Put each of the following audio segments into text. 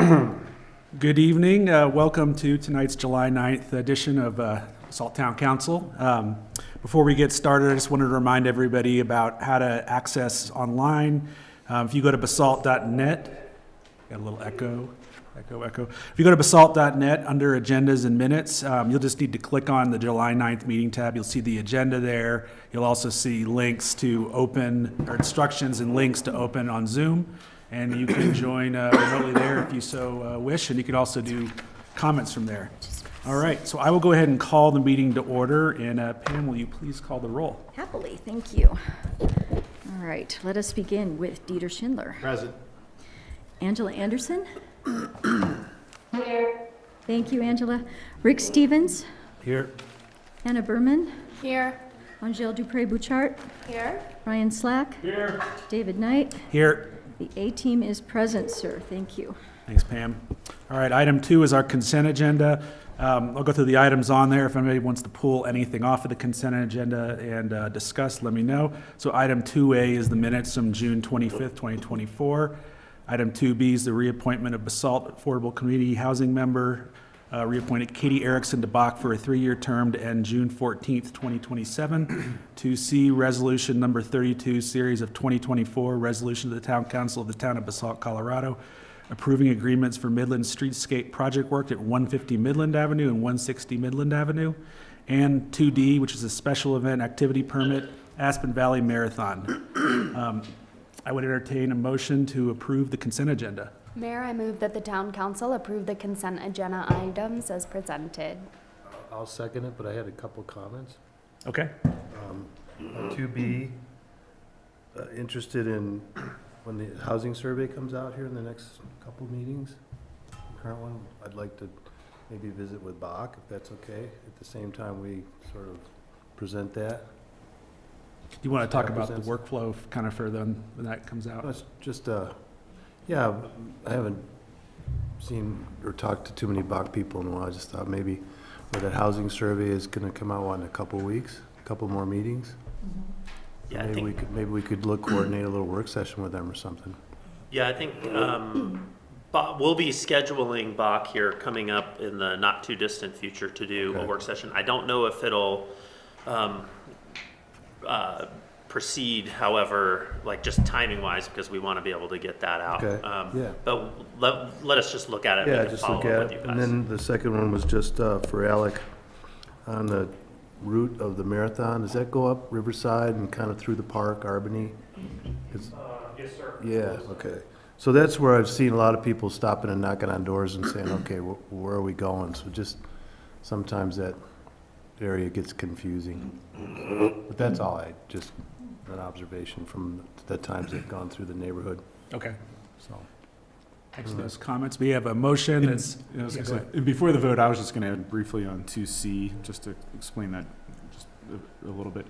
Good evening. Welcome to tonight's July 9th edition of Basalt Council. Before we get started, I just wanted to remind everybody about how to access online. If you go to basalt.net, got a little echo. If you go to basalt.net under agendas and minutes, you'll just need to click on the July 9th meeting tab. You'll see the agenda there. You'll also see links to open, or instructions and links to open on Zoom. And you can join remotely there if you so wish, and you can also do comments from there. All right, so I will go ahead and call the meeting to order, and Pam, will you please call the roll? Happily, thank you. All right, let us begin with Dieter Schindler. Present. Angela Anderson? Here. Thank you, Angela. Rick Stevens? Here. Hannah Berman? Here. Angel Dupre-Bouchard? Here. Ryan Slack? Here. David Knight? Here. The A-team is present, sir. Thank you. Thanks, Pam. All right, item 2 is our consent agenda. I'll go through the items on there. If anybody wants to pull anything off of the consent agenda and discuss, let me know. So item 2A is the minutes from June 25th, 2024. Item 2B is the reappointment of Basalt Affordable Community Housing member, reappointed Katie Erickson to Bach for a 3-year term to end June 14th, 2027. 2C, resolution number 32, series of 2024, resolution of the Town Council of the Town of Basalt, Colorado, approving agreements for Midland Streetscape project work at 150 Midland Avenue and 160 Midland Avenue. And 2D, which is a special event activity permit, Aspen Valley Marathon. I would entertain a motion to approve the consent agenda. Mayor, I move that the town council approve the consent agenda items as presented. I'll second it, but I had a couple comments. Okay. 2B, interested in when the housing survey comes out here in the next couple meetings. The current one, I'd like to maybe visit with Bach, if that's okay. At the same time, we sort of present that. Do you want to talk about the workflow kind of further when that comes out? It's just, yeah, I haven't seen or talked to too many Bach people in a while. I just thought maybe where that housing survey is going to come out in a couple weeks, a couple more meetings. Yeah, Maybe we could coordinate a little work session with them or something. Yeah, I think we'll be scheduling Bach here coming up in the not too distant future to do a work session. I don't know if it'll proceed, however, like just timing wise, because we want to be able to get that out. Okay. Yeah. But let us just look at it. Yeah, and just follow look up at with it. you guys. And then the second one was just for Alec on the route of the marathon. Does that go up Riverside and kind of through the park, Albany? Yes, sir. Yeah, okay. So that's where I've seen a lot of people stopping and knocking on doors and saying, okay, where are we going? So just sometimes that area gets confusing. But that's all just an observation from the times they've gone through the neighborhood. Okay. So. Thanks for those comments. We have a motion. And before the vote, I was just going to add briefly on 2C, just to explain that just a little bit.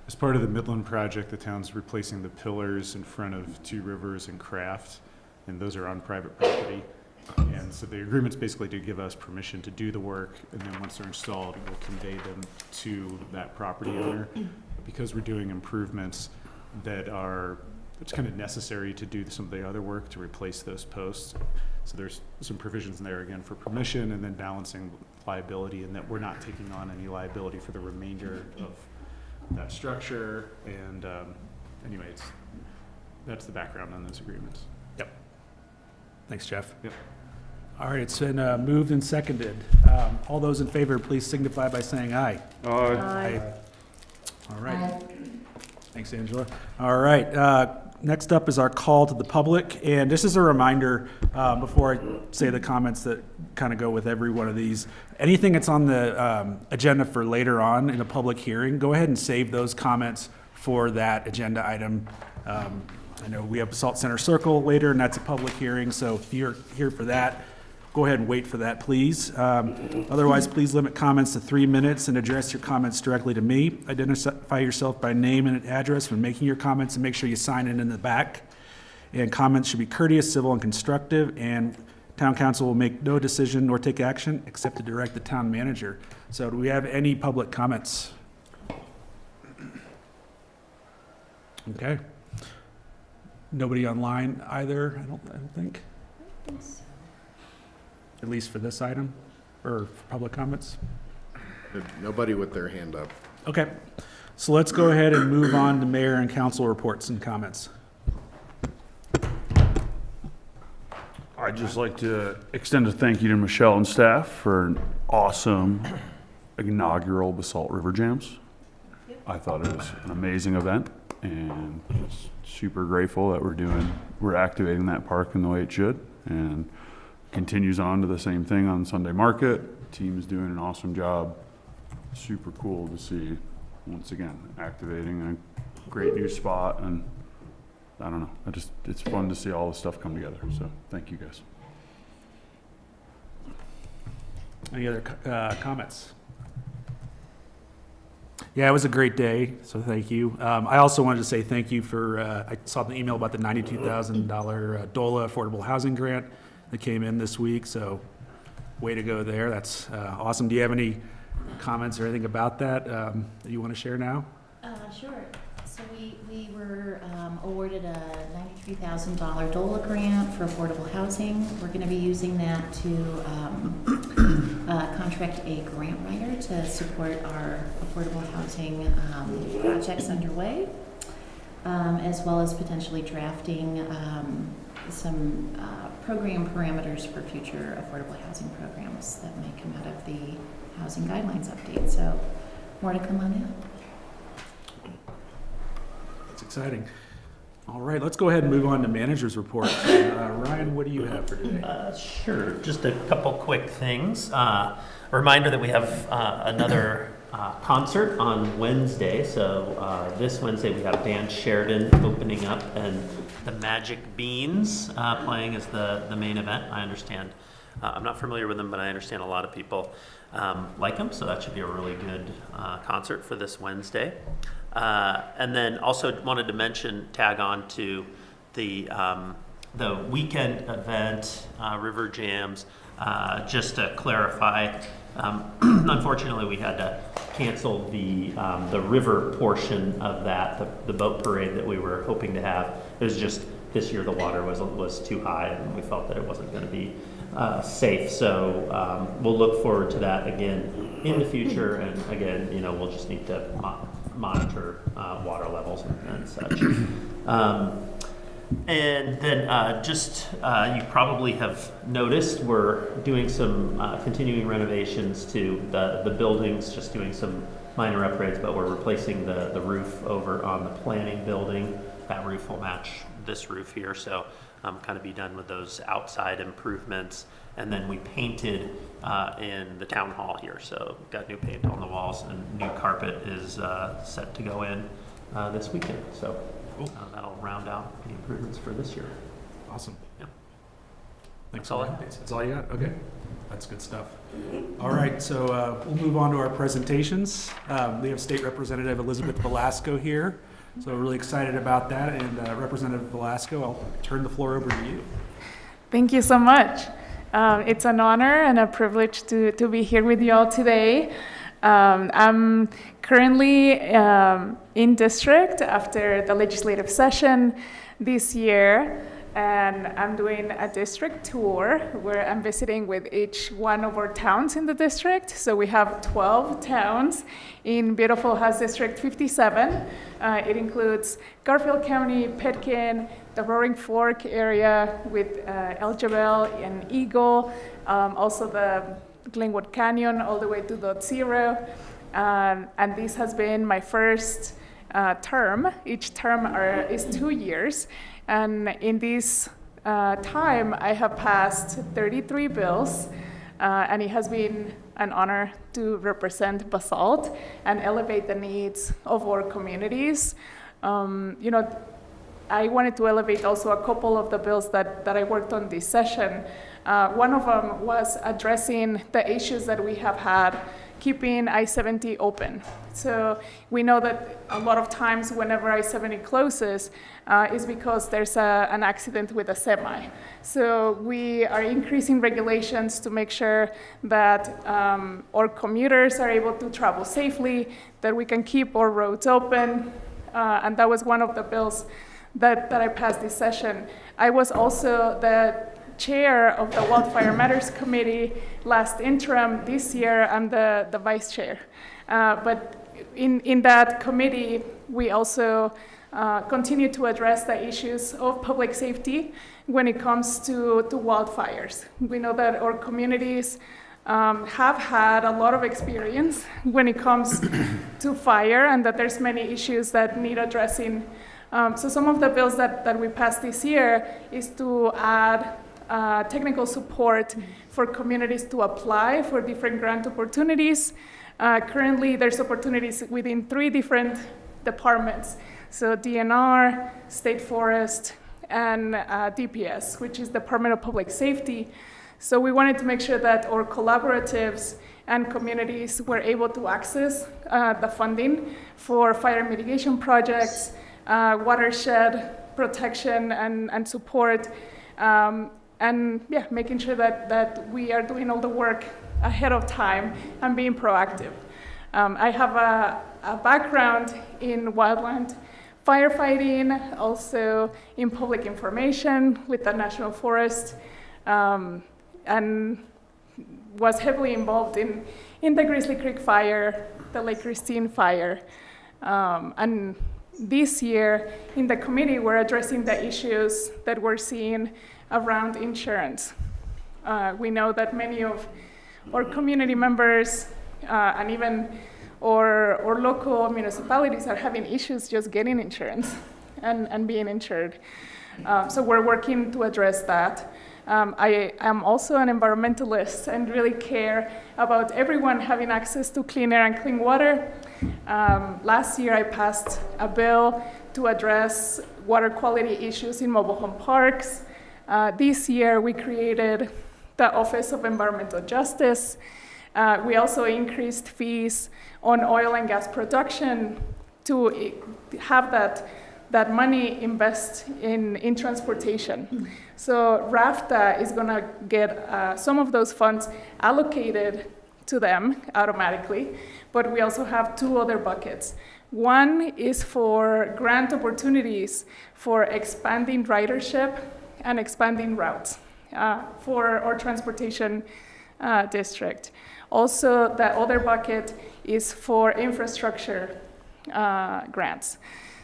As part of the Midland project, the town's replacing the pillars in front of Two Rivers and Craft, and those are on private property. And so the agreement's basically to give us permission to do the work, and then once they're installed, we'll convey them to that property owner. Because we're doing improvements that are it's kind of necessary to do some of the other work to replace those posts. So there's some provisions in there again for permission and then balancing liability, and that we're not taking on any liability for the remainder of that structure. And anyway, that's the background on those agreements. Yep. Thanks, Jeff. Yep. All right, it's been moved and seconded. All those in favor, please signify by saying aye. Aye. All right. Thanks, Angela. All right. Next up is our call to the public. And this is a reminder before I say the comments that kind of go with every one of these. Anything that's on the agenda for later on in a public hearing, go ahead and save those comments for that agenda item. I know we have Basalt Center Circle later, and that's a public hearing. So if you're here for that, go ahead and wait for that, please. Otherwise, please limit comments to 3 minutes and address your comments directly to me. Identify yourself by name and address when making your comments, and make sure you sign in the back. And comments should be courteous, civil, and constructive. And Town Council will make no decision nor take action except to direct the town manager. So do we have any public comments? Okay. Nobody online either, I don't think. at least for this item, or for public comments? Nobody with their hand up. Okay, so let's go ahead and move on to mayor and council reports and comments. I'd just like to extend a thank you to Michelle and staff for an awesome inaugural Basalt River Jams. I thought it was an amazing event, and just super grateful that we're activating that park in the way it should, and continues on to the same thing on Sunday market. Team's doing an awesome job. Super cool to see, once again, activating a great new spot, and I don't know, it's fun to see all this stuff come together, so thank you guys. Any other comments? Yeah, it was a great day, so thank you. I also wanted to say thank you for, I saw the email about the $92,000 DOLA Affordable Housing Grant that came in this week, so way to go there. That's awesome. Do you have any comments or anything about that that you want to share now? Sure. So we were awarded a $93,000 DOLA grant for affordable housing. We're going to be using that to contract a grant writer to support our affordable housing projects underway, as well as potentially drafting some program parameters for future affordable housing programs that may come out of the housing guidelines update. So more to come on that. That's exciting. All right, let's go ahead and move on to manager's report. Ryan, what do you have for today? Sure, just a couple quick things. Reminder that we have another concert on Wednesday. So this Wednesday we have Dan Sheridan opening up and the Magic Beans playing as the main event. I understand. I'm not familiar with them, but I understand a lot of people like them. So that should be a really good concert for this Wednesday. And then also wanted to tag on to the weekend event, River Jams. Just to clarify, unfortunately, we had to cancel the river portion of that, the boat parade that we were hoping to have. It was just this year the water was too high, and we felt that it wasn't going to be safe. So we'll look forward to that again in the future. And again, we'll just need to monitor water levels and such. And then you probably have noticed we're doing some continuing renovations to the buildings, just doing some minor upgrades, but we're replacing the roof over on the planning building. That roof will match this roof here, so kind of be done with those outside improvements. And then we painted in the town hall here, so got new paint on the walls, and new carpet is set to go in this weekend. So that'll round out the improvements for this year. Awesome. Yep. Thanks That's all for I that. have. That's all you got? Okay. That's good stuff. All right, so we'll move on to our presentations. We have State Representative Elizabeth Velasco here. So we're really excited about that. And Representative Velasco, I'll turn the floor over to you. Thank you so much. It's an honor and a privilege to be here with you all today. I'm currently in district after the legislative session this year, and I'm doing a district tour where I'm visiting with each one of our towns in the district. So we have 12 towns in beautiful House District 57. It includes Garfield County, Pitkin, the Roaring Fork area with El Jebel and Eagle, also the Glenwood Canyon all the way to Dot Zero. And this has been my first term. Each term is 2 years. And in this time, I have passed 33 bills, and it has been an honor to represent Basalt and elevate the needs of our communities. I wanted to elevate also a couple of the bills that I worked on this session. One of them was addressing the issues that we have had keeping I-70 open. So we know that a lot of times whenever I-70 closes is because there's an accident with a semi. So we are increasing regulations to make sure that our commuters are able to travel safely, that we can keep our roads open, and that was one of the bills that I passed this session. I was also chair of the Wildfire Matters Committee last interim. This year, I'm the vice chair. But in that committee, we also continue to address the issues of public safety when it comes to wildfires. We know that our communities have had a lot of experience when it comes to fire, and that there's many issues that need addressing. So some of the bills that we passed this year is to add technical support for communities to apply for different grant opportunities. Currently, there's opportunities within 3 different departments. So DNR, State Forest, and DPS, which is Department of Public Safety. So we wanted to make sure that our collaboratives and communities were able to access the funding for fire mitigation projects, watershed protection and support, and making sure that we are doing all the work ahead of time and being proactive. I have a background in wildland firefighting, also in public information with the National Forest, and was heavily involved in the Grizzly Creek fire, the Lake Christine fire. And this year in the committee, we're addressing the issues that we're seeing around insurance. We know that many of our community members and even our local municipalities are having issues just getting insurance and being insured. So we're working to address that. I am also an environmentalist and really care about everyone having access to clean air and clean water. Last year I passed a bill to address water quality issues in mobile home parks. This year we created the Office of Environmental Justice. We also increased fees on oil and gas production to have that money invest in transportation. So RAFTA is going to get some of those funds allocated to them automatically, but we also have 2 other buckets. One is for grant opportunities for expanding ridership and expanding routes for our transportation district. Also, the other bucket is for infrastructure grants.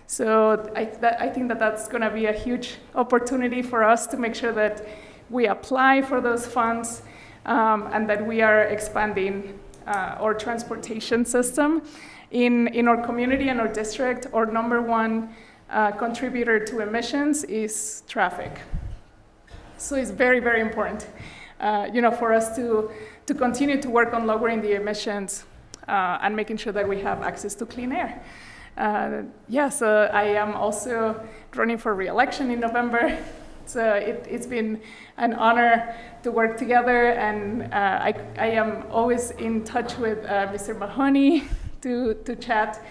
So I think that's going to be a huge opportunity for us to make sure that we apply for those funds and that we are expanding our transportation system. In our community and our district, our number 1 contributor to emissions is traffic. So it's very, very important, for us to continue to work on lowering the emissions and making sure that we have access to clean air. So I am also running for re-election in November. So it's been an honor to work together, and I am always in touch with Mr. Mahoney to chat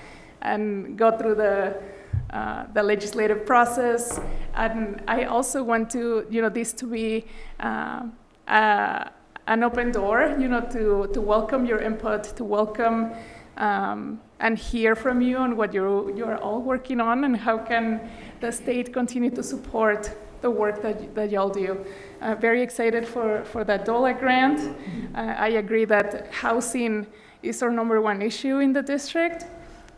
and go through the legislative process. And I also want to, this to be an open door, to welcome your input, to welcome and hear from you on what you're all working on, and how can the state continue to support the work that y'all do. Very excited for that DOLA grant. I agree that housing is our number 1 issue in the district,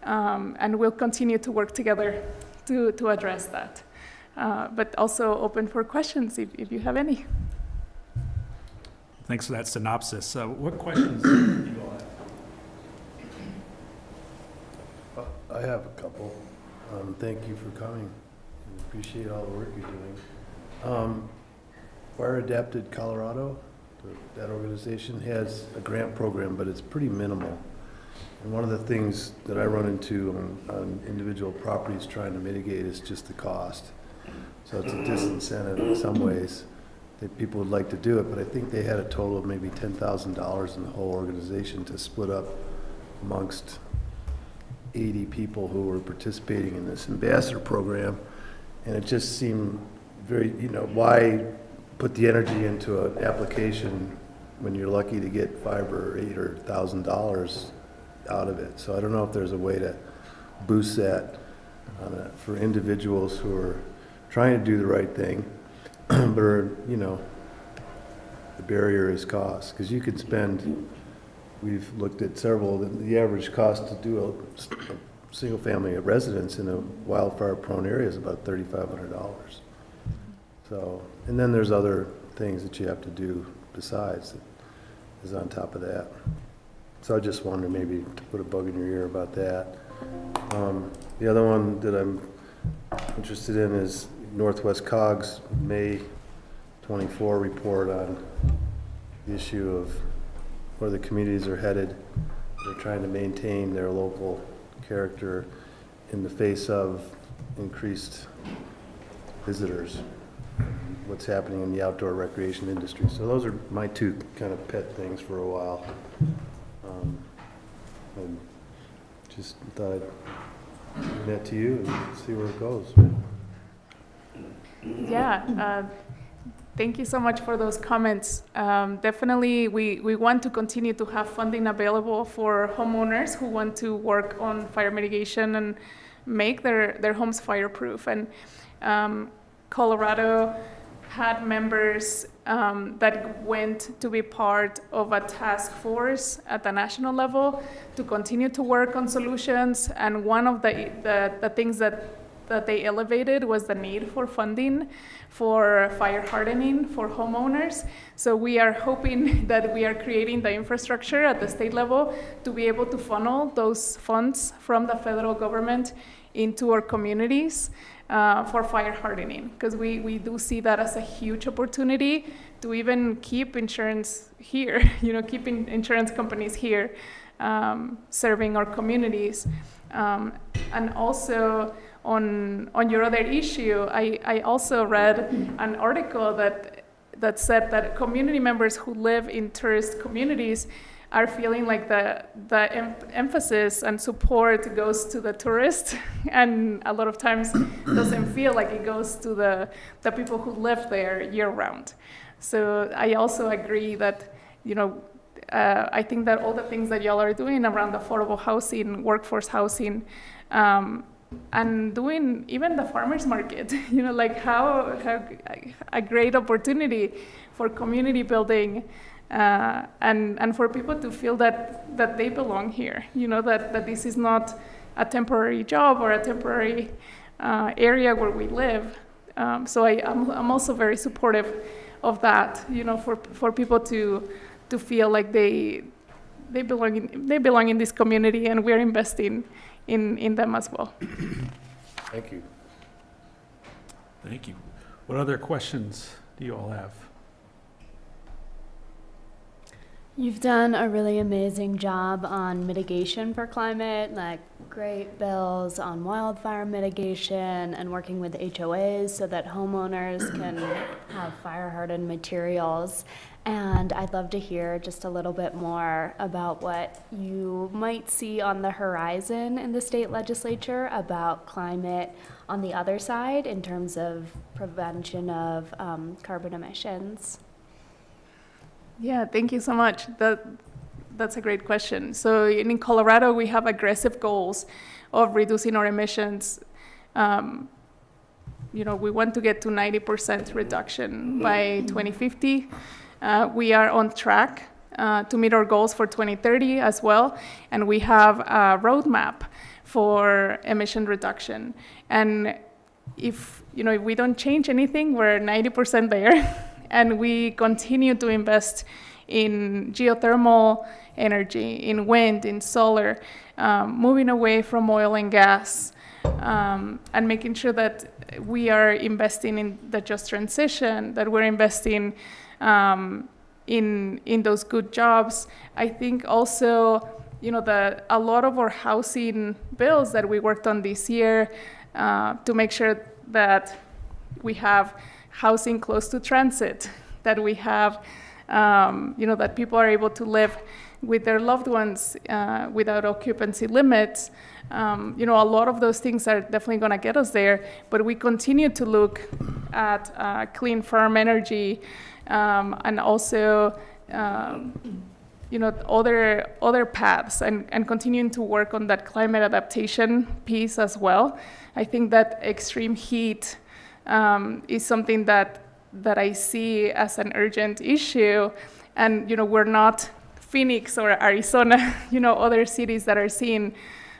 and we'll continue to work together to address that. But also open for questions if you have any. Thanks for that synopsis. What questions do you all have? I have a couple. Thank you for coming. I appreciate all the work you're doing. Fire Adapted Colorado, that organization has a grant program, but it's pretty minimal. And one of the things that I run into on individual properties trying to mitigate is just the cost. So it's a disincentive in some ways that people would like to do it, but I think they had a total of maybe $10,000 in the whole organization to split up amongst 80 people who were participating in this ambassador program. And it just seemed very, why put the energy into an application when you're lucky to get $5,000 or $8,000 or $1,000 out of it. So I don't know if there's a way to boost that for individuals who are trying to do the right thing, but are, the barrier is cost, because you could spend, we've looked at several, the average cost to do a single-family residence in a wildfire-prone area is about $3,500. So, and then there's other things that you have to do besides that is on top of that. So I just wanted maybe to put a bug in your ear about that. The other one that I'm interested in is Northwest COG's May 24 report on the issue of where the communities are headed. They're trying to maintain their local character in the face of increased visitors, what's happening in the outdoor recreation industry. So those are my two kind of pet things for a while. And just thought I'd bring that to you and see where it goes. Yeah, thank you so much for those comments. Definitely, we want to continue to have funding available for homeowners who want to work on fire mitigation and make their homes fireproof. And Colorado had members that went to be part of a task force at the national level to continue to work on solutions. And one of the things that they elevated was the need for funding for fire hardening for homeowners. So we are hoping that we are creating the infrastructure at the state level to be able to funnel those funds from the federal government into our communities for fire hardening, because we do see that as a huge opportunity to even keep insurance here, keeping insurance companies here serving our communities. And also on your other issue, I also read an article that said that community members who live in tourist communities are feeling like the emphasis and support goes to the tourist, and a lot of times doesn't feel like it goes to the people who live there year round. So I also agree that, I think that all the things that y'all are doing around affordable housing, workforce housing, and doing even the farmers market, like how a great opportunity for community building. And for people to feel that they belong here, that this is not a temporary job or a temporary area where we live. So I'm also very supportive of that, for people to feel like they belong in this community, and we're investing in them as well. Thank you. Thank you. What other questions do you all have? You've done a really amazing job on mitigation for climate, like great bills on wildfire mitigation and working with HOAs so that homeowners can have fire-hardened materials. And I'd love to hear just a little bit more about what you might see on the horizon in the state legislature about climate on the other side in terms of prevention of carbon emissions. Yeah, thank you so much. That's a great question. So in Colorado, we have aggressive goals of reducing our emissions. We want to get to 90% reduction by 2050. We are on track to meet our goals for 2030 as well, and we have a roadmap for emission reduction. And if we don't change anything, we're 90% there. And we continue to invest in geothermal energy, in wind, in solar, moving away from oil and gas, and making sure that we are investing in the just transition, that we're investing in those good jobs. I think also, a lot of our housing bills that we worked on this year to make sure that we have housing close to transit, that we have, that people are able to live with their loved ones without occupancy limits. A lot of those things are definitely going to get us there, but we continue to look at clean, firm energy and also, other paths and continuing to work on that climate adaptation piece as well. I think that extreme heat is something that that I see as an urgent issue. And, we're not Phoenix or Arizona, other cities that are seeing,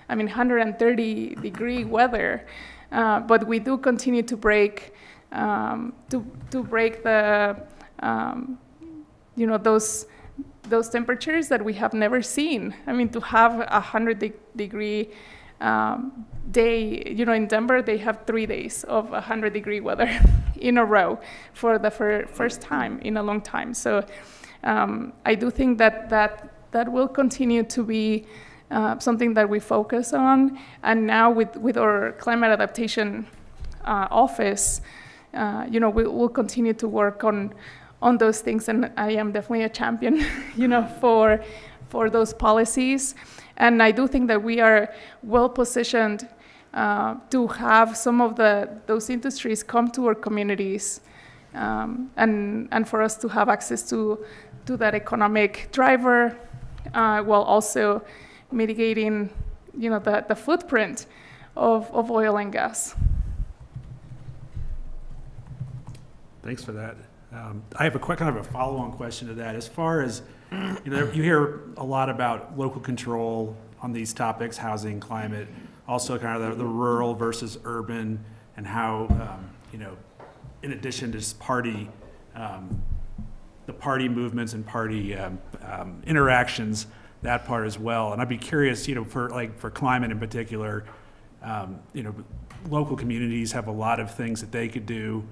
130-degree weather. But we do continue to break, to break the, those temperatures that we have never seen. To have 100-degree day, in Denver, they have 3 days of 100-degree weather in a row for the first time in a long time. So I do think that will continue to be something that we focus on. And now with our climate adaptation office, we'll continue to work on those things. And I am definitely a champion, for those policies. And I do think that we are well positioned to have some of those industries come to our communities, and for us to have access to that economic driver, while also mitigating, the footprint of oil and gas. Thanks for that. I have kind of a follow-on question to that. As far as, you hear a lot about local control on these topics, housing, climate, also kind of the rural versus urban, and how, in addition to just the party movements and party interactions, that part as well. And I'd be curious, for climate in particular, local communities have a lot of things that they could do,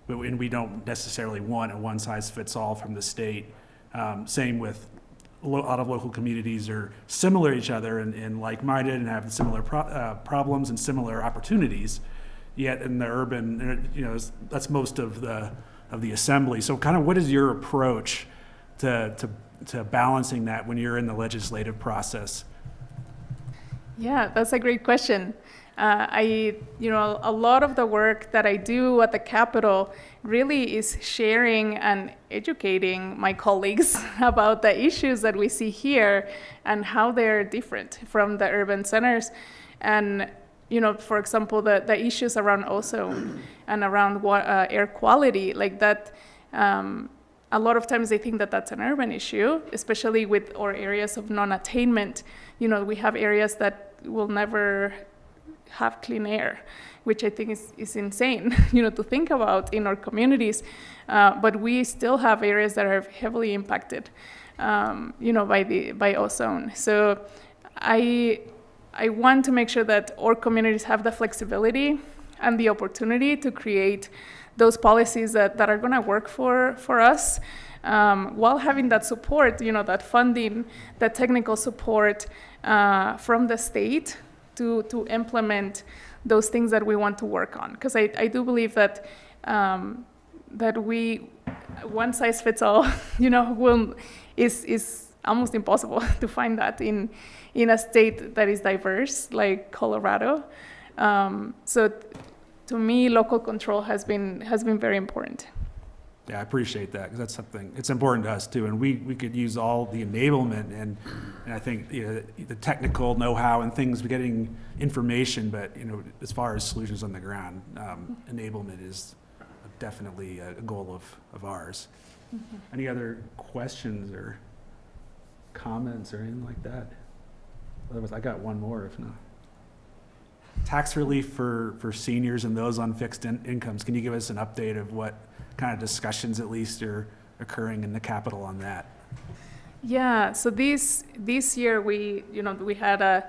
and we don't necessarily want a one-size-fits-all from the state. Same with a lot of local communities are similar to each other and like-minded and have similar problems and similar opportunities. Yet in the urban, that's most of the assembly. So kind of what is your approach to balancing that when you're in the legislative process? Yeah, that's a great question. A lot of the work that I do at the Capitol really is sharing and educating my colleagues about the issues that we see here and how they're different from the urban centers. And, for example, the issues around ozone and around air quality, like that, a lot of times they think that that's an urban issue, especially with our areas of non-attainment. We have areas that will never have clean air, which I think is insane, to think about in our communities. But we still have areas that are heavily impacted, by ozone. So I want to make sure that our communities have the flexibility and the opportunity to create those policies that are going to work for us, while having that support, that funding, that technical support from the state to implement those things that we want to work on. Because I do believe that we one size fits all, is almost impossible to find that in a state that is diverse like Colorado. So to me, local control has been very important. Yeah, I appreciate that, because that's something, it's important to us too, and we could use all the enablement and I think the technical know-how and things, getting information, but as far as solutions on the ground, enablement is definitely a goal of ours. Mm-hmm. Any other questions or comments or anything like that? Otherwise, I got one more if not. Tax relief for seniors and those on fixed incomes. Can you give us an update of what kind of discussions at least are occurring in the Capitol on that? Yeah, so this year we had I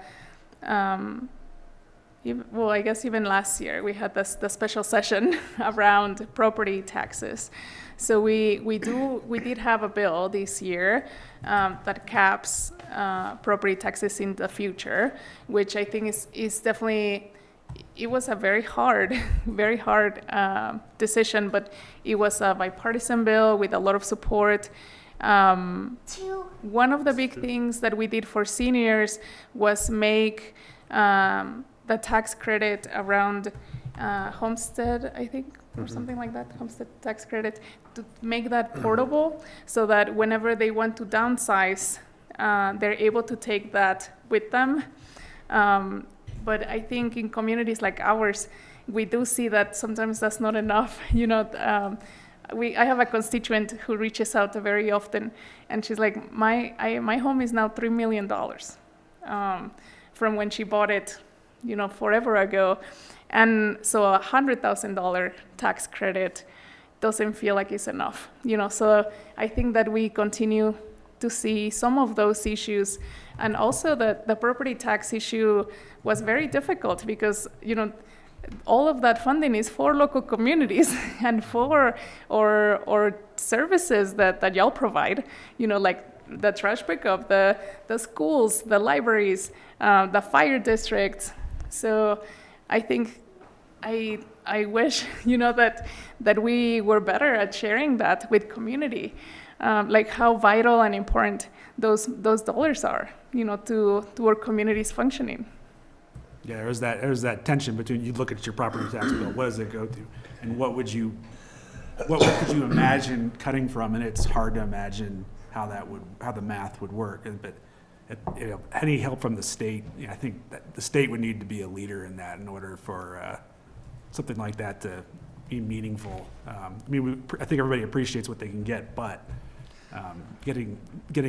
guess even last year we had the special session around property taxes. So we did have a bill this year that caps property taxes in the future, which I think is definitely. It was a very hard decision, but it was a bipartisan bill with a lot of support. One of the big things that we did for seniors was make the tax credit around homestead, I think, or something like that, homestead tax credit, to make that portable so that whenever they want to downsize, they're able to take that with them. But I think in communities like ours, we do see that sometimes that's not enough. I have a constituent who reaches out very often, and she's like, my home is now $3 million from when she bought it, forever ago. And so a $100,000 tax credit doesn't feel like it's enough, So I think that we continue to see some of those issues. And also the property tax issue was very difficult because, all of that funding is for local communities and for or services that y'all provide, like the trash pickup, the schools, the libraries, the fire district. So I think I wish, that we were better at sharing that with community, like how vital and important those dollars are, to our community's functioning. Yeah, there's that tension between, you look at your property tax bill, what does it go to? And what could you imagine cutting from? And it's hard to imagine how the math would work. But any help from the state, I think that the state would need to be a leader in that in order for something like that to be meaningful. I think everybody appreciates what they can get, but getting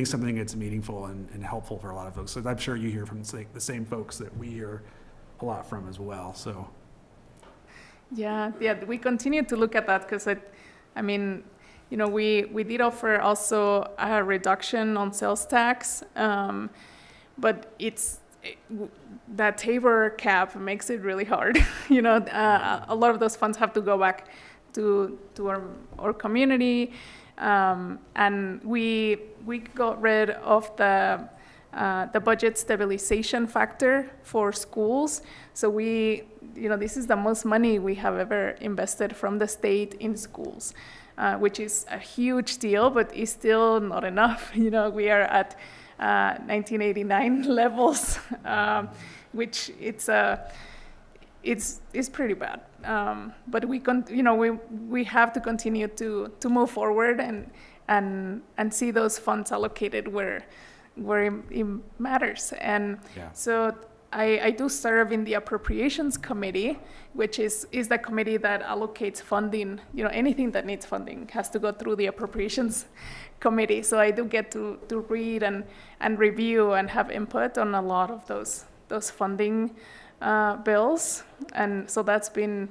something that's meaningful and helpful for a lot of folks. So I'm sure you hear from the same folks that we hear a lot from as well. So yeah, we continue to look at that because we did offer also a reduction on sales tax, but that Tabor cap makes it really hard. A lot of those funds have to go back to our community, and we got rid of the budget stabilization factor for schools. So this is the most money we have ever invested from the state in schools, which is a huge deal, but is still not enough. We are at 1989 levels, which it's pretty bad. But we have to continue to move forward and see those funds allocated where it matters. And so I do serve in the Appropriations Committee, which is the committee that allocates funding. Anything that needs funding has to go through the Appropriations Committee. So I do get to read and review and have input on a lot of those funding bills. And so that's been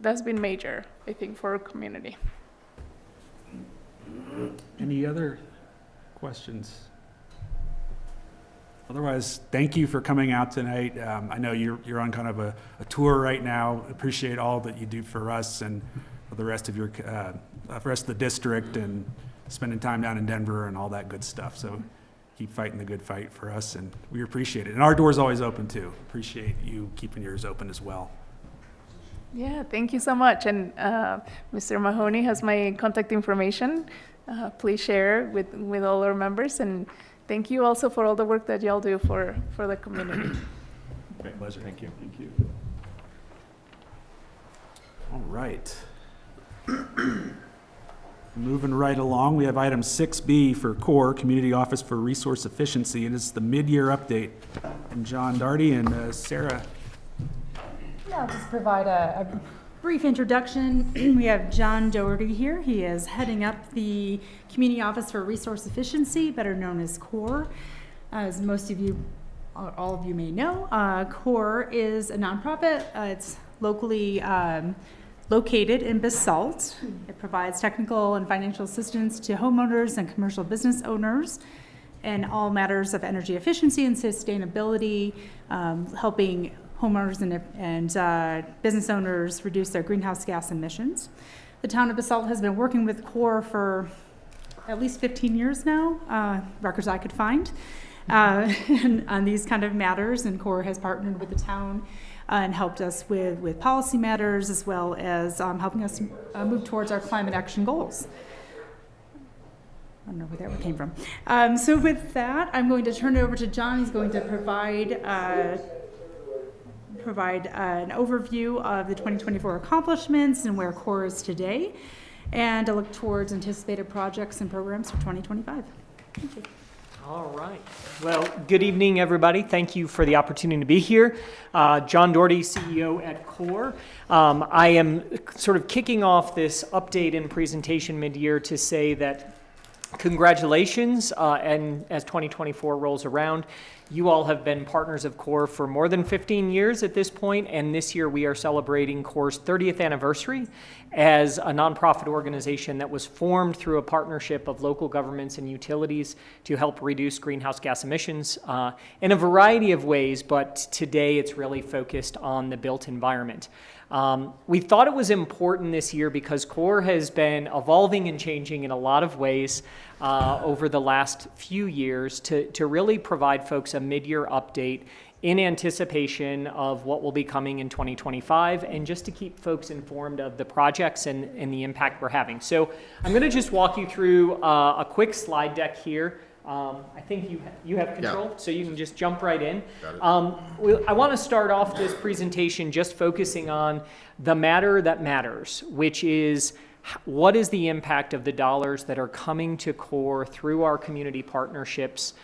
major, I think, for our community. any other questions? Otherwise, thank you for coming out tonight. I know you're on kind of a tour right now. Appreciate all that you do for us and for the rest of the district, and spending time down in Denver and all that good stuff. So keep fighting the good fight for us, and we appreciate it. And our door's always open too. Appreciate you keeping yours open as well. Yeah, thank you so much. And Mr. Mahoney has my contact information. Please share with all our members, and thank you also for all the work that y'all do for the community. Great pleasure. Thank you. Thank you. All right. Moving right along, we have item 6B for CORE, Community Office for Resource Efficiency, and it's the mid-year update. And John Darty and Sarah. Yeah, I'll just provide a brief introduction. We have John Doherty here. He is heading up the Community Office for Resource Efficiency, better known as CORE. As most of you, all of you may know, CORE is a nonprofit. It's locally located in Basalt. It provides technical and financial assistance to homeowners and commercial business owners in all matters of energy efficiency and sustainability, helping homeowners and business owners reduce their greenhouse gas emissions. The town of Basalt has been working with CORE for at least 15 years now, records I could find, on these kind of matters, and CORE has partnered with the town and helped us with policy matters, as well as helping us move towards our climate action goals. I don't know where that came from. So with that, I'm going to turn it over to John. He's going to provide an overview of the 2024 accomplishments and where CORE is today, and to look towards anticipated projects and programs for 2025. Thank you. All right. Well, good evening, everybody. Thank you for the opportunity to be here. John Doherty, CEO at CORE. I am sort of kicking off this update and presentation mid-year to say that congratulations, and as 2024 rolls around, you all have been partners of CORE for more than 15 years at this point, and this year we are celebrating CORE's 30th anniversary as a nonprofit organization that was formed through a partnership of local governments and utilities to help reduce greenhouse gas emissions in a variety of ways, but today it's really focused on the built environment. We thought it was important this year because CORE has been evolving and changing in a lot of ways over the last few years to really provide folks a mid-year update in anticipation of what will be coming in 2025 and just to keep folks informed of the projects and the impact we're having. So I'm going to just walk you through a quick slide deck here. I think you have control, so you can just jump right in. I want to start off this presentation just focusing on the matter that matters, which is what is the impact of the dollars that are coming to CORE through our community partnerships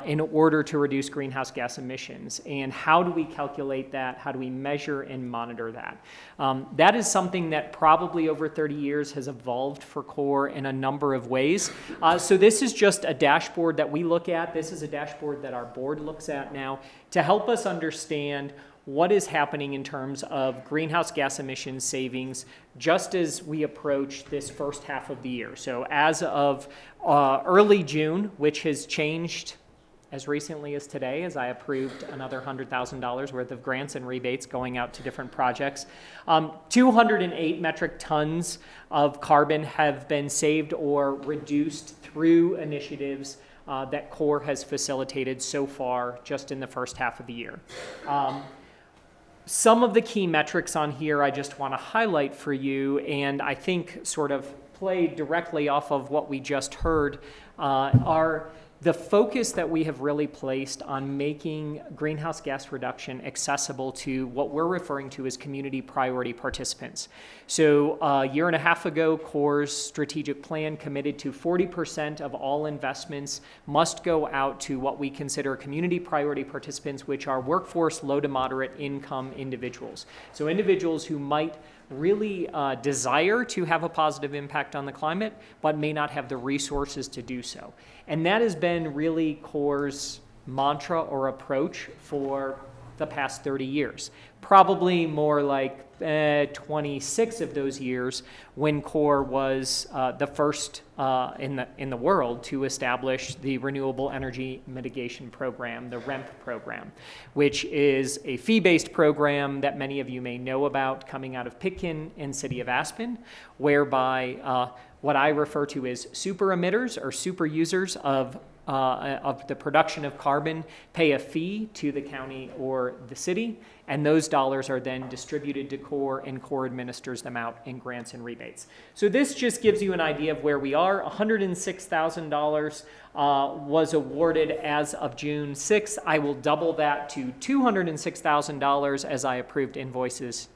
in order to reduce greenhouse gas emissions, and how do we calculate that? How do we measure and monitor that? That is something that probably over 30 years has evolved for CORE in a number of ways. So this is just a dashboard that we look at. This is a dashboard that our board looks at now to help us understand what is happening in terms of greenhouse gas emission savings just as we approach this first half of the year. So as of early June, which has changed as recently as today, as I approved another $100,000 worth of grants and rebates going out to different projects, 208 metric tons of carbon have been saved or reduced through initiatives that CORE has facilitated so far just in the first half of the year. Some of the key metrics on here I just want to highlight for you, and I think sort of play directly off of what we just heard, are the focus that we have really placed on making greenhouse gas reduction accessible to what we're referring to as community priority participants. So a year and a half ago, CORE's strategic plan committed to 40% of all investments must go out to what we consider community priority participants, which are workforce low to moderate income individuals. So individuals who might really desire to have a positive impact on the climate, but may not have the resources to do so. And that has been really CORE's mantra or approach for the past 30 years. Probably more like 26 of those years when CORE was the first in the world to establish the Renewable Energy Mitigation Program, the REMP program, which is a fee-based program that many of you may know about coming out of Pitkin and City of Aspen, whereby what I refer to as super emitters or super users of the production of carbon pay a fee to the county or the city, and those dollars are then distributed to CORE, and CORE administers them out in grants and rebates. So this just gives you an idea of where we are. $106,000 was awarded as of June 6th. I will double that to $206,000 as I approved invoices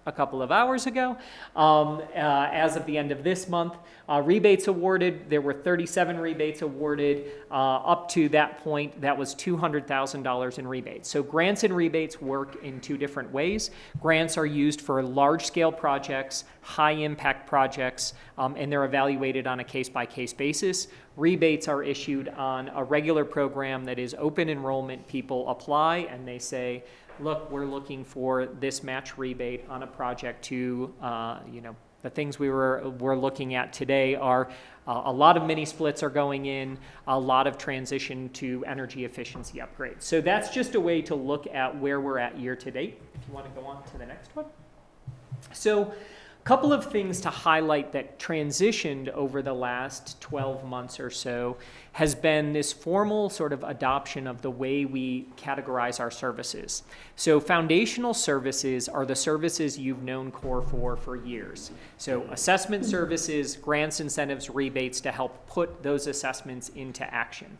a couple of hours ago. As of the end of this month, rebates awarded, there were 37 rebates awarded. Up to that point, that was $200,000 in rebates. So grants and rebates work in two different ways. Grants are used for large-scale projects, high-impact projects, and they're evaluated on a case-by-case basis. Rebates are issued on a regular program that is open enrollment. People apply and they say, look, we're looking for this match rebate on a project to, the things we're looking at today are a lot of mini splits are going in, a lot of transition to energy efficiency upgrades. So that's just a way to look at where we're at year to date. If you want to go on to the next one. So a couple of things to highlight that transitioned over the last 12 months or so has been this formal sort of adoption of the way we categorize our services. So foundational services are the services you've known CORE for years. So assessment services, grants, incentives, rebates to help put those assessments into action.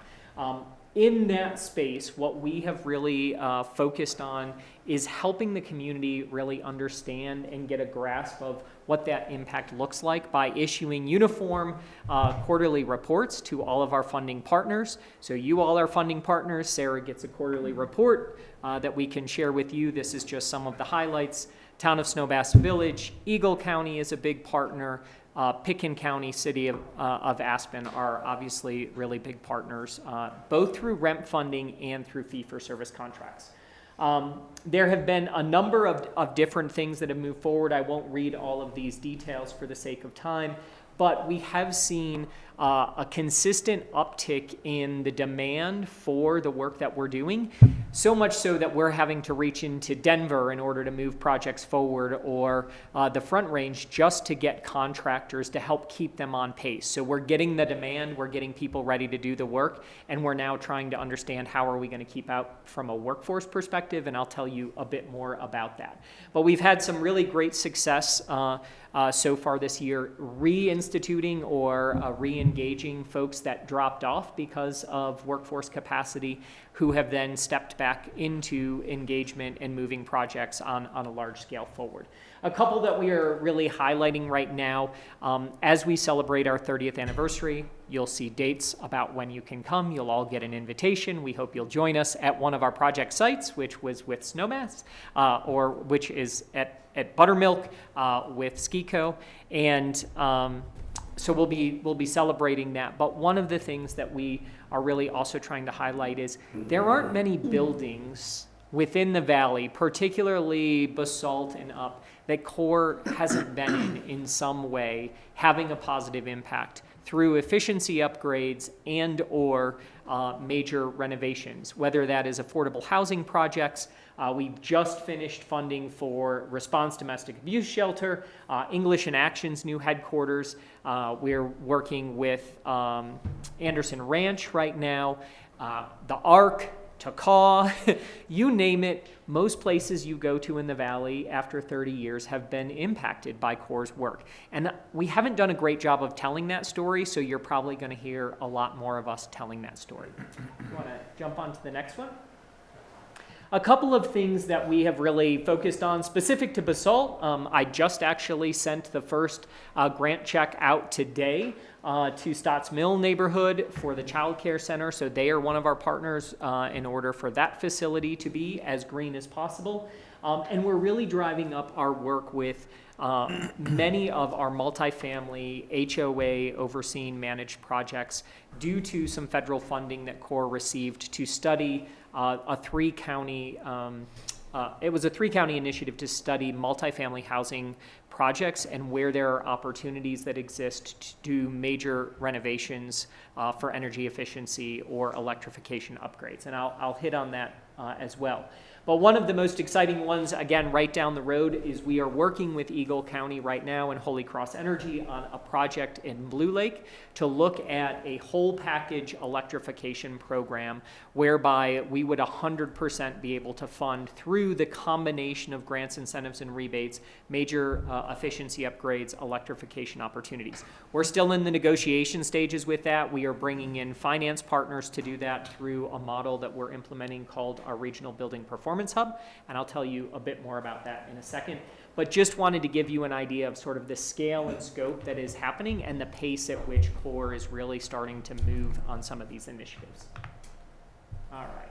in that space, what we have really focused on is helping the community really understand and get a grasp of what that impact looks like by issuing uniform quarterly reports to all of our funding partners. So you all are funding partners. Sarah gets a quarterly report that we can share with you. This is just some of the highlights. Town of Snowbass Village, Eagle County is a big partner. Pitkin County, City of Aspen are obviously really big partners, both through REMP funding and through fee-for-service contracts. There have been a number of different things that have moved forward. I won't read all of these details for the sake of time, but we have seen a consistent uptick in the demand for the work that we're doing, so much so that we're having to reach into Denver in order to move projects forward, or the Front Range, just to get contractors to help keep them on pace. So we're getting the demand, we're getting people ready to do the work, and we're now trying to understand how are we going to keep out from a workforce perspective, and I'll tell you a bit more about that. But we've had some really great success so far this year, reinstituting or re-engaging folks that dropped off because of workforce capacity, who have then stepped back into engagement and moving projects on a large scale forward. A couple that we are really highlighting right now, as we celebrate our 30th anniversary, you'll see dates about when you can come. You'll all get an invitation. We hope you'll join us at one of our project sites, which was with Snowmass, or which is at Buttermilk with Skico, and so we'll be celebrating that. But one of the things that we are really also trying to highlight is there aren't many buildings within the valley, particularly Basalt and up, that CORE hasn't been in some way having a positive impact through efficiency upgrades and or major renovations, whether that is affordable housing projects. We just finished funding for Response Domestic Abuse Shelter, English in Action's new headquarters. We're working with Anderson Ranch right now, the Arc, Takaw, you name it. Most places you go to in the valley after 30 years have been impacted by CORE's work. And we haven't done a great job of telling that story, so you're probably going to hear a lot more of us telling that story. You want to jump on to the next one? A couple of things that we have really focused on specific to Basalt. I just actually sent the first grant check out today to Stotts Mill neighborhood for the child care center. So they are one of our partners in order for that facility to be as green as possible. And we're really driving up our work with many of our multifamily HOA overseen managed projects due to some federal funding that CORE received to study a three-county initiative to study multifamily housing projects and where there are opportunities that exist to do major renovations for energy efficiency or electrification upgrades. And I'll hit on that as well. But one of the most exciting ones, again, right down the road, is we are working with Eagle County right now and Holy Cross Energy on a project in Blue Lake to look at a whole package electrification program whereby we would 100% be able to fund through the combination of grants, incentives, and rebates, major efficiency upgrades, electrification opportunities. We're still in the negotiation stages with that. We are bringing in finance partners to do that through a model that we're implementing called our Regional Building Performance Hub, and I'll tell you a bit more about that in a second. But just wanted to give you an idea of sort of the scale and scope that is happening and the pace at which CORE is really starting to move on some of these initiatives. All right.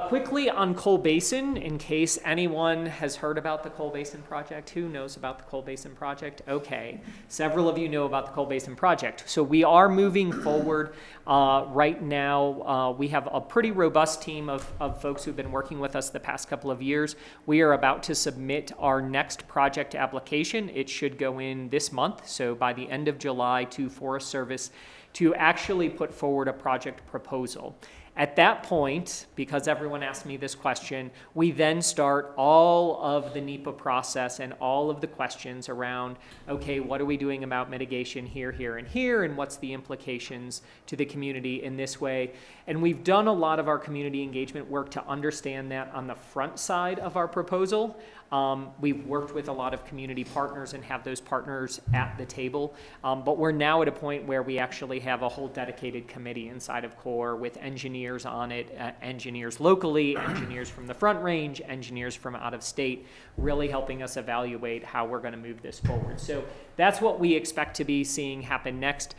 Quickly on Coal Basin, in case anyone has heard about the Coal Basin Project. Who knows about the Coal Basin Project? Okay, several of you know about the Coal Basin Project. So we are moving forward right now. We have a pretty robust team of folks who've been working with us the past couple of years. We are about to submit our next project application. It should go in this month, so by the end of July, to Forest Service to actually put forward a project proposal. At that point, because everyone asked me this question, we then start all of the NEPA process and all of the questions around, okay, what are we doing about mitigation here, here, and here, and what's the implications to the community in this way? And we've done a lot of our community engagement work to understand that on the front side of our proposal. We've worked with a lot of community partners and have those partners at the table, but we're now at a point where we actually have a whole dedicated committee inside of CORE with engineers on it, engineers locally, engineers from the Front Range, engineers from out of state, really helping us evaluate how we're going to move this forward. So that's what we expect to be seeing happen next.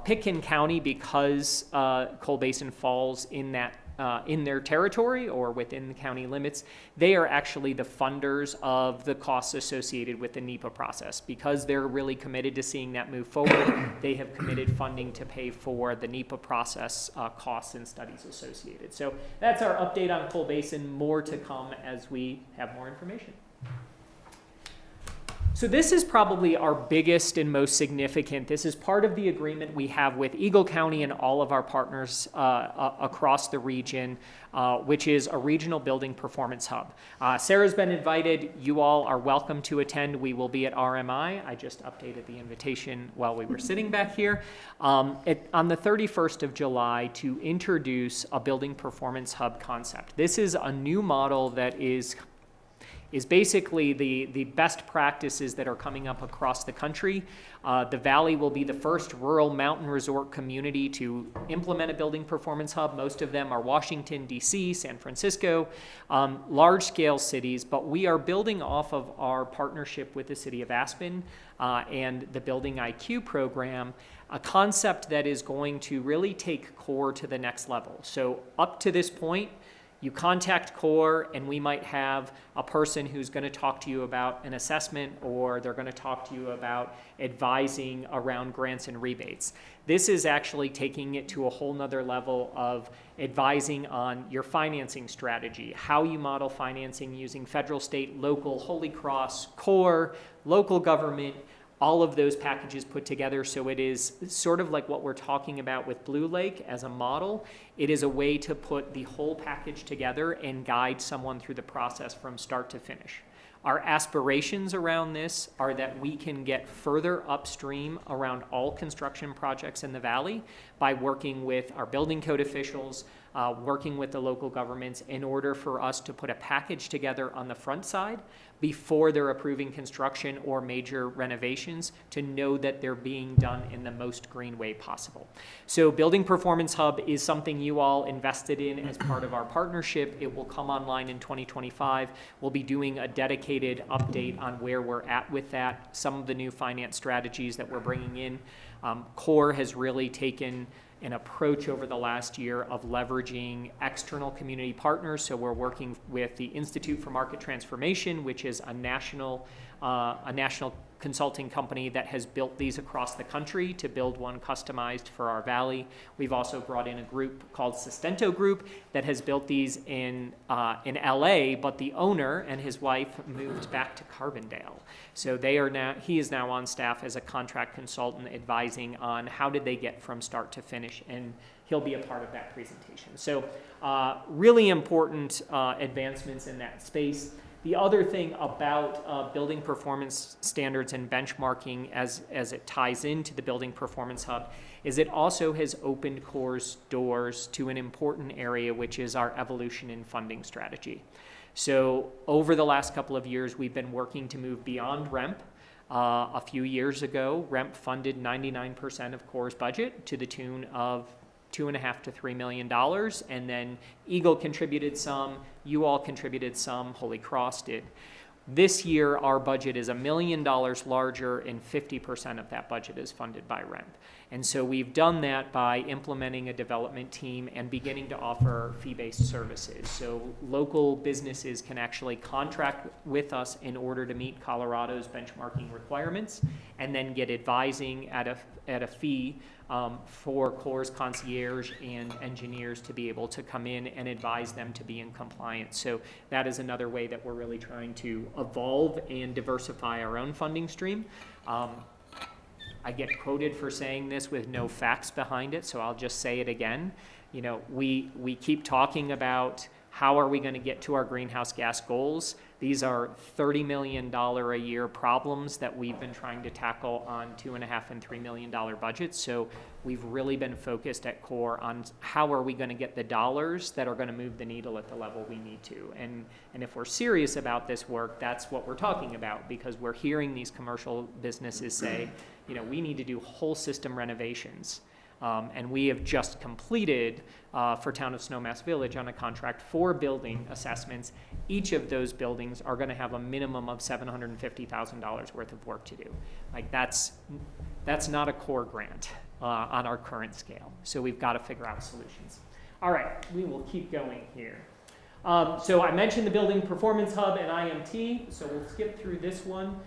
Pitkin County, because Coal Basin falls in that in their territory or within the county limits, they are actually the funders of the costs associated with the NEPA process. Because they're really committed to seeing that move forward, they have committed funding to pay for the NEPA process costs and studies associated. So that's our update on Coal Basin. More to come as we have more information. So this is probably our biggest and most significant. This is part of the agreement we have with Eagle County and all of our partners across the region, which is a regional building performance hub. Sarah's been invited. You all are welcome to attend. We will be at RMI. I just updated the invitation while we were sitting back here. On the 31st of July to introduce a building performance hub concept. This is a new model that is basically the best practices that are coming up across the country. The Valley will be the first rural mountain resort community to implement a building performance hub. Most of them are Washington, D.C., San Francisco, large-scale cities, but we are building off of our partnership with the city of Aspen and the Building IQ program, a concept that is going to really take CORE to the next level. So up to this point, you contact CORE and we might have a person who's going to talk to you about an assessment, or they're going to talk to you about advising around grants and rebates. This is actually taking it to a whole nother level of advising on your financing strategy, how you model financing using federal, state, local, Holy Cross, CORE, local government, all of those packages put together. So it is sort of like what we're talking about with Blue Lake as a model. It is a way to put the whole package together and guide someone through the process from start to finish. Our aspirations around this are that we can get further upstream around all construction projects in the Valley by working with our building code officials, working with the local governments in order for us to put a package together on the front side before they're approving construction or major renovations, to know that they're being done in the most green way possible. So Building Performance Hub is something you all invested in as part of our partnership. It will come online in 2025. We'll be doing a dedicated update on where we're at with that, some of the new finance strategies that we're bringing in. CORE has really taken an approach over the last year of leveraging external community partners. So we're working with the Institute for Market Transformation, which is a national consulting company that has built these across the country to build one customized for our Valley. We've also brought in a group called Sustento Group that has built these in LA, but the owner and his wife moved back to Carbondale. So he is now on staff as a contract consultant advising on how did they get from start to finish, and he'll be a part of that presentation. So really important advancements in that space. The other thing about building performance standards and benchmarking as it ties into the Building Performance Hub is it also has opened CORE's doors to an important area, which is our evolution in funding strategy. So over the last couple of years, we've been working to move beyond REMP. A few years ago, REMP funded 99% of CORE's budget to the tune of $2.5 to $3 million, and then Eagle contributed some, you all contributed some, Holy Cross did. This year, our budget is $1 million larger, and 50% of that budget is funded by REMP. And so we've done that by implementing a development team and beginning to offer fee-based services. So local businesses can actually contract with us in order to meet Colorado's benchmarking requirements, and then get advising at a fee for CORE's concierge and engineers to be able to come in and advise them to be in compliance. So that is another way that we're really trying to evolve and diversify our own funding stream. I get quoted for saying this with no facts behind it, so I'll just say it again. You know, we keep talking about How are we going to get to our greenhouse gas goals? These are $30 million a year problems that we've been trying to tackle on $2.5 and $3 million budgets. So we've really been focused at CORE on how are we going to get the dollars that are going to move the needle at the level we need to. And if we're serious about this work, that's what we're talking about, because we're hearing these commercial businesses say, we need to do whole system renovations. And we have just completed for Town of Snowmass Village on a contract 4 building assessments. Each of those buildings are going to have a minimum of $750,000 worth of work to do. Like that's not a CORE grant on our current scale. So we've got to figure out solutions. All right, we will keep going here. So I mentioned the Building Performance Hub and IMT, so we'll skip through this one.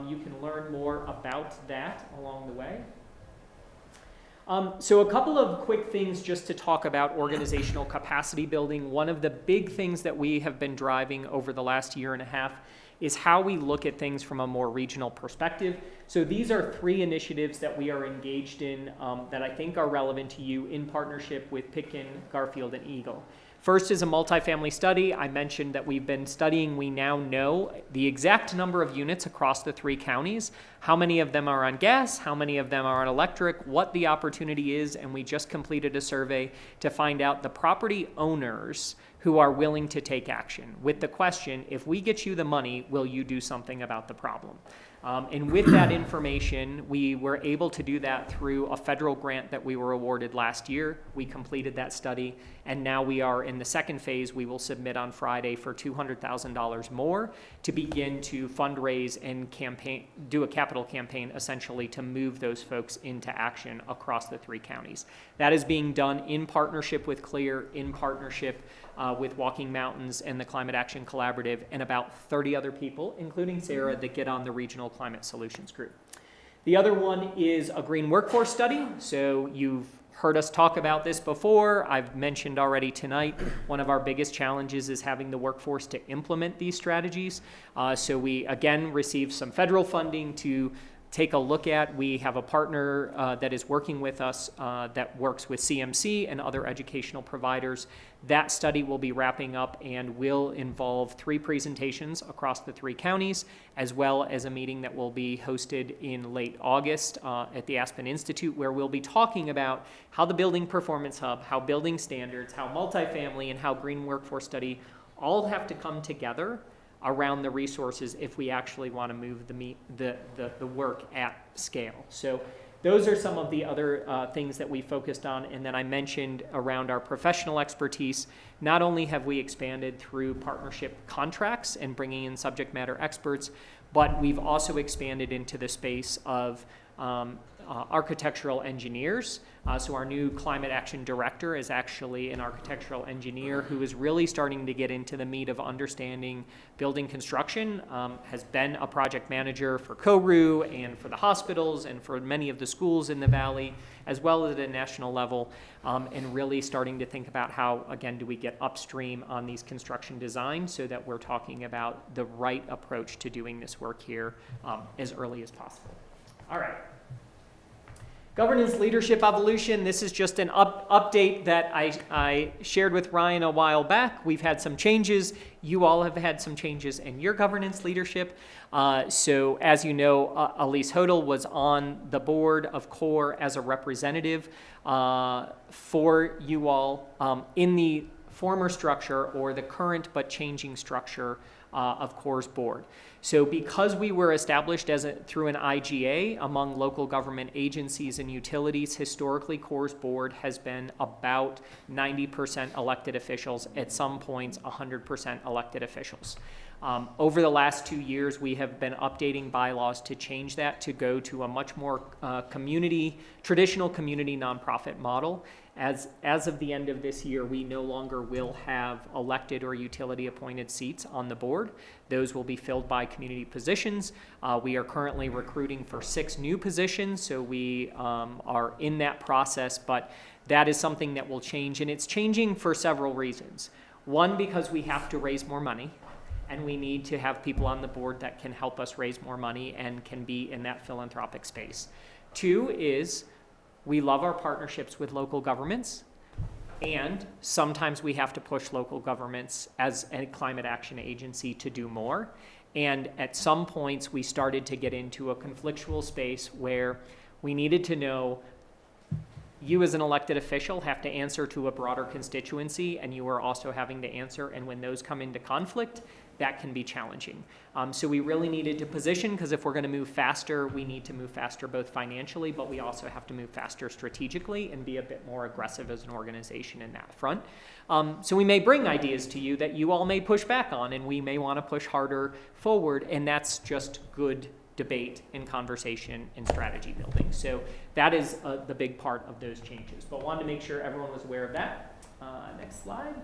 You can learn more about that along the way. So a couple of quick things just to talk about organizational capacity building. One of the big things that we have been driving over the last year and a half is how we look at things from a more regional perspective. So these are 3 initiatives that we are engaged in that I think are relevant to you in partnership with Pitkin, Garfield, and Eagle. First is a multifamily study. I mentioned that we've been studying. We now know the exact number of units across the 3 counties, how many of them are on gas, how many of them are on electric, what the opportunity is, and we just completed a survey to find out the property owners who are willing to take action with the question, if we get you the money, will you do something about the problem? And with that information, we were able to do that through a federal grant that we were awarded last year. We completed that study, and now we are in the second phase. We will submit on Friday for $200,000 more to begin to fundraise and do a capital campaign, essentially, to move those folks into action across the 3 counties. That is being done in partnership with CLEAR, in partnership with Walking Mountains and the Climate Action Collaborative, and about 30 other people, including Sarah, that get on the Regional Climate Solutions Group. The other one is a green workforce study. So you've heard us talk about this before. I've mentioned already tonight, one of our biggest challenges is having the workforce to implement these strategies. So we, again, received some federal funding to take a look at. We have a partner that is working with us that works with CMC and other educational providers. That study will be wrapping up and will involve 3 presentations across the 3 counties, as well as a meeting that will be hosted in late August at the Aspen Institute, where we'll be talking about how the Building Performance Hub, how building standards, how multifamily, and how green workforce study all have to come together around the resources if we actually want to move the work at scale. So those are some of the other things that we focused on. And then I mentioned around our professional expertise, not only have we expanded through partnership contracts and bringing in subject matter experts, but we've also expanded into the space of architectural engineers. So our new climate action director is actually an architectural engineer who is really starting to get into the meat of understanding building construction, has been a project manager for KORU and for the hospitals and for many of the schools in the Valley, as well as at a national level, and really starting to think about how, again, do we get upstream on these construction designs so that we're talking about the right approach to doing this work here as early as possible. All right. Governance leadership evolution. This is just an update that I shared with Ryan a while back. We've had some changes. You all have had some changes in your governance leadership. So as you know, Elise Hodel was on the board of CORE as a representative for you all in the former structure or the current but changing structure of CORE's board. So because we were established through an IGA among local government agencies and utilities, historically CORE's board has been about 90% elected officials, at some points 100% elected officials. Over the last 2 years, we have been updating bylaws to change that to go to a much more traditional community nonprofit model. As of the end of this year, we no longer will have elected or utility appointed seats on the board. Those will be filled by community positions. We are currently recruiting for 6 new positions, so we are in that process, but that is something that will change, and it's changing for several reasons. One, because we have to raise more money, and we need to have people on the board that can help us raise more money and can be in that philanthropic space. 2 is we love our partnerships with local governments. And sometimes we have to push local governments as a climate action agency to do more. And at some points, we started to get into a conflictual space where we needed to know you as an elected official have to answer to a broader constituency, and you are also having to answer. And when those come into conflict, that can be challenging. So we really needed to position, because if we're going to move faster, we need to move faster both financially, but we also have to move faster strategically and be a bit more aggressive as an organization in that front. So we may bring ideas to you that you all may push back on, and we may want to push harder forward, and that's just good debate and conversation and strategy building. So that is the big part of those changes. But wanted to make sure everyone was aware of that. Next slide.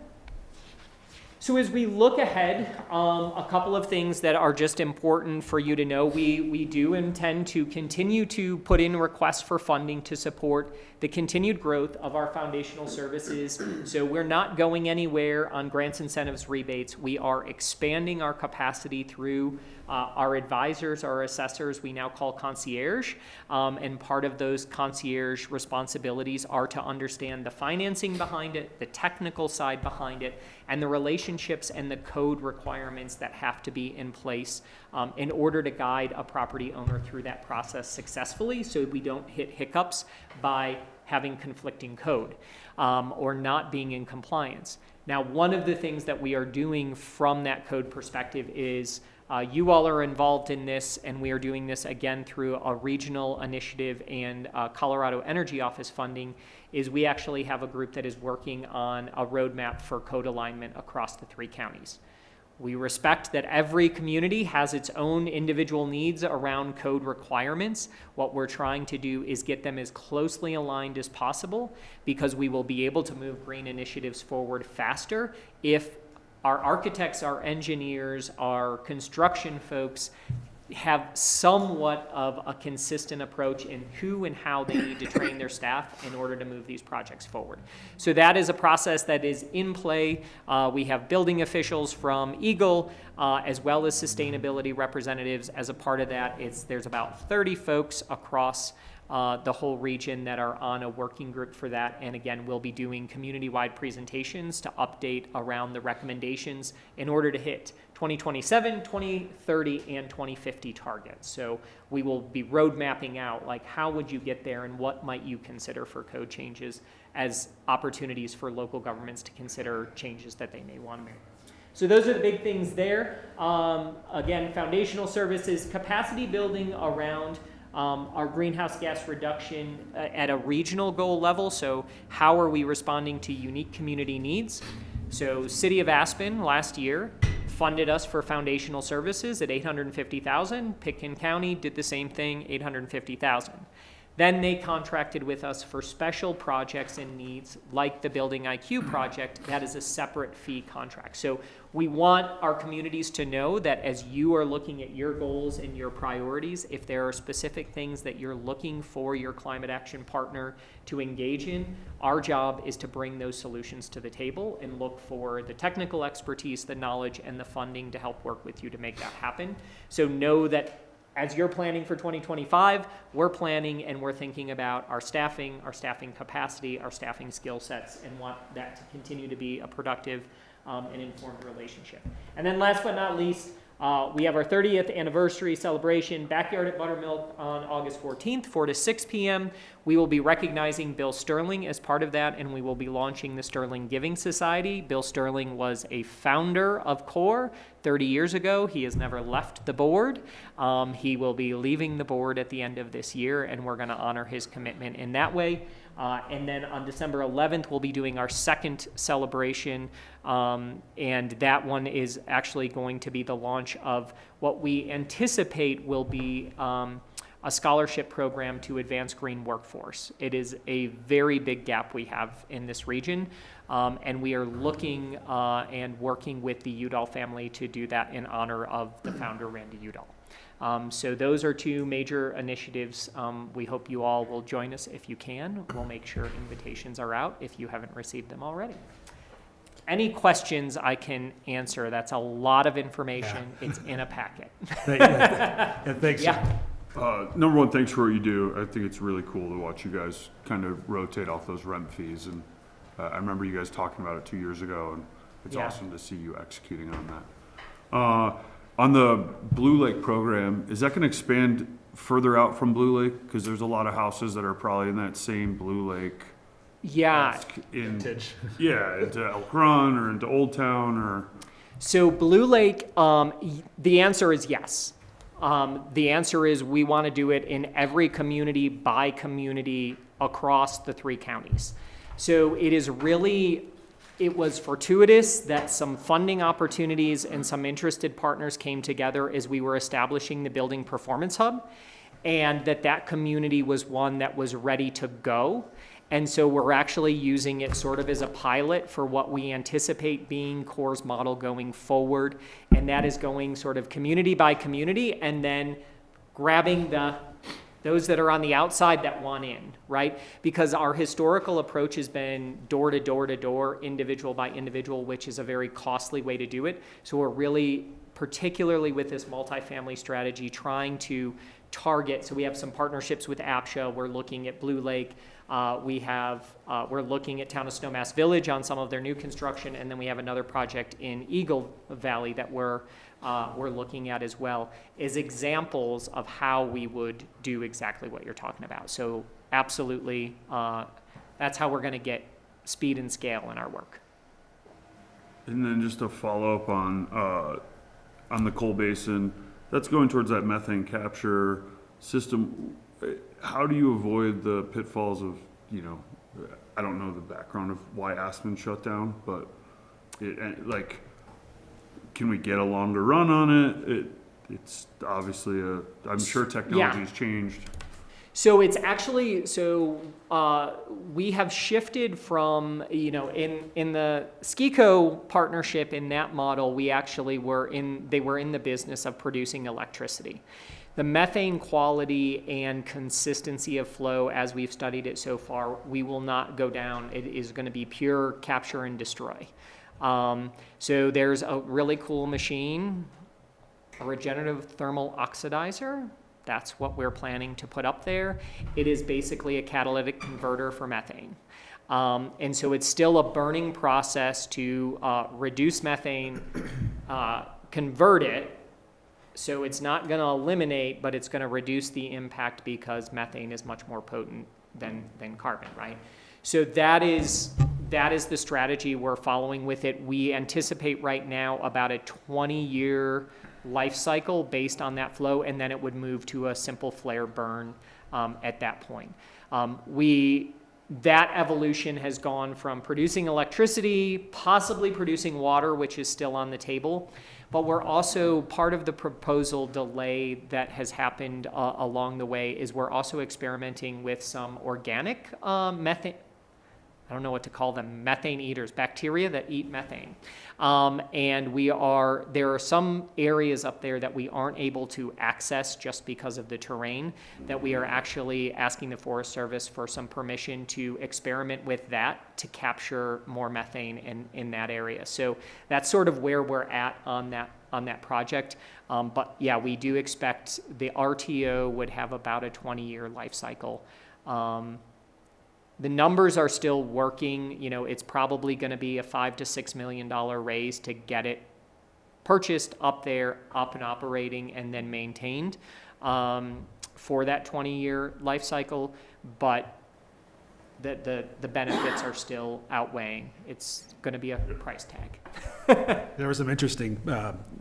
So as we look ahead, a couple of things that are just important for you to know. We do intend to continue to put in requests for funding to support the continued growth of our foundational services. So we're not going anywhere on grants, incentives, rebates. We are expanding our capacity through our advisors, our assessors, we now call concierge. And part of those concierge responsibilities are to understand the financing behind it, the technical side behind it, and the relationships and the code requirements that have to be in place in order to guide a property owner through that process successfully, so we don't hit hiccups by having conflicting code or not being in compliance. Now, one of the things that we are doing from that code perspective is you all are involved in this, and we are doing this again through a regional initiative and Colorado Energy Office funding, is we actually have a group that is working on a roadmap for code alignment across the 3 counties. We respect that every community has its own individual needs around code requirements. What we're trying to do is get them as closely aligned as possible, because we will be able to move green initiatives forward faster if our architects, our engineers, our construction folks have somewhat of a consistent approach in who and how they need to train their staff in order to move these projects forward. So that is a process that is in play. We have building officials from Eagle, as well as sustainability representatives as a part of that. There's about 30 folks across the whole region that are on a working group for that. And again, we'll be doing community-wide presentations to update around the recommendations in order to hit 2027, 2030, and 2050 targets. So we will be road mapping out, like, how would you get there and what might you consider for code changes as opportunities for local governments to consider changes that they may want to make. So those are the big things there. Again, foundational services, capacity building around our greenhouse gas reduction at a regional goal level. So how are we responding to unique community needs? So City of Aspen last year funded us for foundational services at $850,000. Pitkin County did the same thing, $850,000. Then they contracted with us for special projects and needs like the Building IQ project. That is a separate fee contract. So we want our communities to know that as you are looking at your goals and your priorities, if there are specific things that you're looking for your climate action partner to engage in, our job is to bring those solutions to the table and look for the technical expertise, the knowledge, and the funding to help work with you to make that happen. So know that as you're planning for 2025, we're planning and we're thinking about our staffing capacity, our staffing skill sets, and want that to continue to be a productive and informed relationship. And then last but not least, we have our 30th anniversary celebration, Backyard at Buttermilk, on August 14th, 4 to 6 p.m. We will be recognizing Bill Sterling as part of that, and we will be launching the Sterling Giving Society. Bill Sterling was a founder of CORE 30 years ago. He has never left the board. He will be leaving the board at the end of this year, and we're going to honor his commitment in that way. And then on December 11th, we'll be doing our second celebration, and that one is actually going to be the launch of what we anticipate will be a scholarship program to advance green workforce. It is a very big gap we have in this region, and we are looking and working with the Udall family to do that in honor of the founder, Randy Udall. So those are 2 major initiatives. We hope you all will join us if you can. We'll make sure invitations are out if you haven't received them already. Any questions I can answer? That's a lot of information. Yeah. It's in a packet. Thanks. Yeah. Number one, thanks for what you do. I think it's really cool to watch you guys kind of rotate off those rent fees, and I remember you guys talking about it 2 years ago, and it's Yeah. awesome to see you executing on that. On the Blue Lake program, is that going to expand further out from Blue Lake? Because there's a lot of houses that are probably in that same Blue Lake. Yeah. Yeah, into Elk Run or into Old Town or. So Blue Lake, the answer is yes. The answer is we want to do it in every community by community across the 3 counties. So it was fortuitous that some funding opportunities and some interested partners came together as we were establishing the Building Performance Hub, and that community was one that was ready to go. And so we're actually using it sort of as a pilot for what we anticipate being CORE's model going forward. And that is going sort of community by community and then grabbing those that are on the outside that want in, right? Because our historical approach has been door to door to door, individual by individual, which is a very costly way to do it. So we're really, particularly with this multifamily strategy, trying to target. So we have some partnerships with APSHA. We're looking at Blue Lake. We're looking at Town of Snowmass Village on some of their new construction, and then we have another project in Eagle Valley that we're looking at as well, as examples of how we would do exactly what you're talking about. So absolutely, that's how we're going to get speed and scale in our work. And then just to follow up on the coal basin, that's going towards that methane capture system. How do you avoid the pitfalls of, I don't know the background of why Aspen shut down, but can we get a longer run on it? It's obviously I'm sure technology's changed. So it's actually, we have shifted from, in the SKICO partnership, in that model, they were in the business of producing electricity. The methane quality and consistency of flow, as we've studied it so far, we will not go down. It is going to be pure capture and destroy. So there's a really cool machine, a regenerative thermal oxidizer. That's what we're planning to put up there. It is basically a catalytic converter for methane. And so it's still a burning process to reduce methane, convert it. So it's not going to eliminate, but it's going to reduce the impact because methane is much more potent than carbon, right? So that is the strategy we're following with it. We anticipate right now about a 20-year life cycle based on that flow, and then it would move to a simple flare burn at that point. That evolution has gone from producing electricity, possibly producing water, which is still on the table, but we're also, part of the proposal delay that has happened along the way is we're also experimenting with some organic methane, I don't know what to call them, methane eaters, bacteria that eat methane. And there are some areas up there that we aren't able to access just because of the terrain, that we are actually asking the Forest Service for some permission to experiment with that to capture more methane in that area. So that's sort of where we're at on that project. But yeah, we do expect the RTO would have about a 20-year life cycle. The numbers are still working. It's probably going to be a $5 to $6 million raise to get it purchased up there, up and operating, and then maintained for that 20-year life cycle. But the benefits are still outweighing. It's going to be a price tag. There were some interesting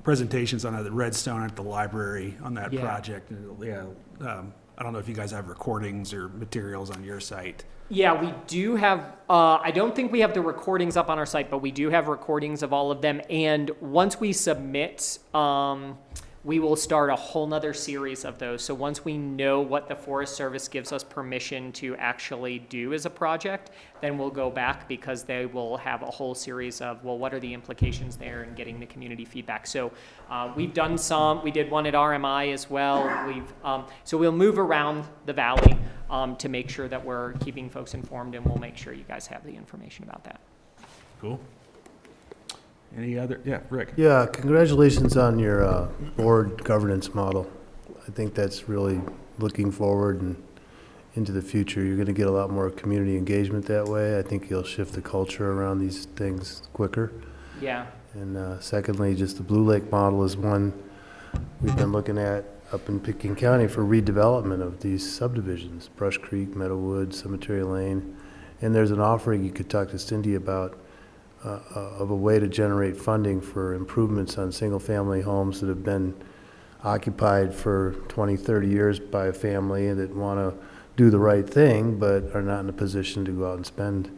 presentations on the Redstone at the library on that Yeah. project. I don't know if you guys have recordings or materials on your site. Yeah, we do have, I don't think we have the recordings up on our site, but we do have recordings of all of them. And once we submit, we will start a whole nother series of those. So once we know what the Forest Service gives us permission to actually do as a project, then we'll go back, because they will have a whole series of, well, what are the implications there, and getting the community feedback. So we've done some, we did one at RMI as well. So we'll move around the valley to make sure that we're keeping folks informed, and we'll make sure you guys have the information about that. Cool. Any other? Yeah, Rick. Yeah, congratulations on your board governance model. I think that's really looking forward, and into the future. You're going to get a lot more community engagement that way. I think you'll shift the culture around these things quicker. Yeah. And secondly, just the Blue Lake model is one we've been looking at up in Pickens County for redevelopment of these subdivisions, Brush Creek, Meadowwood, Cemetery Lane. And there's an offering you could talk to Cindy about of a way to generate funding for improvements on single-family homes that have been occupied for 20, 30 years by a family that want to do the right thing, but are not in a position to go out and spend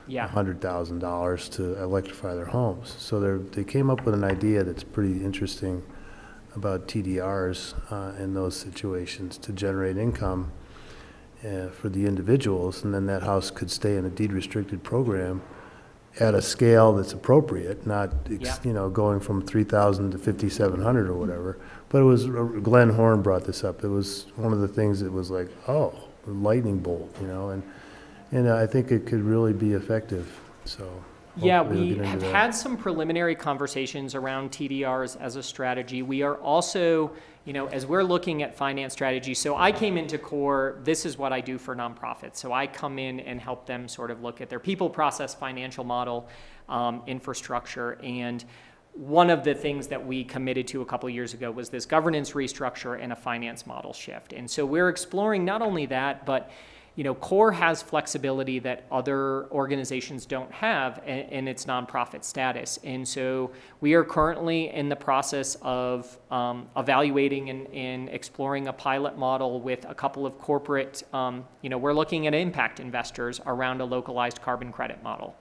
Yeah. $100,000 to electrify their homes. So they came up with an idea that's pretty interesting about TDRs in those situations to generate income for the individuals, and then that house could stay in a deed-restricted program at a scale that's appropriate, not, going from 3,000 to 5,700 or whatever. But it was, Glenn Horn brought this up. It was one of the things that was like, oh, lightning bolt, and I think it could really be effective, so. Yeah, hopefully we'll we get into have that. had some preliminary conversations around TDRs as a strategy. We are also, as we're looking at finance strategy, so I came into CORE, this is what I do for nonprofits. So I come in and help them sort of look at their people, process, financial model, infrastructure. And one of the things that we committed to a couple of years ago was this governance restructure and a finance model shift. And so we're exploring not only that, but CORE has flexibility that other organizations don't have in its nonprofit status. And so we are currently in the process of evaluating and exploring a pilot model with a couple of corporate, we're looking at impact investors around a localized carbon credit model,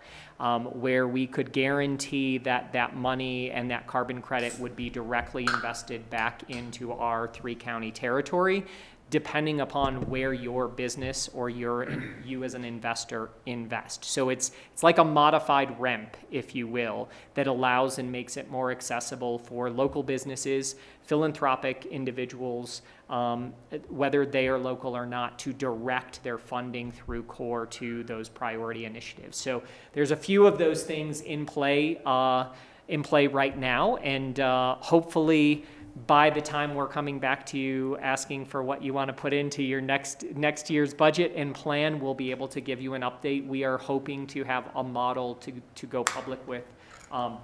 where we could guarantee that that money and that carbon credit would be directly invested back into our 3-county territory, depending upon where your business or you as an investor invest. So it's like a modified REMP, if you will, that allows and makes it more accessible for local businesses, philanthropic individuals, whether they are local or not, to direct their funding through CORE to those priority initiatives. So there's a few of those things in play right now, and hopefully by the time we're coming back to you asking for what you want to put into your next year's budget and plan, we'll be able to give you an update. We are hoping to have a model to go public with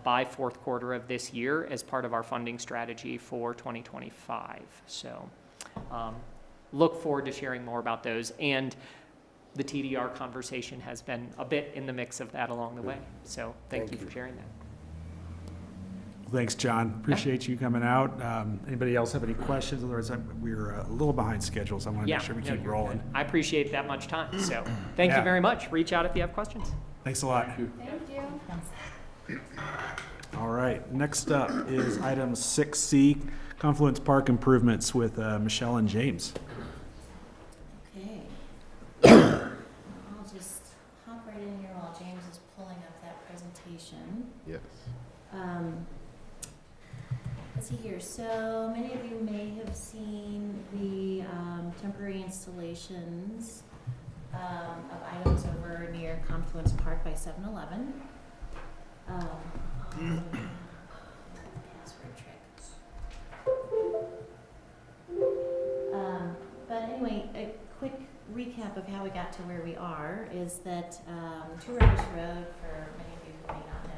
by fourth quarter of this year as part of our funding strategy for 2025. So look forward to sharing more about those. And the TDR conversation has been a bit in the mix of that along the way. So thank you for sharing that. Thanks, John. Appreciate you coming out. Anybody else have any questions? Otherwise, we're a little behind schedule, so I want to make sure we keep you're rolling. good. I appreciate that much time. So thank you very much. Reach out if you have questions. Thanks a lot. Thank you. All right, next up is item 6C, Confluence Park improvements with Michelle and James. Okay. I'll just hop right in here while James is pulling up that presentation. Yes. Let's see here. So many of you may have seen the temporary installations of items over near Confluence Park by 7-Eleven. Password trick. But anyway, a quick recap of how we got to where we are is that 2 Rivers Road, for many of you who may not know,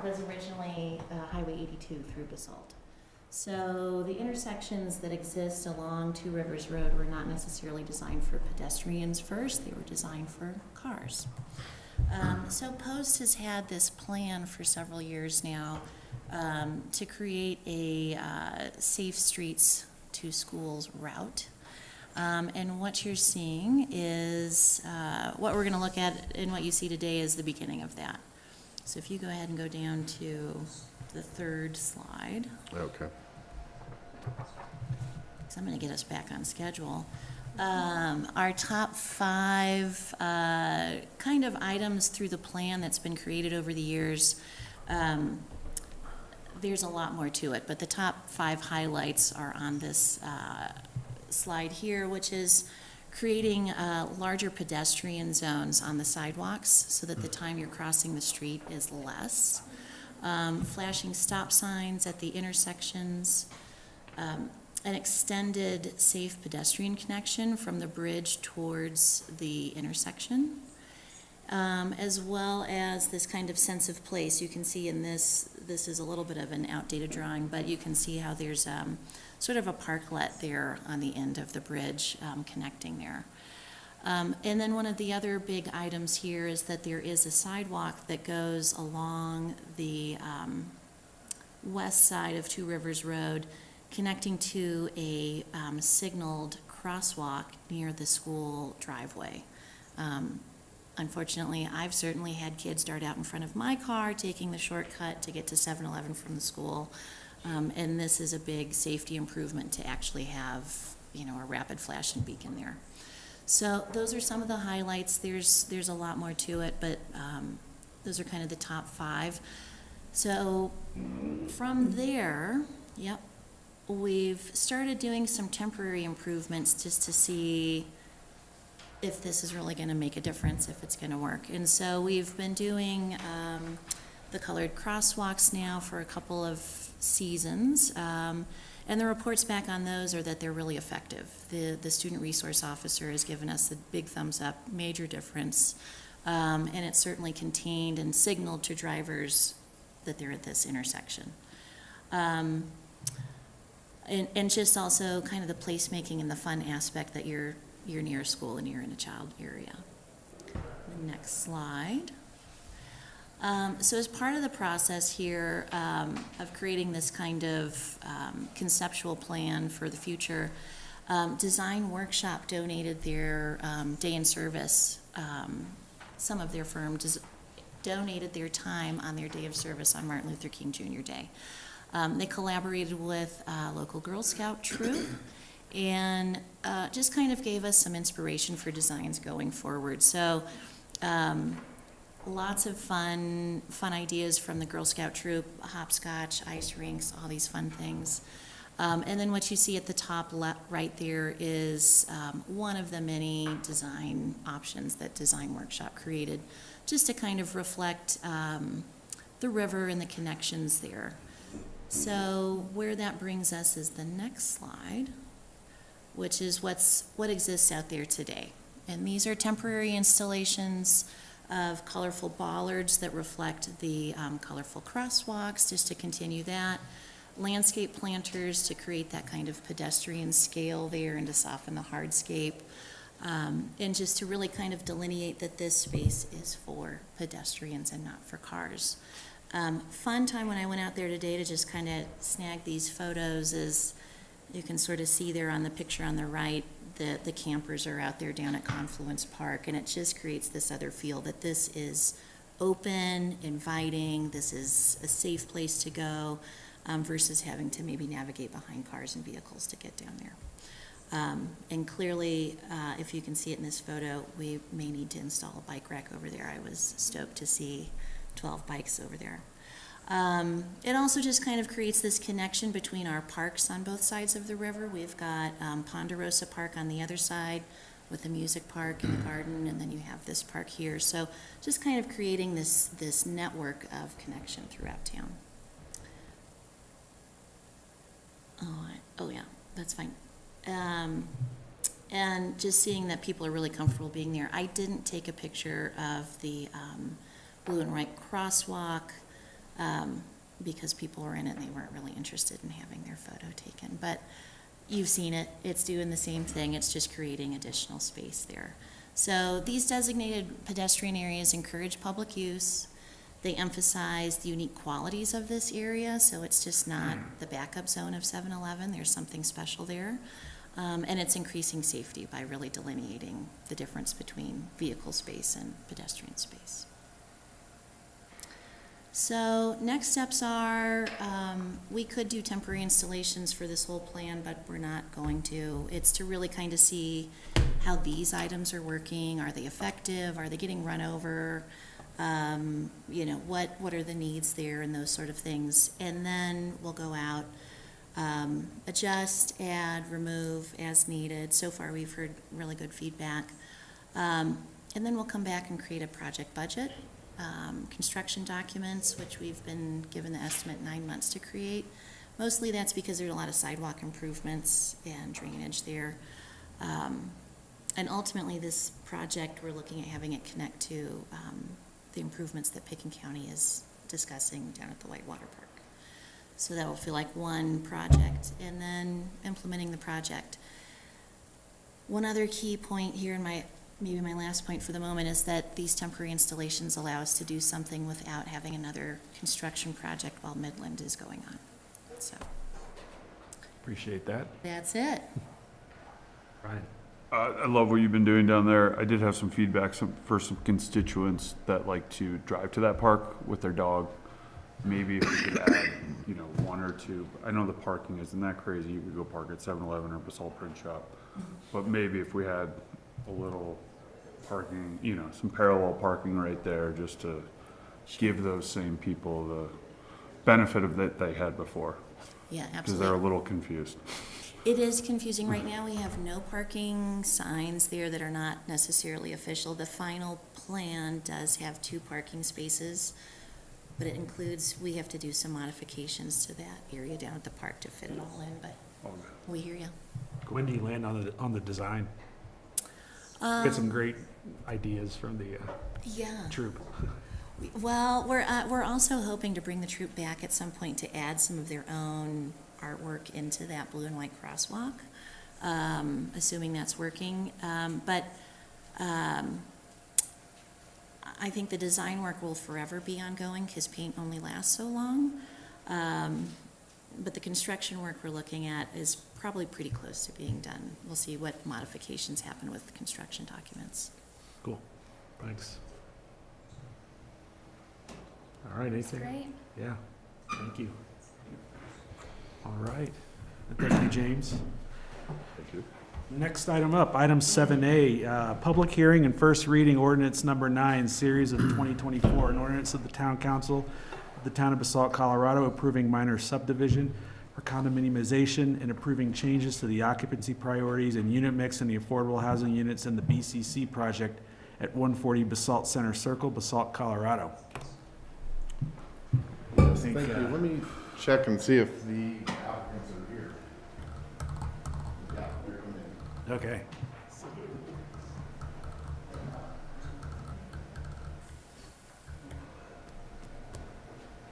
was originally Highway 82 through Basalt. So the intersections that exist along 2 Rivers Road were not necessarily designed for pedestrians first, they were designed for cars. So Post has had this plan for several years now to create a safe streets to schools route. And what you're seeing is what we're going to look at, and what you see today is the beginning of that. So if you go ahead and go down to the 3rd slide. Okay. So I'm going to get us back on schedule. Our top 5 kind of items through the plan that's been created over the years, there's a lot more to it, but the top 5 highlights are on this slide here, which is creating larger pedestrian zones on the sidewalks so that the time you're crossing the street is less. Flashing stop signs at the intersections. an extended safe pedestrian connection from the bridge towards the intersection, as well as this kind of sense of place. You can see in this is a little bit of an outdated drawing, but you can see how there's sort of a parklet there on the end of the bridge connecting there. And then one of the other big items here is that there is a sidewalk that goes along the west side of Two Rivers Road, connecting to a signaled crosswalk near the school driveway. Unfortunately, I've certainly had kids dart out in front of my car, taking the shortcut to get to 7-Eleven from the school. And this is a big safety improvement to actually have, a rapid flashing beacon there. So those are some of the highlights. There's a lot more to it, but those are kind of the top 5. So from there, we've started doing some temporary improvements just to see if this is really going to make a difference, if it's going to work. And so we've been doing the colored crosswalks now for a couple of seasons. And the reports back on those are that they're really effective. The student resource officer has given us the big thumbs up, major difference. And it's certainly contained and signaled to drivers that they're at this intersection. And just also kind of the placemaking and the fun aspect that you're near a school and you're in a child area. Next slide. So as part of the process here of creating this kind of conceptual plan for the future, Design Workshop donated their day in service. Some of their firms donated their time on their day of service on Martin Luther King Jr. Day. They collaborated with a local Girl Scout troop and just kind of gave us some inspiration for designs going forward. So lots of fun ideas from the Girl Scout troop, hopscotch, ice rinks, all these fun things. And then what you see at the top right there is one of the many design options that Design Workshop created, just to kind of reflect the river and the connections there. So where that brings us is the next slide, which is what exists out there today. And these are temporary installations of colorful bollards that reflect the colorful crosswalks, just to continue that. Landscape planters to create that kind of pedestrian scale there and to soften the hardscape. And just to really kind of delineate that this space is for pedestrians and not for cars. Fun time when I went out there today to just kind of snag these photos is you can sort of see there on the picture on the right, the campers are out there down at Confluence Park, and it just creates this other feel that this is open, inviting, this is a safe place to go, versus having to maybe navigate behind cars and vehicles to get down there. And clearly, if you can see it in this photo, we may need to install a bike rack over there. I was stoked to see 12 bikes over there. It also just kind of creates this connection between our parks on both sides of the river. We've got Ponderosa Park on the other side with the music park and the garden, and then you have this park here. So just kind of creating this network of connection throughout town. Oh yeah, that's fine. And just seeing that people are really comfortable being there. I didn't take a picture of the blue and white crosswalk because people were in it and they weren't really interested in having their photo taken. But you've seen it. It's doing the same thing. It's just creating additional space there. So these designated pedestrian areas encourage public use. They emphasize the unique qualities of this area, so it's just not the backup zone of 7-Eleven. There's something special there. And it's increasing safety by really delineating the difference between vehicle space and pedestrian space. So next steps are, we could do temporary installations for this whole plan, but we're not going to. It's to really kind of see how these items are working. Are they effective? Are they getting run over? What are the needs there and those sort of things. And then we'll go out, adjust, add, remove as needed. So far we've heard really good feedback. And then we'll come back and create a project budget, construction documents, which we've been given the estimate 9 months to create. Mostly that's because there's a lot of sidewalk improvements and drainage there. And ultimately, this project, we're looking at having it connect to the improvements that Picken County is discussing down at the Whitewater Park. So that will feel like one project, and then implementing the project. One other key point here, and maybe my last point for the moment, is that these temporary installations allow us to do something without having another construction project while Midland is going on. So Appreciate that. that's it. Ryan? I love what you've been doing down there. I did have some feedback for some constituents that like to drive to that park with their dog. Maybe if we could add, one or two. I know the parking isn't that crazy. You could go park at 7-Eleven or Basalt Print Shop. But maybe if we had a little parking, some parallel parking right there, just to give those same people the benefit of that they had before. Yeah, Because they're a absolutely. little confused. It is confusing right now. We have no parking signs there that are not necessarily official. The final plan does have 2 parking spaces, but it includes, we have to do some modifications to that area down at the park to fit it all in, but we hear you. When do you land on the design? Get some great ideas from the Yeah. troop. Well, we're also hoping to bring the troupe back at some point to add some of their own artwork into that blue and white crosswalk, assuming that's working. But I think the design work will forever be ongoing because paint only lasts so long. But the construction work we're looking at is probably pretty close to being done. We'll see what modifications happen with the construction documents. Cool. Thanks. All right, anything? Great. Yeah, thank you. All right. Thank you, James. Thank you. Next item up, item 7A, public hearing and first reading ordinance number 9, series of 2024, an ordinance of the Town Council of the Town of Basalt, Colorado, approving minor subdivision for condominiumization and approving changes to the occupancy priorities and unit mix in the affordable housing units in the BCC project at 140 Basalt Center Circle, Basalt, Colorado. Thank you. Let me check and see if the applicants are here. Yeah, they're coming in. Okay.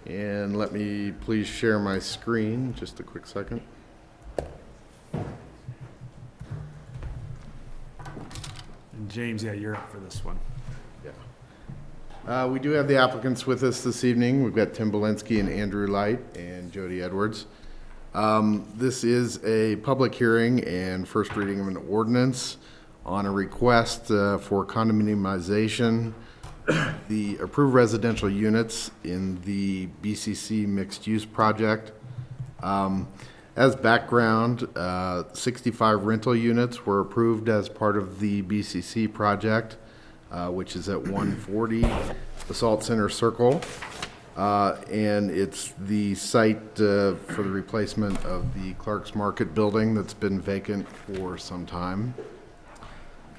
And let me please share my screen, just a quick second. And James, yeah, you're up for this one. We do have the applicants with us this evening. We've got Tim Belinsky and Andrew Light and Jody Edwards. This is a public hearing and first reading of an ordinance on a request for condominiumization, the approved residential units in the BCC mixed-use project. As background, 65 rental units were approved as part of the BCC project, which is at 140 Basalt Center Circle. And it's the site for the replacement of the Clark's Market building that's been vacant for some time.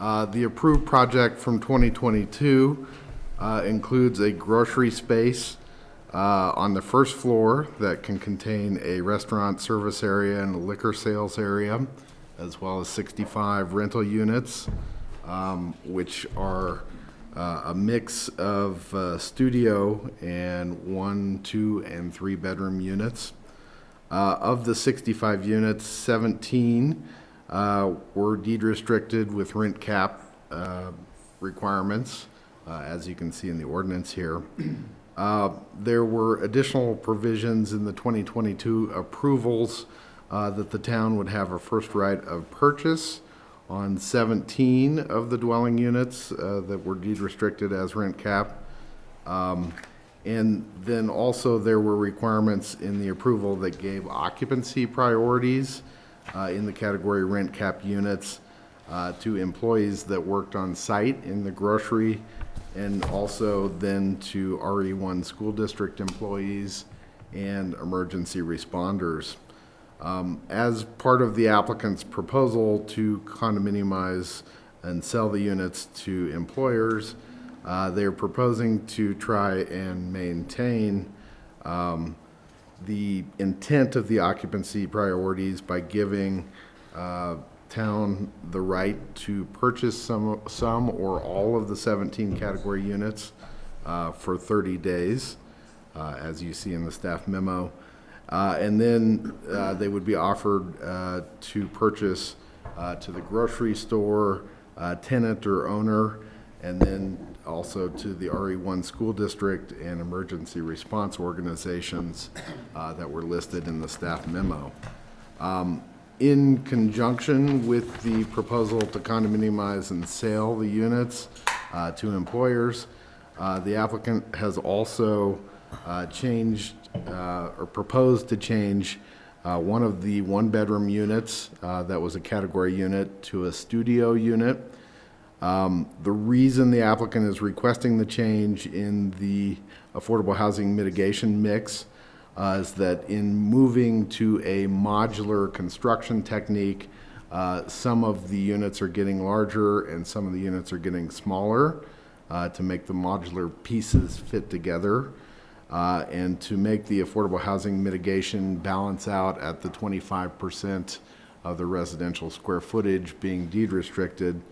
The approved project from 2022 includes a grocery space on the first floor that can contain a restaurant service area and a liquor sales area, as well as 65 rental units, which are a mix of studio and 1, 2, and 3 bedroom units. Of the 65 units, 17 were deed restricted with rent cap requirements, as you can see in the ordinance here. There were additional provisions in the 2022 approvals that the town would have a first right of purchase on 17 of the dwelling units that were deed restricted as rent cap. And then also there were requirements in the approval that gave occupancy priorities in the category rent cap units to employees that worked on site in the grocery, and also then to RE1 school district employees and emergency responders. As part of the applicant's proposal to condominiumize and sell the units to employers, they're proposing to try and maintain the intent of the occupancy priorities by giving town the right to purchase some or all of the 17 category units for 30 days, as you see in the staff memo. And then they would be offered to purchase to the grocery store, tenant or owner, and then also to the RE1 school district and emergency response organizations that were listed in the staff memo. In conjunction with the proposal to condominiumize and sell the units to employers, the applicant has also changed or proposed to change one of the one-bedroom units that was a category unit to a studio unit. The reason the applicant is requesting the change in the affordable housing mitigation mix is that in moving to a modular construction technique, some of the units are getting larger and some of the units are getting smaller to make the modular pieces fit together. And to make the affordable housing mitigation balance out at the 25% of the residential square footage being deed restricted,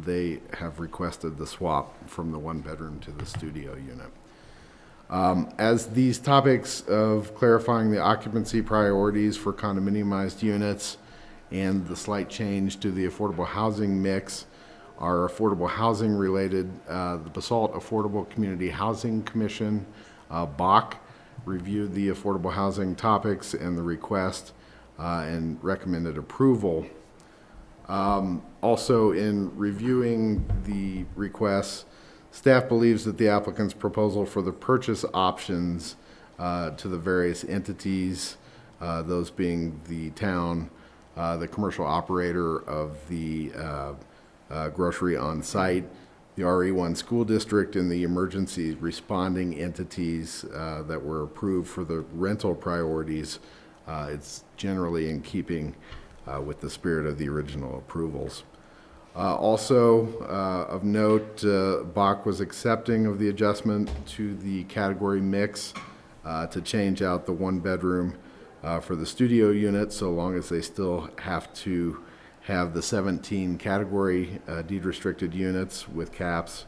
they have requested the swap from the one bedroom to the studio unit. As these topics of clarifying the occupancy priorities for condominiumized units and the slight change to the affordable housing mix are affordable housing related, the Basalt Affordable Community Housing Commission, BAC, reviewed the affordable housing topics and the request and recommended approval. Also, in reviewing the requests, staff believes that the applicant's proposal for the purchase options to the various entities, those being the town, the commercial operator of the grocery on site, the RE1 school district, and the emergency responding entities that were approved for the rental priorities, it's generally in keeping with the spirit of the original approvals. Also of note, Bach was accepting of the adjustment to the category mix to change out the one bedroom for the studio unit, so long as they still have to have the 17 category deed restricted units with caps,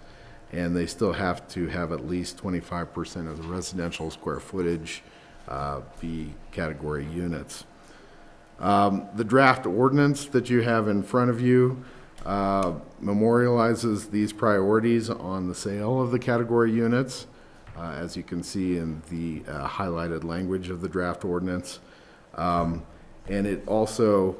and they still have to have at least 25% of the residential square footage be category units. The draft ordinance that you have in front of you memorializes these priorities on the sale of the category units, as you can see in the highlighted language of the draft ordinance. And it also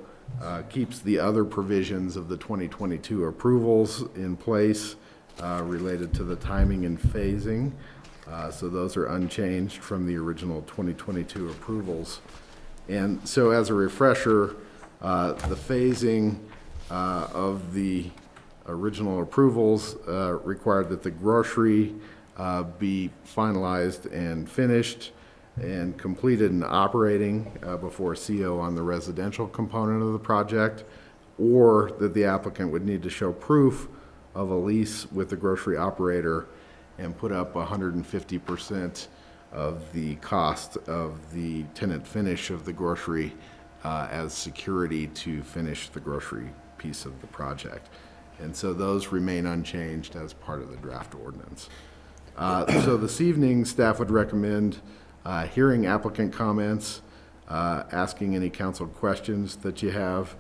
keeps the other provisions of the 2022 approvals in place related to the timing and phasing. So those are unchanged from the original 2022 approvals. And so as a refresher, the phasing of the original approvals required that the grocery be finalized and finished and completed and operating before CO on the residential component of the project, or that the applicant would need to show proof of a lease with the grocery operator and put up 150% of the cost of the tenant finish of the grocery as security to finish the grocery piece of the project. And so those remain unchanged as part of the draft ordinance. So this evening, staff would recommend hearing applicant comments, asking any council questions that you have,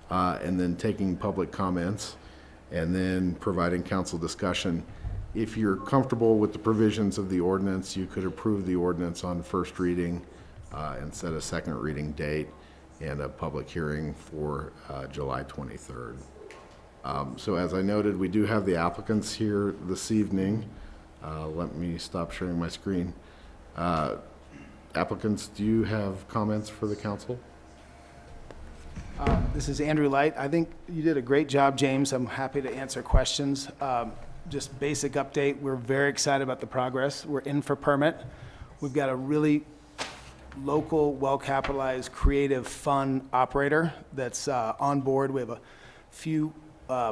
and then taking public comments, and then providing council discussion. If you're comfortable with the provisions of the ordinance, you could approve the ordinance on first reading and set a second reading date and a public hearing for July 23rd. So as I noted, we do have the applicants here this evening. Let me stop sharing my screen. Applicants, do you have comments for the council? This is Andrew Light. I think you did a great job, James. I'm happy to answer questions. Just basic update, we're very excited about the progress. We're in for permit. We've got a really local, well-capitalized, creative, fun operator that's on board. We have a few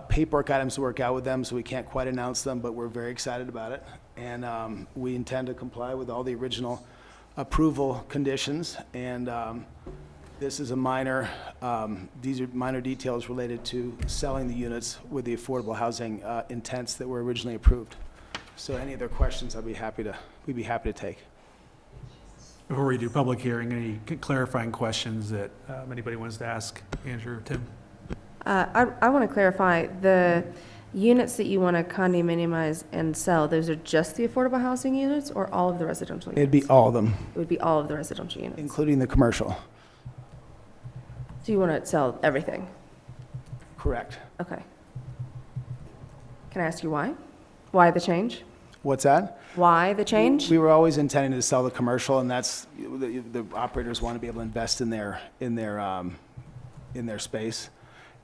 paperwork items to work out with them, so we can't quite announce them, but we're very excited about it. And we intend to comply with all the original approval conditions, and this is a minor, these are minor details related to selling the units with the affordable housing intents that were originally approved. So any other questions, we'd be happy to take. Before we do public hearing, any clarifying questions that anybody wants to ask Andrew or Tim? I want to clarify, the units that you want to condominiumize and sell, those are just the affordable housing units or all of the residential units? It'd be all of them, It would be all of the residential units. including the commercial. So you want to sell everything? Correct. Okay. Can I ask you why? Why the change? What's that? Why the change? We were always intending to sell the commercial, and that's, the operators want to be able to invest in their space.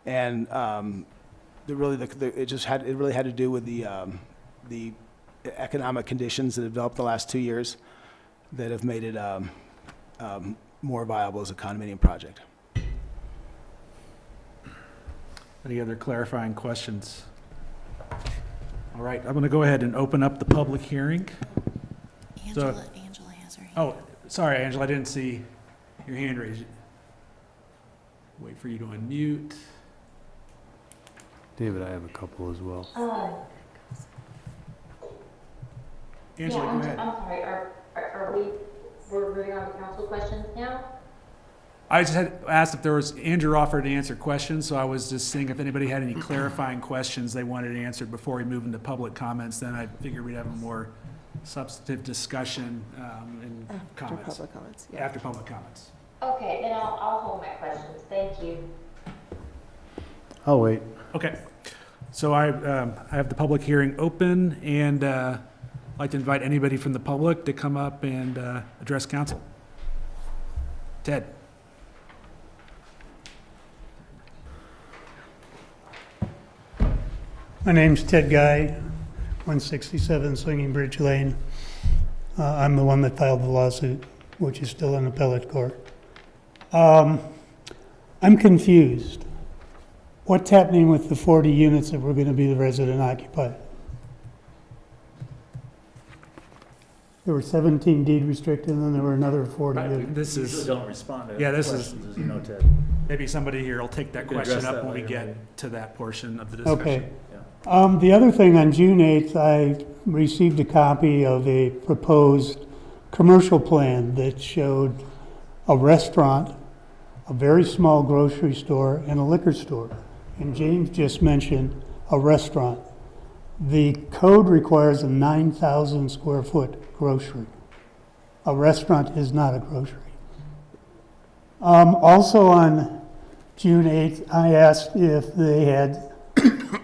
And it really had to do with the economic conditions that have developed the last 2 years that have made it more viable as a condominium project. Any other clarifying questions? All right, I'm going to go ahead and open up the public hearing. Angela has her hand. Oh, sorry, Angela, I didn't see your hand raised. Wait for you to unmute. David, I have a couple as well. Angela, go ahead. I'm sorry, we're moving on to council questions now? I just had asked if there was, Andrew offered to answer questions, so I was just seeing if anybody had any clarifying questions they wanted answered before we move into public comments. Then I figured we'd have a more substantive discussion and comments. After public comments, yeah. After public comments. Okay, then I'll hold my questions, thank you. I'll wait. Okay, so I have the public hearing open, and I'd like to invite anybody from the public to come up and address council. Ted. My name's Ted Guy, 167 Swinging Bridge Lane. I'm the one that filed the lawsuit, which is still in appellate court. I'm confused. What's happening with the 40 units that were going to be the resident occupied? There were 17 deed restricted, and then there were another 40. This You is, usually don't respond to yeah, this is, questions, as you know, Ted. maybe somebody here will take that We can question address up that when we later, get maybe. to that portion of the discussion. Okay. The other thing, on June 8th, I received a copy of a proposed commercial plan that showed a restaurant, a very small grocery store, and a liquor store. And James just mentioned a restaurant. The code requires a 9,000 square foot grocery. A restaurant is not a grocery. Also on June 8th, I asked if they had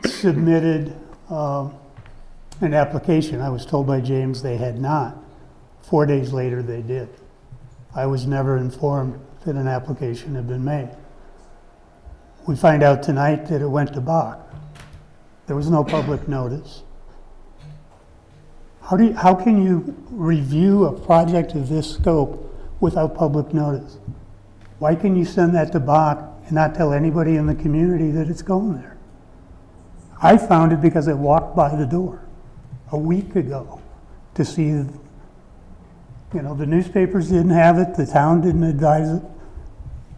submitted an application. I was told by James they had not. 4 days later, they did. I was never informed that an application had been made. We find out tonight that it went to Bach. There was no public notice. How can you review a project of this scope without public notice? Why can you send that to Bach and not tell anybody in the community that it's going there? I found it because I walked by the door a week ago to see, the newspapers didn't have it, the town didn't advise it.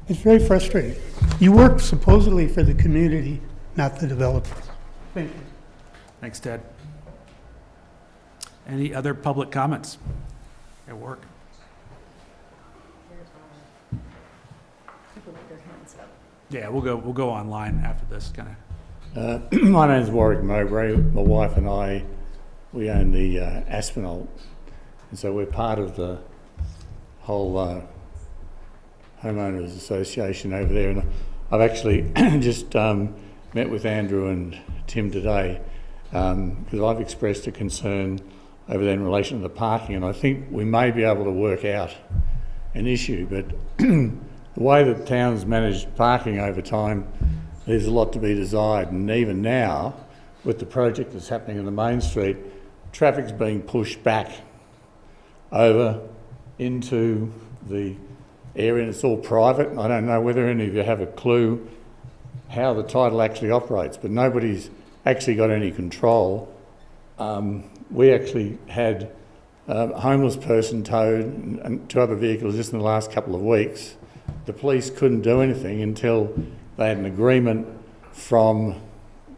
It's very frustrating. You work supposedly for the community, not the developers. Thank you. Thanks, Ted. Any other public comments at work? Yeah, we'll go online after this, kind of. My name's Warwick Mowbray. My wife and I, we own the Aspinall, and so we're part of the whole homeowners association over there. And I've actually just met with Andrew and Tim today because I've expressed a concern over there in relation to the parking, and I think we may be able to work out an issue. But the way that town's managed parking over time, there's a lot to be desired. And even now, with the project that's happening on the main street, traffic's being pushed back over into the area, and it's all private. I don't know whether any of you have a clue how the title actually operates, but nobody's actually got any control. We actually had a homeless person towed and 2 other vehicles just in the last couple of weeks. The police couldn't do anything until they had an agreement from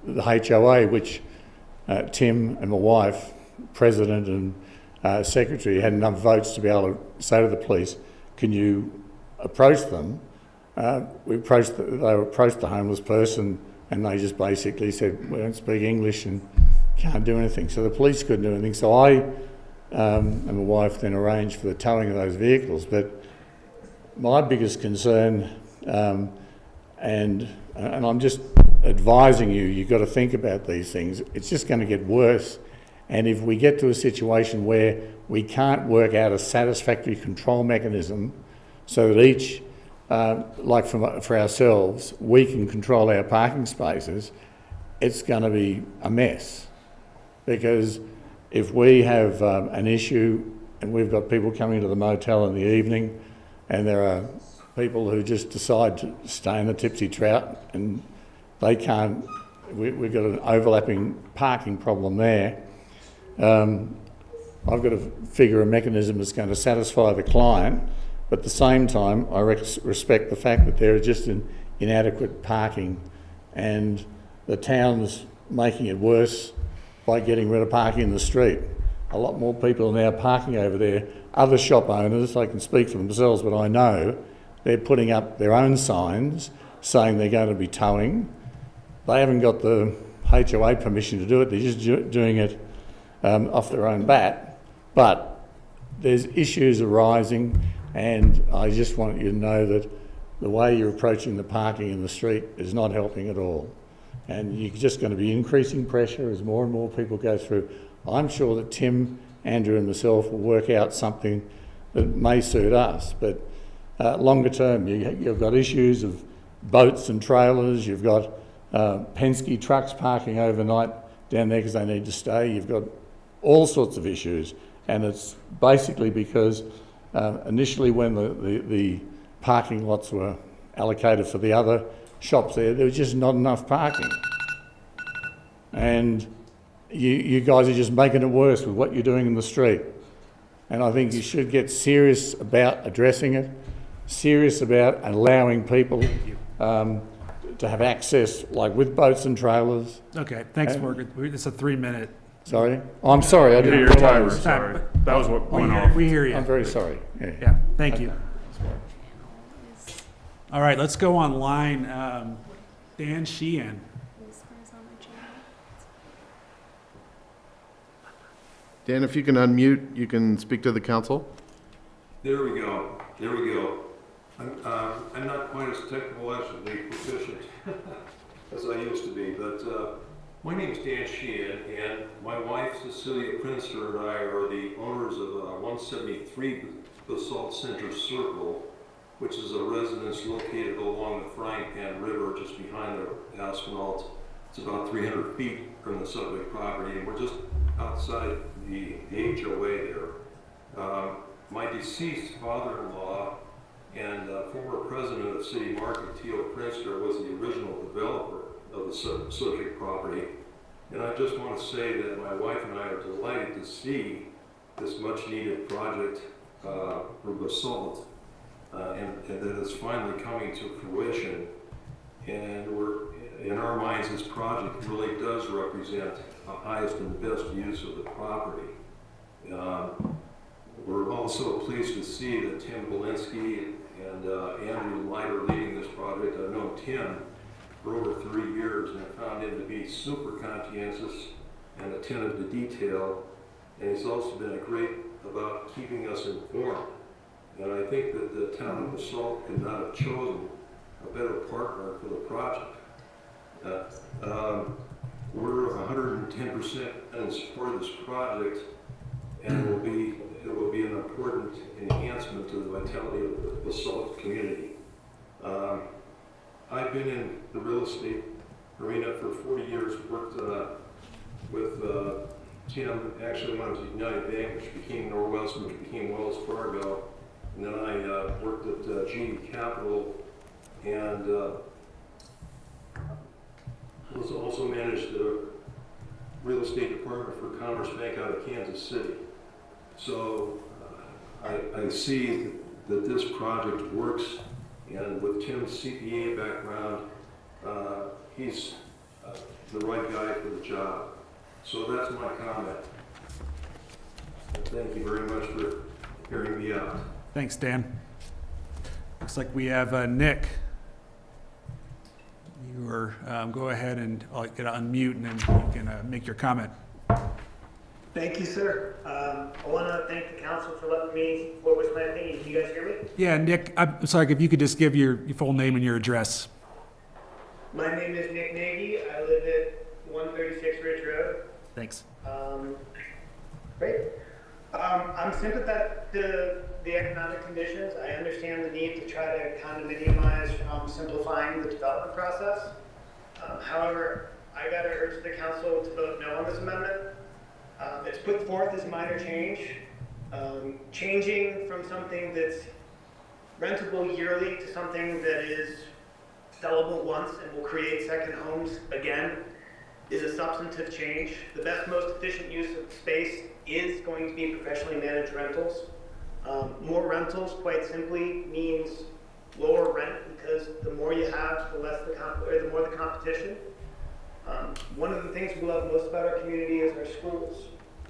the HOA, which Tim and my wife, president and secretary, had enough votes to be able to say to the police, can you approach them? They approached the homeless person, and they just basically said, we don't speak English and can't do anything. So the police couldn't do anything. So I and my wife then arranged for the towing of those vehicles. But my biggest concern, and I'm just advising you, you've got to think about these things. It's just going to get worse. And if we get to a situation where we can't work out a satisfactory control mechanism so that each, like for ourselves, we can control our parking spaces, it's going to be a mess. Because if we have an issue and we've got people coming to the motel in the evening and there are people who just decide to stay in the Tipsy Trout and they can't, we've got an overlapping parking problem there. I've got to figure a mechanism that's going to satisfy the client, but at the same time I respect the fact that there are just inadequate parking, and the town's making it worse by getting rid of parking in the street. A lot more people are now parking over there. Other shop owners, they can speak for themselves, but I know they're putting up their own signs saying they're going to be towing. They haven't got the HOA permission to do it, they're just doing it off their own bat. But there's issues arising, and I just want you to know that the way you're approaching the parking in the street is not helping at all. And you're just going to be increasing pressure as more and more people go through. I'm sure that Tim, Andrew and myself will work out something that may suit us, but longer term, you've got issues of boats and trailers, you've got Penske trucks parking overnight down there because they need to stay, you've got all sorts of issues, and it's basically because initially when the parking lots were allocated for the other shops there was just not enough parking. And you guys are just making it worse with what you're doing in the street. And I think you should get serious about addressing it, serious about allowing people to have access, like with boats and trailers. Okay, thanks, Morgan. It's a 3-minute. Sorry? I'm sorry, I didn't Your realise. timer, sorry. That was what went off. We hear you. I'm very sorry. Yeah, thank you. All right, let's go online. Dan Sheehan. Dan, if you can unmute, you can speak to the council. There we go. There we go. I'm not quite as technologically proficient as I used to be, but my name is Dan Sheehan, and my wife, Cecilia Prinster, and I are the owners of 173 Basalt Center Circle, which is a residence located along the Frying Pan River just behind the asphalt. It's about 300 feet from the subject property, and we're just outside the HOA there. My deceased father-in-law and former president of City Market, Theo Prinster, was the original developer of the subject property. And I just want to say that my wife and I are delighted to see this much-needed project for Basalt, and that is finally coming to fruition. And in our minds, this project really does represent the highest and best use of the property. We're also pleased to see that Tim Belinsky and Andrew Light are leading this project. I've known Tim for over 3 years, and I found him to be super conscientious and attentive to detail. And he's also been great about keeping us informed. And I think that the town of Basalt could not have chosen a better partner for the project. We're 110% in support of this project, and it will be an important enhancement to the vitality of the Basalt community. I've been in the real estate arena for 40 years, worked with Tim, actually when I was at United Bank, which became Norwest, which became Wells Fargo, and then I worked at GE Capital, and was also managed the real estate department for Commerce Bank out of Kansas City. So I see that this project works, and with Tim's CPA background, he's the right guy for the job. So that's my comment. Thank you very much for hearing me out. Thanks, Dan. Looks like we have Nick. You are, go ahead and I'll get to unmute and then you can make your comment. Thank you, sir. I want to thank the council for letting me voice my opinion. Can you guys hear me? Yeah, Nick, I'm sorry, if you could just give your full name and your address. My name is Nick Nagy. I live at 136 Ridge Road. Thanks. Great. I'm sympathetic to the economic conditions. I understand the need to try to kind of minimize from simplifying the development process. However, I got to urge the council to vote no on this amendment. It's put forth as minor change, changing from something that's rentable yearly to something that is sellable once and will create second homes again is a substantive change. The best, most efficient use of space is going to be professionally managed rentals. More rentals, quite simply, means lower rent because the more you have, the more the competition. One of the things we love most about our community is our schools.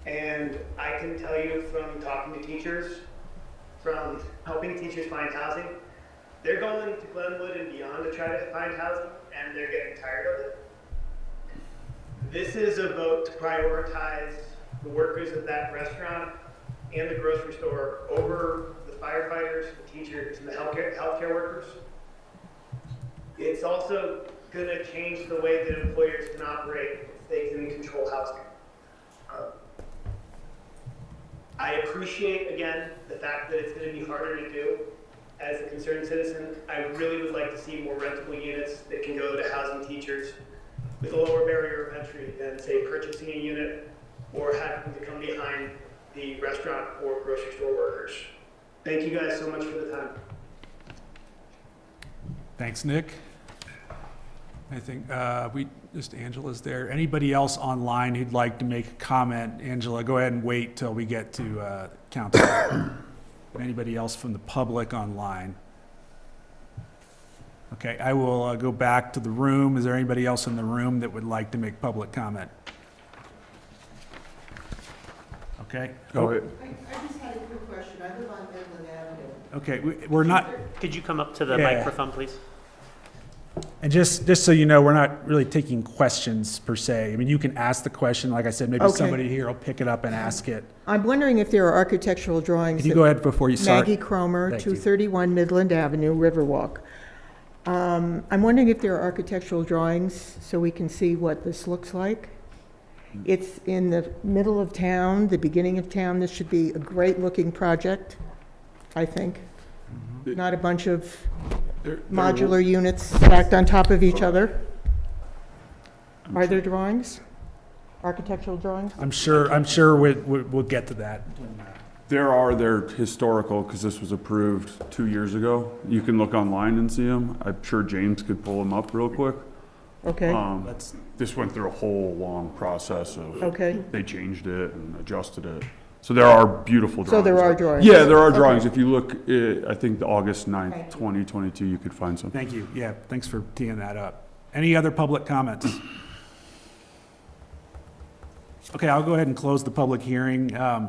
And I can tell you from talking to teachers, from helping teachers find housing, they're going to Glenwood and beyond to try to find housing, and they're getting tired of it. This is a vote to prioritize the workers of that restaurant and the grocery store over the firefighters, the teachers, and the healthcare workers. It's also going to change the way that employers can operate if they can control housing. I appreciate, again, the fact that it's going to be harder to do. As a concerned citizen, I really would like to see more rentable units that can go to housing teachers with a lower barrier of entry than, say, purchasing a unit or having to come behind the restaurant or grocery store workers. Thank you guys so much for the time. Thanks, Nick. I think Angela's there. Anybody else online who'd like to make a comment? Angela, go ahead and wait till we get to council. Anybody else from the public online? Okay, I will go back to the room. Is there anybody else in the room that would like to make public comment? Okay. Go ahead. I just had a quick question. I live on Midland Avenue. Okay, we're not. Could you come up to the Yeah. microphone, please? And just so you know, we're not really taking questions per se. I mean, you can ask the question. Like I said, maybe Okay. somebody here will pick it up and ask it. I'm wondering if there are architectural drawings. Can you go ahead before you start? Maggie Cromer, Thank you. 231 Midland Avenue, Riverwalk. I'm wondering if there are architectural drawings so we can see what this looks like. It's in the middle of town, the beginning of town. This should be a great-looking project, I think. Not a bunch of modular units stacked on top of each other. Are there drawings? Architectural drawings? I'm sure we'll get to that. They're historical, because this was approved 2 years ago. You can look online and see them. I'm sure James could pull them up real quick. Okay. This went through a whole long process of. Okay. They changed it and adjusted it. So there are beautiful drawings. So there are drawings? Yeah, there are Okay. drawings. If you look, I think the August 9th, 2022, you could find some. Thank you. Yeah, thanks for teeing that up. Any other public comments? Okay, I'll go ahead and close the public hearing.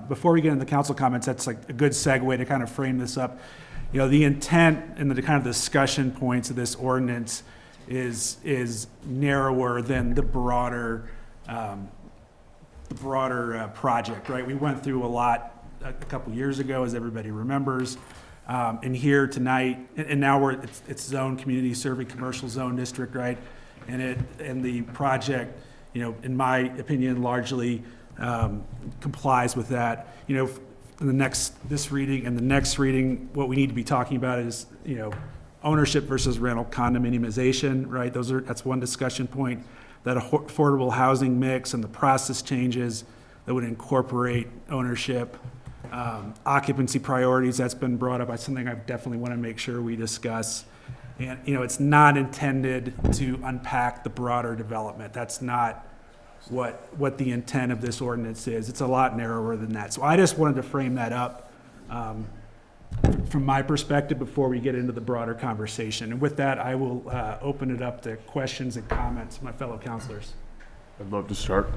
Before we get into the council comments, that's like a good segue to kind of frame this up. You know, the intent and the kind of discussion points of this ordinance is narrower than the broader project, right? We went through a lot a couple years ago, as everybody remembers. And here tonight, and now it's zone community serving commercial zone district, right? And the project, you know, in my opinion, largely complies with that. You know, in this reading and the next reading, what we need to be talking about is, you know, ownership versus rental condominiumization, right? That's one discussion point. That affordable housing mix and the process changes that would incorporate ownership, occupancy priorities, that's been brought up. That's something I definitely want to make sure we discuss. And, you know, it's not intended to unpack the broader development. That's not what the intent of this ordinance is. It's a lot narrower than that. So I just wanted to frame that up from my perspective before we get into the broader conversation. And with that, I will open it up to questions and comments, my fellow counselors. I'd love to start.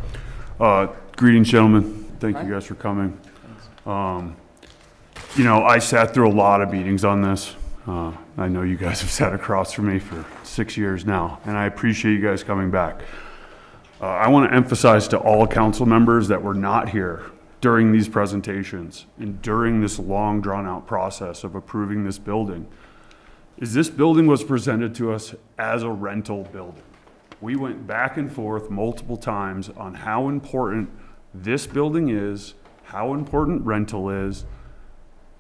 Greetings, gentlemen. Thank you guys for coming. You know, I sat through a lot of meetings on this. I know you guys have sat across from me for 6 years now, and I appreciate you guys coming back. I want to emphasize to all council members that were not here during these presentations and during this long drawn-out process of approving this building, is this building was presented to us as a rental building. We went back and forth multiple times on how important this building is, how important rental is,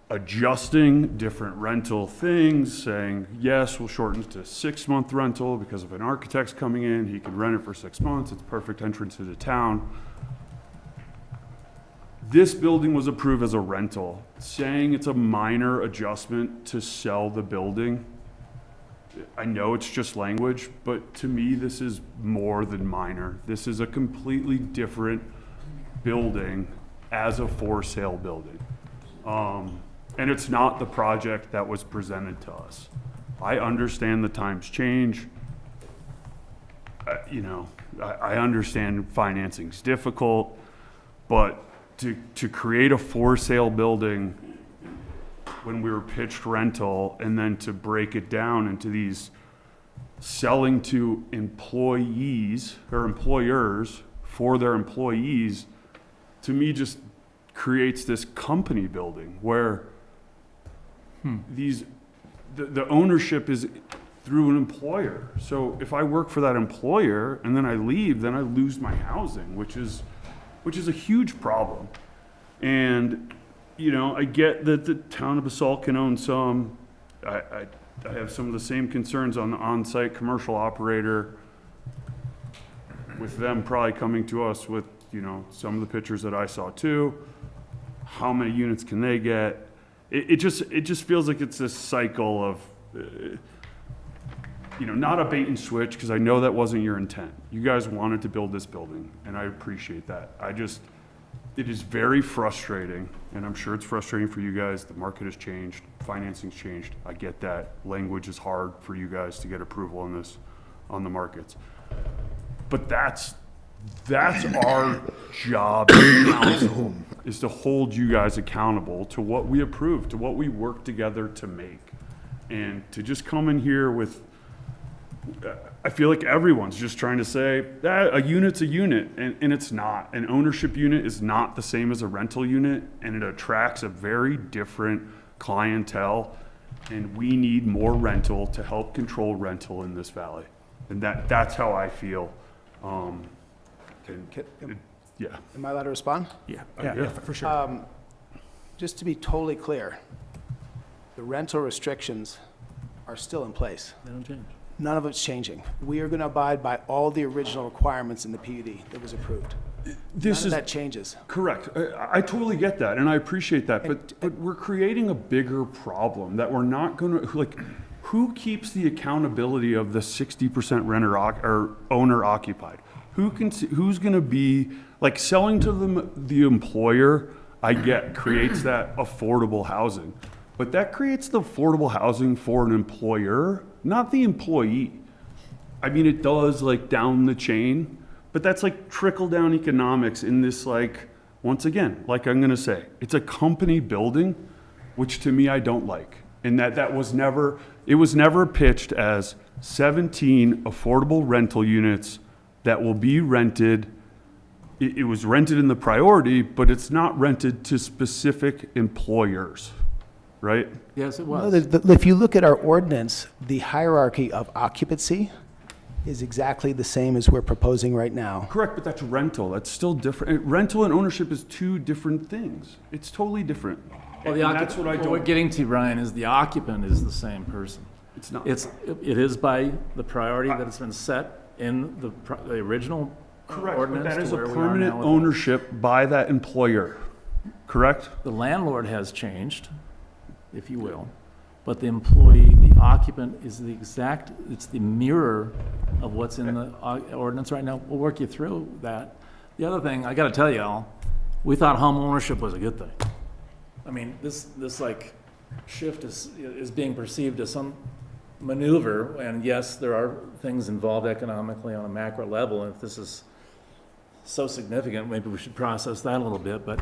adjusting different rental things, saying, yes, we'll shorten it to 6-month rental because if an architect's coming in, he can rent it for 6 months. It's a perfect entrance to the town. This building was approved as a rental. Saying it's a minor adjustment to sell the building, I know it's just language, but to me, this is more than minor. This is a completely different building as a for sale building. And it's not the project that was presented to us. I understand the times change. You know, I understand financing's difficult, but to create a for sale building when we were pitched rental and then to break it down into these selling to employees or employers for their employees, to me just creates this company building where the ownership is through an employer. So if I work for that employer and then I leave, then I lose my housing, which is a huge problem. And, you know, I get that the town of Basalt can own some. I have some of the same concerns on the on-site commercial operator, with them probably coming to us with, you know, some of the pictures that I saw too. How many units can they get? It just feels like it's this cycle of, you know, not a bait and switch, because I know that wasn't your intent. You guys wanted to build this building, and I appreciate that. It is very frustrating, and I'm sure it's frustrating for you guys. The market has changed, financing's changed. I get that. Language is hard for you guys to get approval on this, on the markets. But that's our job as council, is to hold you guys accountable to what we approve, to what we work together to make. And to just come in here with, I feel like everyone's just trying to say that a unit's a unit, and it's not. An ownership unit is not the same as a rental unit, and it attracts a very different clientele, and we need more rental to help control rental in this valley. And that's how I feel. Yeah. Am I allowed to respond? Yeah, for sure. Just to be totally clear, the rental restrictions are still in place. They don't change. None of it's changing. We are going to abide by all the original requirements in the PUD that was approved. None of that changes. Correct. I totally get that, and I appreciate that, but we're creating a bigger problem that we're not going to, like, who keeps the accountability of the 60% renter or owner occupied? Who's going to be, like, selling to the employer, I get, creates that affordable housing. But that creates the affordable housing for an employer, not the employee. I mean, it does, like, down the chain, but that's like trickle-down economics in this, like, once again, like I'm going to say, it's a company building, which to me I don't like. And that was never, it was never pitched as 17 affordable rental units that will be rented. It was rented in the priority, but it's not rented to specific employers, right? Yes, it No, was. if you look at our ordinance, the hierarchy of occupancy is exactly the same as we're proposing right now. Correct, but that's rental. That's still different. Rental and ownership is two different things. It's totally different. Well, that's what I what don't. we're getting to, Brian, is the occupant is the same person. It's not. It is by the priority that has been set in the original Correct, but ordinance. that is to a where we are permanent now with ownership by that employer. Correct? The landlord has changed, if you will. but the employee, the occupant is the exact, it's the mirror of what's in the ordinance right now. We'll work you through that. The other thing, I gotta tell y'all, we thought home ownership was a good thing. I mean, this like shift is being perceived as some maneuver, and yes, there are things involved economically on a macro level, and if this is so significant, maybe we should process that a little bit, but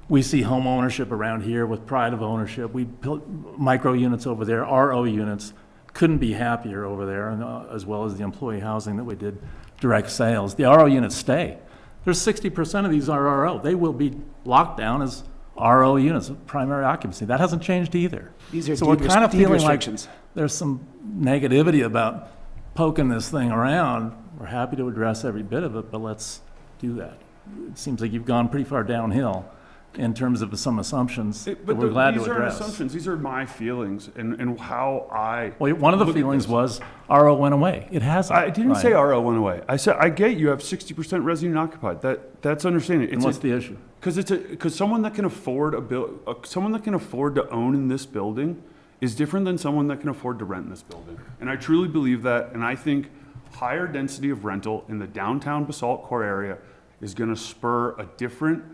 we see home ownership around here with pride of ownership. We built micro units over there, RO units, couldn't be happier over there, and as well as the employee housing that we did direct sales. The RO units stay. There's 60% of these are RO. They will be locked down as RO units, primary occupancy. That hasn't changed either. These are So we're kind of deed feeling like restrictions. there's some negativity about poking this thing around. We're happy to address every bit of it, but let's do that. It seems like you've gone pretty far downhill in terms of some assumptions that we're glad to These aren't address. assumptions, these are my feelings and how I. Well, one of the look at feelings this. was RO went away. It hasn't. I didn't say RO went away. I said, I get you have 60% resident occupied. That's understanding. And what's the issue? Because someone that can afford someone that can afford to own in this building is different than someone that can afford to rent in this building. And I truly believe that, and I think higher density of rental in the downtown Basalt core area is gonna spur a different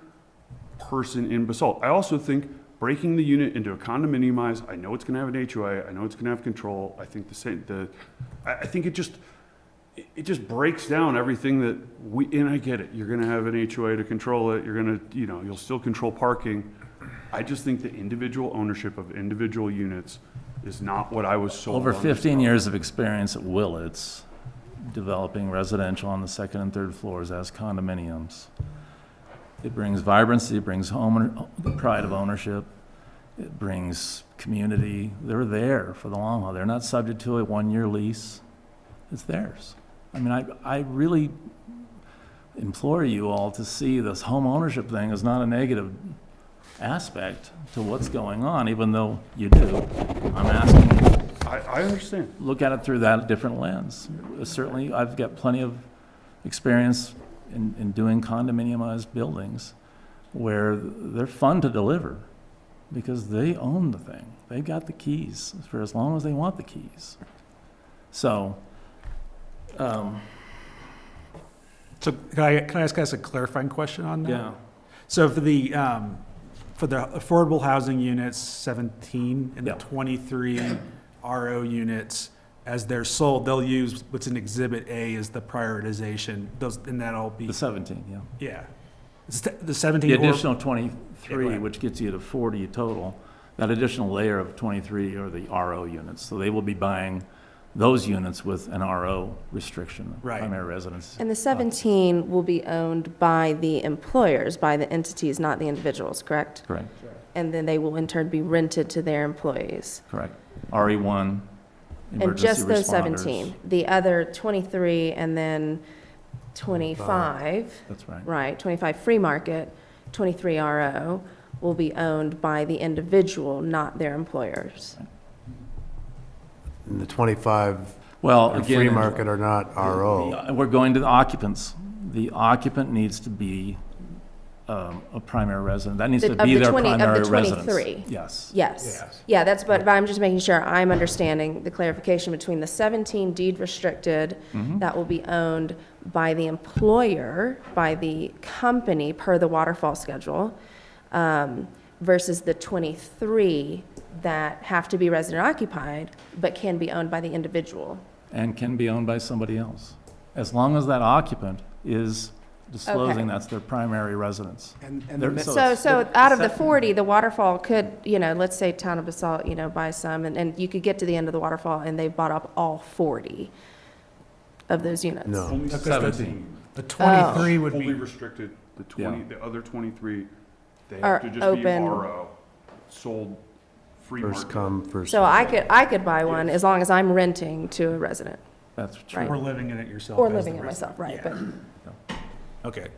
person in Basalt. I also think breaking the unit into a condominiumized, I know it's gonna have an HOA, I know it's gonna have control, I think I think it just breaks down everything that and I get it, you're gonna have an HOA to control it, you're gonna, you'll still control parking. I just think the individual ownership of individual units is not what I was sold Over on. 15 years of experience at Willits, developing residential on the second and third floors as condominiums. It brings vibrancy, it brings the pride of ownership, it brings community. They're there for the long haul. They're not subject to a one-year lease. It's theirs. I mean, I really implore you all to see this home ownership thing as not a negative aspect to what's going on, even though you do. I'm asking you. I understand. Look at it through that different lens. Certainly, I've got plenty of experience in doing condominiumized buildings where they're fun to deliver because they own the thing. They've got the keys for as long as they want the keys. So, can I ask guys a clarifying question on that? Yeah. So for the affordable housing units, 17 and the 23 RO units, as they're sold, they'll use what's in Exhibit A as the prioritization. And that'll be the 17, yeah. Yeah. The 17. The additional 23, which gets you to 40 total, that additional layer of 23 are the RO units. So they will be buying those units with an RO restriction, primary residence. And the 17 will be owned by the employers, by the entities, not the individuals, correct? Correct. And then they will in turn be rented to their employees. Correct. RE1, And emergency just those responders. 17. The other 23 and then 25. That's right. Right, 25 free market, 23 RO will be owned by the individual, not their employers. And the 25 Well, in again, free market are not RO. We're going to the occupants. The occupant needs to be a primary resident. That needs to be their primary residence. Of the 23? Yes. Yes. Yeah, that's, but I'm just making sure I'm understanding the clarification between the 17 deed restricted that will be owned by the employer, by the company per the waterfall schedule, versus the 23 that have to be resident occupied, but can be owned by the individual. And can be owned by somebody else. As long as that occupant is disclosing that's their primary residence. So out of the 40, the waterfall could, let's say Town of Basalt, buy some, and you could get to the end of the waterfall and they've bought up all 40 of those units. No. Only Because 17. The 23 would Fully be restricted. The 20, the other 23, they Are have to just open. be RO, sold free First market. come, first. So I could buy one as long as I'm renting to a resident. That's true. or living in it yourself. Or as living the it myself, right, resident. Okay.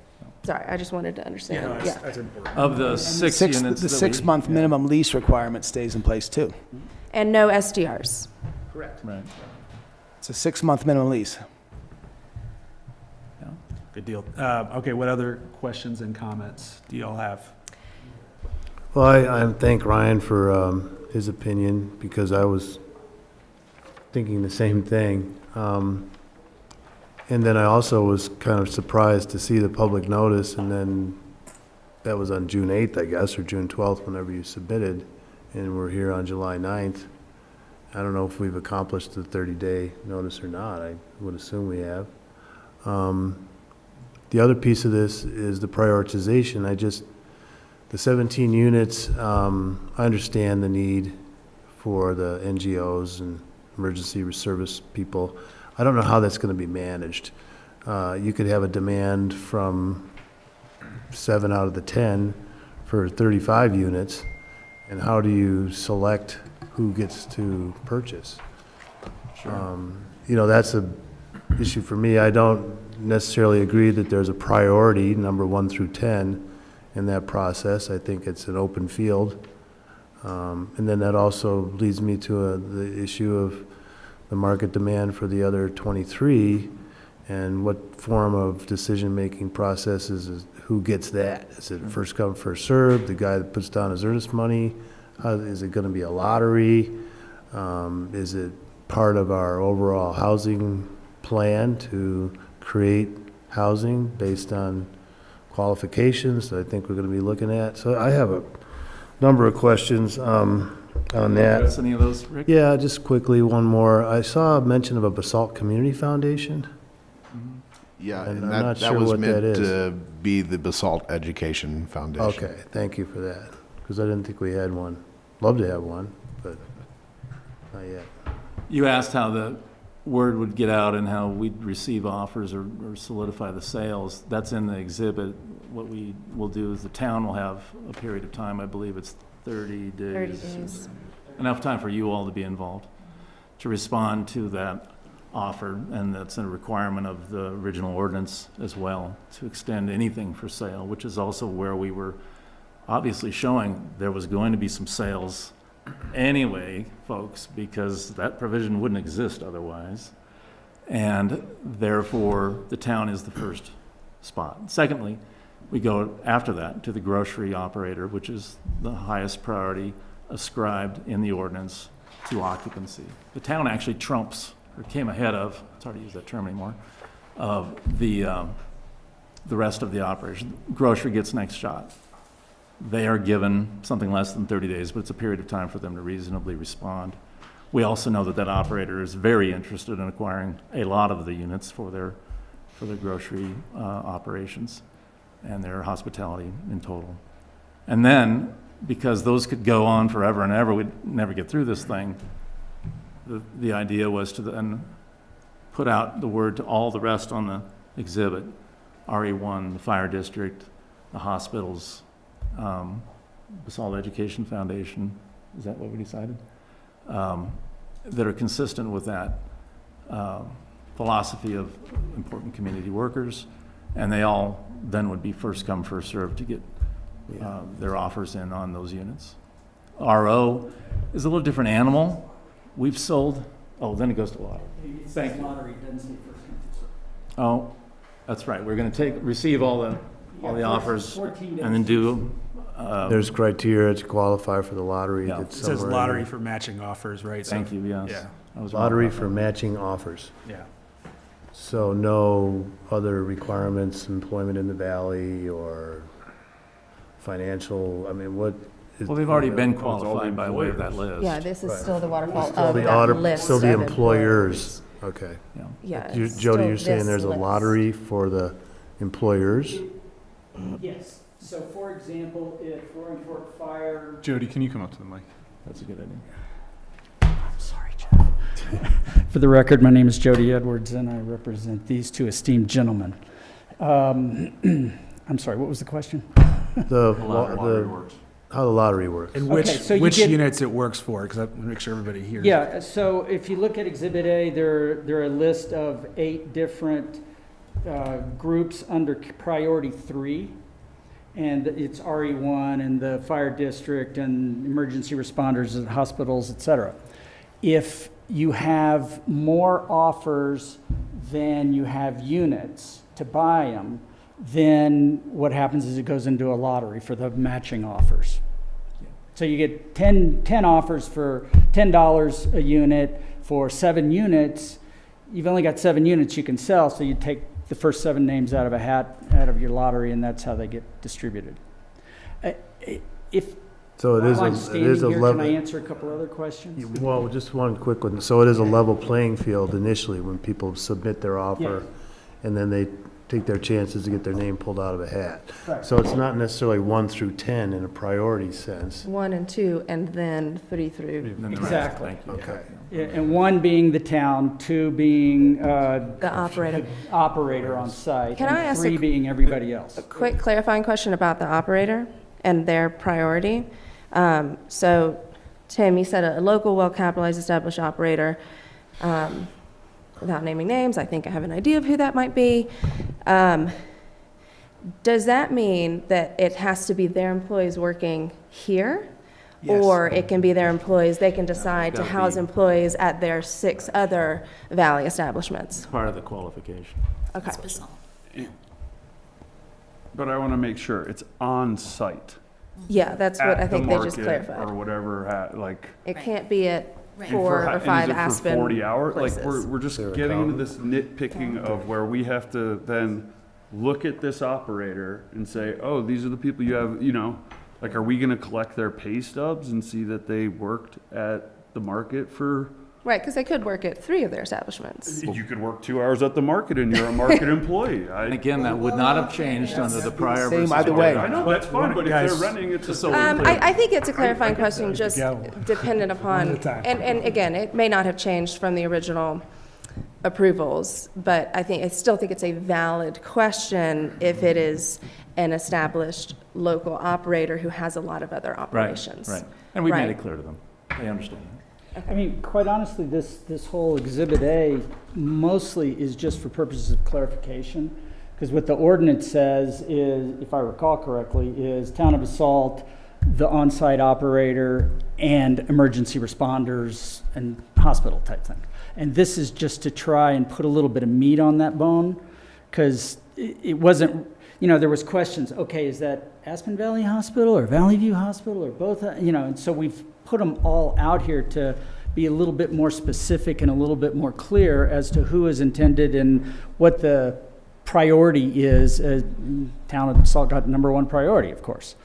Sorry, I just wanted to understand. Yeah, Yeah. that's important. Of the And six units The that we- 6-month minimum lease requirement stays in place too. And no SDRs. Correct. Right. It's a 6-month minimum lease. Good deal. Okay, what other questions and comments do y'all have? Well, I thank Ryan for his opinion, because I was thinking the same thing. And then I also was kind of surprised to see the public notice, and then that was on June 8th, I guess, or June 12th, whenever you submitted, and we're here on July 9th. I don't know if we've accomplished the 30-day notice or not. I would assume we have. The other piece of this is the prioritization. The 17 units, I understand the need for the NGOs and emergency service people. I don't know how that's going to be managed. You could have a demand from 7 out of the 10 for 35 units, and how do you select who gets to purchase? That's a issue for me. I don't necessarily agree that there's a priority, number 1 through 10, in that process. I think it's an open field. And then that also leads me to the issue of the market demand for the other 23, and what form of decision-making processes who gets that? Is it first come, first served, the guy that puts down his earnest money? Is it going to be a lottery? Is it part of our overall housing plan to create housing based on qualifications that I think we're going to be looking at? So I have a number of questions on that. Address any of those, Rick? Yeah, just quickly, one more. I saw a mention of a Basalt Community Foundation. Yeah, And and I'm not that sure was what that meant is. to be the Basalt Education Foundation. Okay, thank you for that, because I didn't think we had one. Love to have one, but not yet. You asked how the word would get out and how we'd receive offers or solidify the sales. That's in the exhibit. What we will do is the town will have a period of time, I believe it's 30 days. 30 days. Enough time for you all to be involved, to respond to that offer, and that's a requirement of the original ordinance as well, to extend anything for sale, which is also where we were obviously showing there was going to be some sales anyway, folks, because that provision wouldn't exist otherwise. And therefore, the town is the first spot. Secondly, we go after that to the grocery operator, which is the highest priority ascribed in the ordinance to occupancy. The town actually trumps, or came ahead of, it's hard to use that term anymore, of the rest of the operation. Grocery gets next shot. They are given something less than 30 days, but it's a period of time for them to reasonably respond. We also know that that operator is very interested in acquiring a lot of the units for their grocery operations and their hospitality in total. And then, because those could go on forever and ever, we'd never get through this thing, the idea was to then put out the word to all the rest on the exhibit, RE1, the fire district, the hospitals, Basalt Education Foundation, is that what we decided? That are consistent with that philosophy of important community workers, and they all then would be first come, first served to get their offers in on those units. RO is a little different animal. We've sold, then it goes to lottery. Thank you. Lottery doesn't say first come, first served. Oh, that's right. We're going to receive all the offers and then do. There's criteria to qualify for the lottery. Yeah. It's It says somewhere in lottery there. for matching offers, right? So- Thank you, yes. Yeah, I was wrong Lottery about for that. matching offers. yeah. So no other requirements, employment in the valley or financial, I mean, what? is- Well, they've already been Well, it's all the qualified by way of that employers. list. Yeah, this is Right. still the waterfall Still of the that auto- list Still the of employers, okay. Yeah. Yeah. You- it's Jody, still you're saying this there's a list. lottery for the employers? Yes, so for example, if Roaring Fork Fire. Jody, can you come up to the mic? That's a good idea. Sorry, Jeff. For the record, my name is Jody Edwards, and I represent these two esteemed gentlemen. I'm sorry, what was the question? How the lottery works. And Okay, so you which get- units it works for, because I want to make sure everybody hears. Yeah, so if you look at Exhibit A, there are a list of 8 different groups under Priority 3. And it's RE1 and the fire district and emergency responders and hospitals, et cetera. If you have more offers than you have units to buy them, then what happens is it goes into a lottery for the matching offers. So you get 10 offers for $10 a unit for 7 units. You've only got 7 units you can sell, so you take the first 7 names out of a hat, out of your lottery, and that's how they get distributed. If So it is while a, I'm it standing is a here, level. can I answer a couple other questions? Well, just one quick one. So it is a level playing field initially when people submit their offer, and then they take their chances to get their name pulled out of a hat. Right. So it's not necessarily 1 through 10 in a priority sense. 1 and 2, and then 3 through. Exactly. Okay. Yeah, and 1 being the town, 2 being The operator. the operator on site, Can and I ask 3 being everybody else. A quick clarifying question about the operator and their priority. So, Tim, you said a local, well-capitalized, established operator. Without naming names, I think I have an idea of who that might be. Does that mean that it has to be their employees working here? Yes. Or it can be their employees, they can decide to house employees at their 6 other Valley establishments? Part of the qualification. Okay. But I want to make sure it's on site. Yeah, that's what I at the think they just market clarified. Or whatever, like. It can't be at Right. 4 or And 5 is it for Aspen 40 hours? Like, places. we're just They're getting into accounting. this nitpicking of where we have to then look at this operator and say, oh, these are the people you have, like, are we gonna collect their pay stubs and see that they worked at the market for? Right, because they could work at 3 of their establishments. You could work 2 hours at the market and you're a market employee. And again, that would not have changed under the prior. Same versus either way. I know, that's fine, but if Guys, they're renting, it's just a. so we're clear. I think it's a clarifying question, just Go. dependent upon, One at a time. and again, it may not have changed from the original approvals, but I still think it's a valid question if it is an established local operator who has a lot of other operations. Right. And we made Right. it clear to them. They understand. I mean, quite honestly, this whole Exhibit A mostly is just for purposes of clarification, because what the ordinance says is, if I recall correctly, is Town of Basalt, the on-site operator, and emergency responders and hospital type thing. And this is just to try and put a little bit of meat on that bone, because it wasn't, there was questions, okay, is that Aspen Valley Hospital or Valley View Hospital or both, and so we've put them all out here to be a little bit more specific and a little bit more clear as to who is intended and what the priority is. Town of Basalt got #1 priority, of course.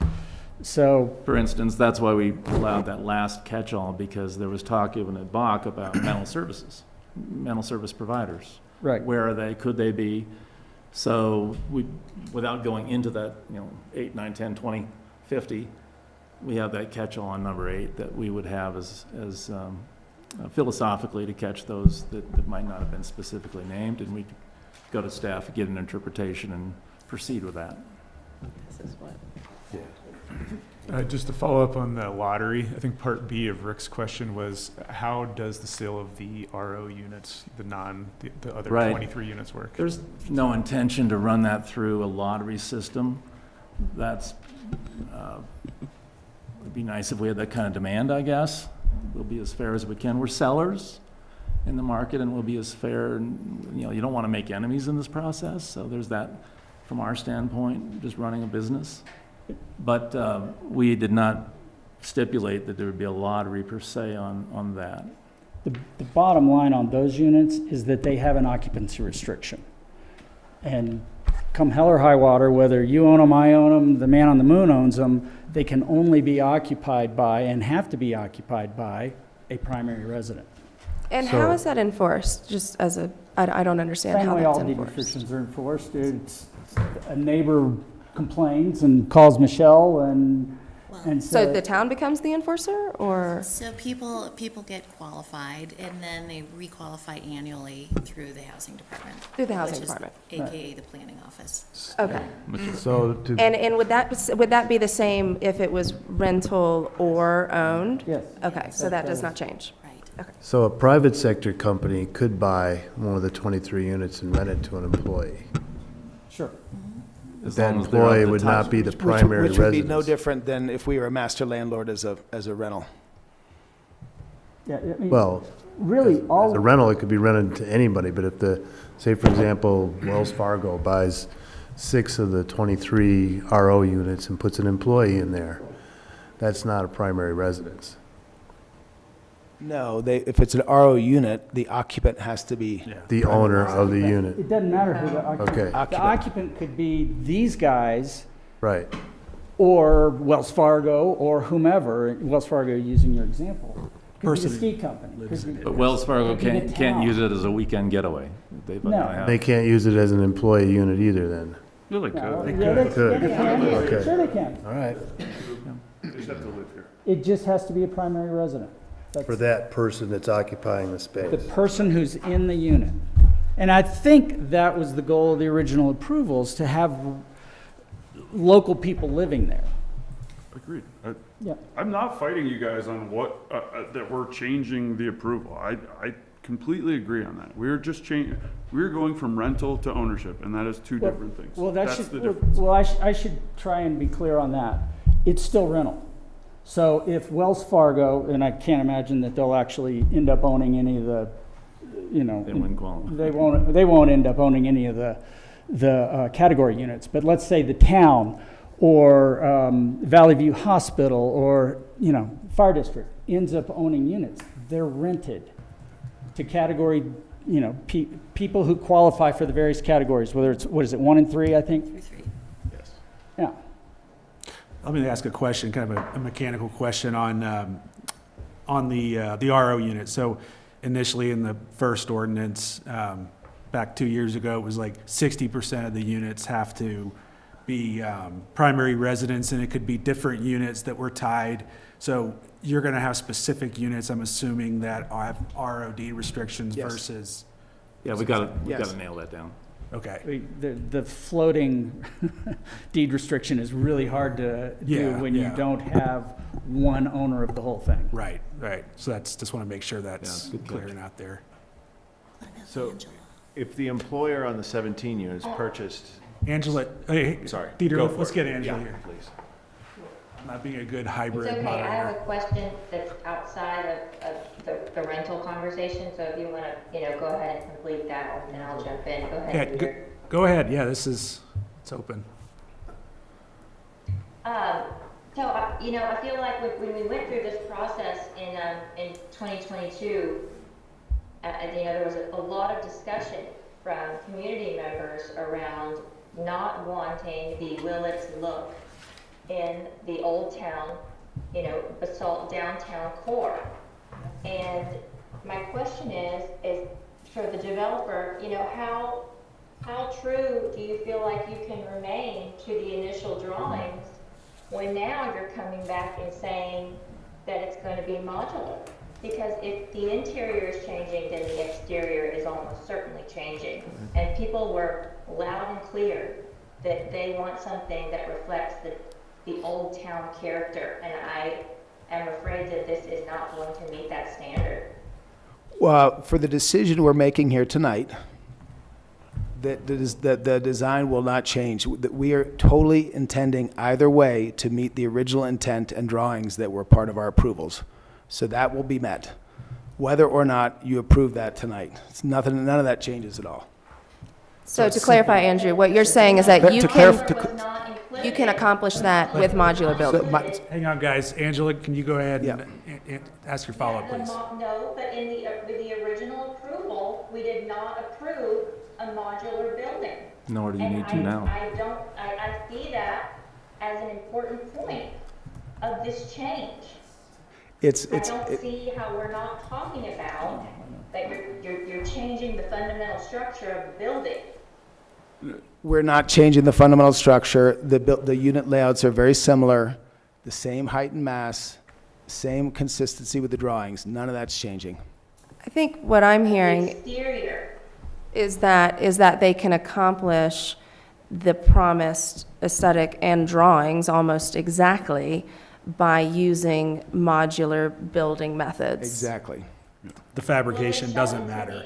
So, For instance, that's why we allowed that last catch-all, because there was talk even at Bach about mental services, mental service providers. right. Where are they? Could they be? So we, without going into that, 8, 9, 10, 20, 50, we have that catch-all on number 8 that we would have as philosophically to catch those that might not have been specifically named, and we go to staff, get an interpretation, and proceed with that. This is what. Just to follow up on the lottery, I think part B of Rick's question was, how does the sale of the RO units, the other Right. 23 units work? There's no intention to run that through a lottery system. That's, it'd be nice if we had that kind of demand, I guess. We'll be as fair as we can. We're sellers in the market, and we'll be as fair, and, you don't want to make enemies in this process, so there's that from our standpoint, just running a business. But we did not stipulate that there would be a lottery per se on that. The bottom line on those units is that they have an occupancy restriction. And come hell or high water, whether you own them, I own them, the man on the moon owns them, they can only be occupied by and have to be occupied by a primary resident. And how is that enforced? Just as I don't understand Same how way that's all deed enforced. restrictions are enforced. It's a neighbor complains and calls Michelle and So the town becomes the enforcer, or? So people get qualified, and then they requalify annually through the housing department. Through the housing which is department. AKA the planning office. Okay. So to, And would that be the same if it was rental or owned? Yes. Okay, so that does not change. Right. Okay. so a private sector company could buy one of the 23 units and rent it to an employee. Sure. As That long as they're up employee to would touch. not be the primary Which would be no residence. different than if we were a master landlord as a rental. Yeah, I mean, Well, really, as all a rental, it could be rented to anybody, but if say for example, Wells Fargo buys 6 of the 23 RO units and puts an employee in there, that's not a primary residence. No, if it's an RO unit, the occupant has to be. The owner of the unit. It doesn't matter who the occupant. Okay. The occupant could be these guys, Right. or Wells Fargo, or whomever, Wells Fargo using your example. Could be Person the ski company. lives Could in be- But Wells Fargo could be the can't town. use it as a weekend getaway. They've No. have- They can't use it as an employee unit either then. Yeah, they No, could. yeah, they Could. can. Okay. Sure they can. All right. They just have to live here. It just has to be a primary resident. That's For that person that's occupying the space. the person who's in the unit. And I think that was the goal of the original approvals, to have local people living there. Agreed. Yeah. I'm not fighting you guys on what, that we're changing the approval. I completely agree on that. We're just changing, we're going from rental to ownership, and that is two different things. Well, That's should, the difference. well, I should try and be clear on that. It's still rental. So if Wells Fargo, and I can't imagine that they'll actually end up owning any of the, They wouldn't qualify. they won't end up owning any of the category units. But let's say the town or Valley View Hospital or, fire district ends up owning units. They're rented to category, people who qualify for the various categories, whether it's, 1 and 3, I think? Yes. Yeah. Let me ask a question, kind of a mechanical question on the RO unit. So initially in the first ordinance, back 2 years ago, it was like 60% of the units have to be primary residence, and it could be different units that were tied. So you're going to have specific units, I'm assuming, that have ROD restrictions Yes. versus, Yeah, we gotta Yes. nail that down. okay. The floating deed restriction is really hard to do Yeah, when you yeah. don't have one owner of the whole thing. Right, right. So just want to make sure that's Yeah, good clear catch. and out there. So if the employer on the 17 units purchased, Angela, hey, sorry. Dieter, go for let's it. get Angela Yeah, here. please. I'm not being a good It's hybrid okay, I have moderator. a question that's outside of the rental conversation, so if you want to, go ahead and complete that one, then I'll jump in. Go Yeah, ahead, Peter. go ahead. Yeah, it's open. So, I feel like when we went through this process in 2022, there was a lot of discussion from community members around not wanting the Willits look in the old town, Basalt downtown core. And my question is for the developer, how true do you feel like you can remain to the initial drawings when now you're coming back and saying that it's going to be modular? Because if the interior is changing, then the exterior is almost certainly changing. And people were loud and clear that they want something that reflects the old town character. And I am afraid that this is not going to meet that standard. Well, for the decision we're making here tonight, that the design will not change. That we are totally intending either way to meet the original intent and drawings that were part of our approvals. So that will be met, whether or not you approve that tonight. It's nothing, none of that changes at all. So to clarify, Andrew, what you're saying is that To you clarif- can accomplish that with modular building. Hang on, guys. Angela, can you go ahead and ask your follow-up, please? No, but with the original approval, we did not approve a modular building. Nor do you need to now. I see that as an important point of this change. I don't see how we're not talking about that you're changing the fundamental structure of the building. We're not changing the fundamental structure. The unit layouts are very similar, the same height and mass, same consistency with the drawings. None of that's changing. I think what I'm hearing Exterior. is that they can accomplish the promised aesthetic and drawings almost exactly by using modular building methods. Exactly. The fabrication doesn't matter.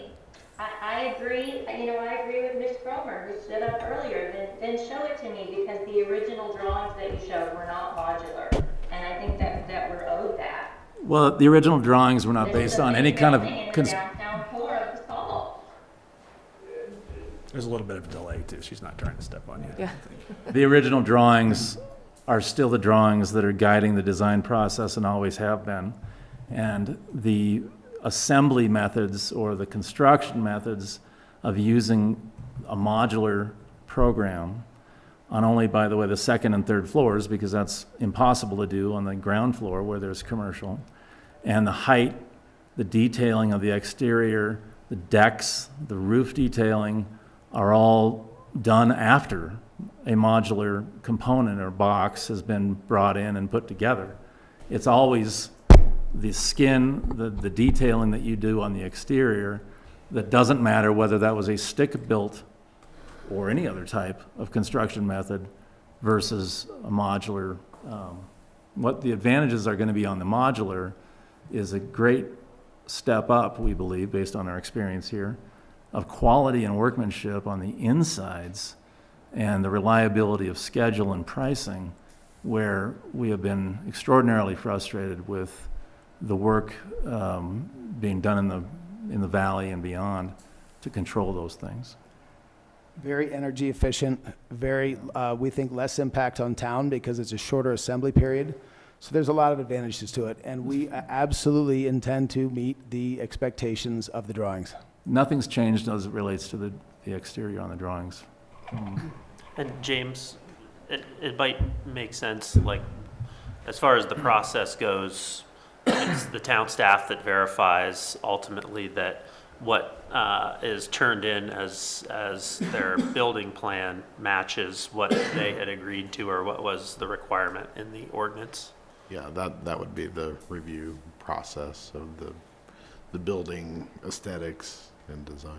I agree, I agree with Ms. Cromer, who stood up earlier, then show it to me, because the original drawings that you showed were not modular, and I think that we're owed that. Well, the original drawings were not based on any kind of, In the downtown core of the Basalt. There's a little bit of a delay, too. She's not trying to step on you. Yeah. the original drawings are still the drawings that are guiding the design process and always have been. And the assembly methods or the construction methods of using a modular program on only, by the way, the second and third floors, because that's impossible to do on the ground floor where there's commercial, and the height, the detailing of the exterior, the decks, the roof detailing are all done after a modular component or box has been brought in and put together. It's always the skin, the detailing that you do on the exterior that doesn't matter whether that was a stick-built or any other type of construction method versus a modular. What the advantages are going to be on the modular is a great step up, we believe, based on our experience here, of quality and workmanship on the insides and the reliability of schedule and pricing, where we have been extraordinarily frustrated with the work being done in the valley and beyond to control those things. Very energy efficient, very, we think, less impact on town because it's a shorter assembly period. So there's a lot of advantages to it, and we absolutely intend to meet the expectations of the drawings. Nothing's changed as it relates to the exterior on the drawings. And James, it might make sense, like, as far as the process goes, it's the town staff that verifies ultimately that what is turned in as their building plan matches what they had agreed to or what was the requirement in the ordinance. Yeah, that would be the review process of the building aesthetics and design.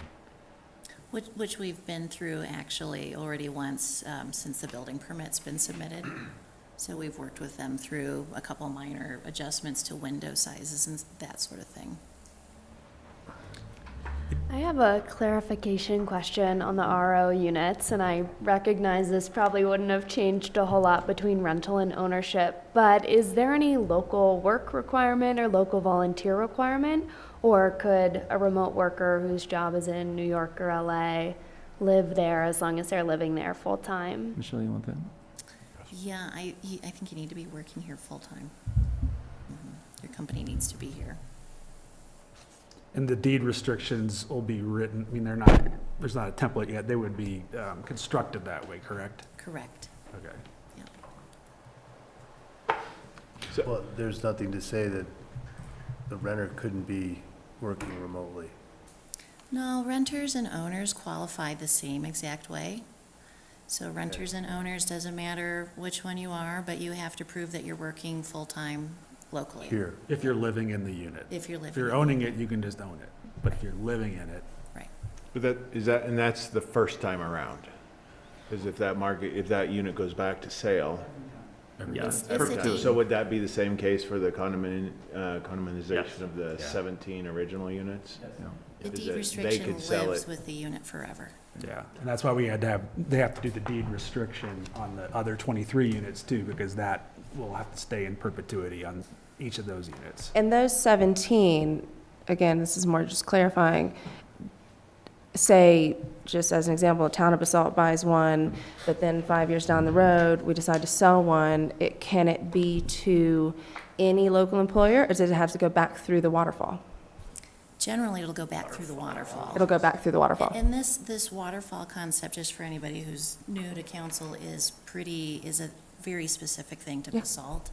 Which we've been through actually already once since the building permit's been submitted. So we've worked with them through a couple minor adjustments to window sizes and that sort of thing. I have a clarification question on the RO units, and I recognize this probably wouldn't have changed a whole lot between rental and ownership, but is there any local work requirement or local volunteer requirement? Or could a remote worker whose job is in New York or LA live there as long as they're living there full time? Michelle, you want that? Yeah, I think you need to be working here full-time. Your company needs to be here. And the deed restrictions will be written, I mean, there's not a template yet, they would be constructed that way, correct? Correct. Okay. Well, there's nothing to say that the renter couldn't be working remotely. No, renters and owners qualify the same exact way. So renters and owners, doesn't matter which one you are, but you have to prove that you're working full-time locally. Here, if you're living in the unit. If you're living If you're in the owning it, you can just own it, but if you're living in it. Right. But and that's the first time around? Because if that unit goes back to sale, Yes. so would that be the same case for the condominialization of the 17 original units? The Is deed that they restriction could sell lives it? with the unit forever. Yeah, and that's why they have to do the deed restriction on the other 23 units too, because that will have to stay in perpetuity on each of those units. And those 17, again, this is more just clarifying, say, just as an example, town of Basalt buys one, but then 5 years down the road, we decide to sell one, can it be to any local employer, or does it have to go back through the waterfall? Generally, it'll go back through the waterfall. It'll go back through the waterfall. And this waterfall concept, just for anybody who's new to council, is a very specific thing to Basalt.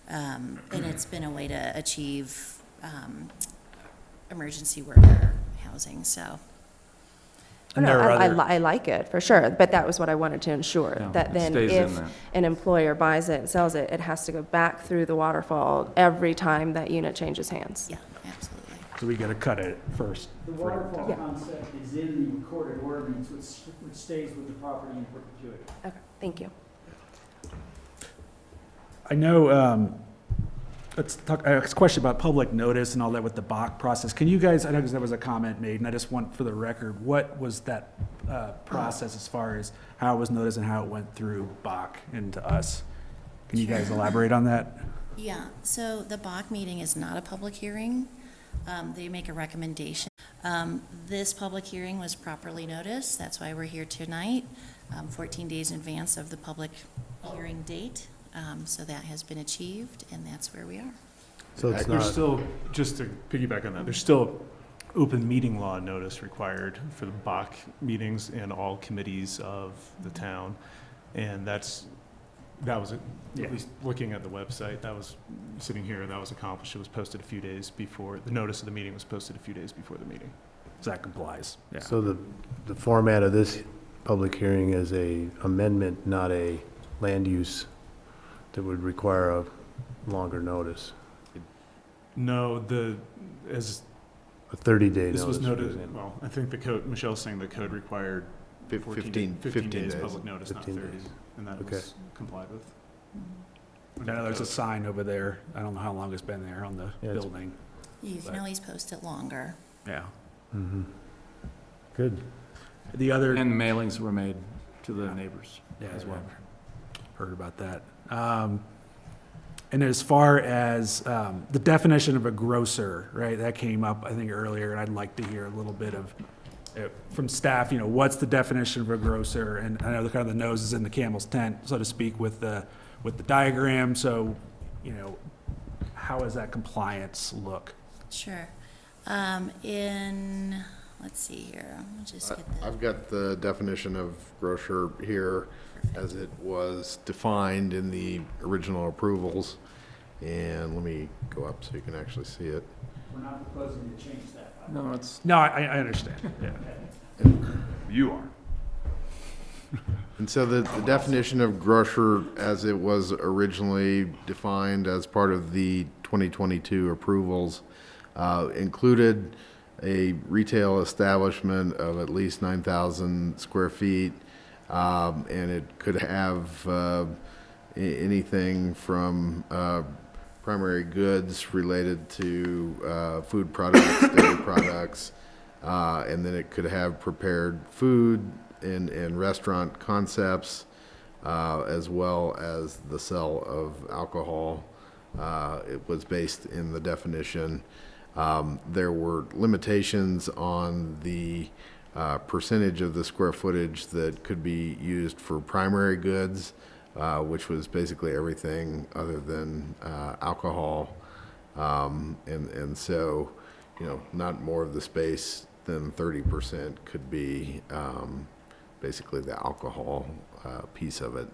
And it's been a way to achieve emergency worker housing, so. And there are I like it, for sure, but that was what I wanted to ensure, Yeah, that it then stays if in there. an employer buys it and sells it, it has to go back through the waterfall every time that unit changes hands. Yeah, absolutely. So we gotta cut it first. The waterfall concept is in the recorded ordinance, which stays with the property in perpetuity. Okay, thank you. I know, let's talk, a question about public notice and all that with the Bach process. Can you guys, I know because there was a comment made, and I just want for the record, what was that process as far as how it was noticed and how it went through Bach and to us? Can you guys elaborate on that? Yeah, so the Bach meeting is not a public hearing. They make a recommendation. This public hearing was properly noticed. That's why we're here tonight, 14 days in advance of the public hearing date. So that has been achieved, and that's where we are. So it's There's not, still, just to piggyback on that, there's still open meeting law notice required for the Bach meetings and all committees of the town. And that was, at least looking at the website, that was, sitting here, that was accomplished. It was posted a few days before, the notice of the meeting was posted a few days before the meeting. So that complies, yeah. so the format of this public hearing is a amendment, not a land use that would require a longer notice, No, as a 30-day notice. this was for noted, example. well, I think the code, Michelle's saying the code required 15 days public notice, not 15 30. days. And that Okay. was complied with. I know there's a sign over there, I don't know how long it's been there on the Yeah, it's- building, You can always post it longer. yeah. Mhm. Good. The other, And mailings were made to the neighbors yeah, as well. heard about that. And as far as the definition of a grocer, right, that came up, I think, earlier, and I'd like to hear a little bit of, from staff, what's the definition of a grocer? And I know the kind of the nose is in the camel's tent, so to speak, with the diagram, so, how does that compliance look? Sure. Let's see here, I'll just get the. I've got the definition of grocer here as it was defined in the original approvals. And let me go up so you can actually see it. We're not proposing to change that. No, it's, No, I understand, yeah. You are. And so the definition of grocer as it was originally defined as part of the 2022 approvals included a retail establishment of at least 9,000 square feet. And it could have anything from primary goods related to food products, dairy products, and then it could have prepared food and restaurant concepts, as well as the sale of alcohol. It was based in the definition. There were limitations on the percentage of the square footage that could be used for primary goods, which was basically everything other than alcohol. And so, not more of the space than 30% could be basically the alcohol piece of it.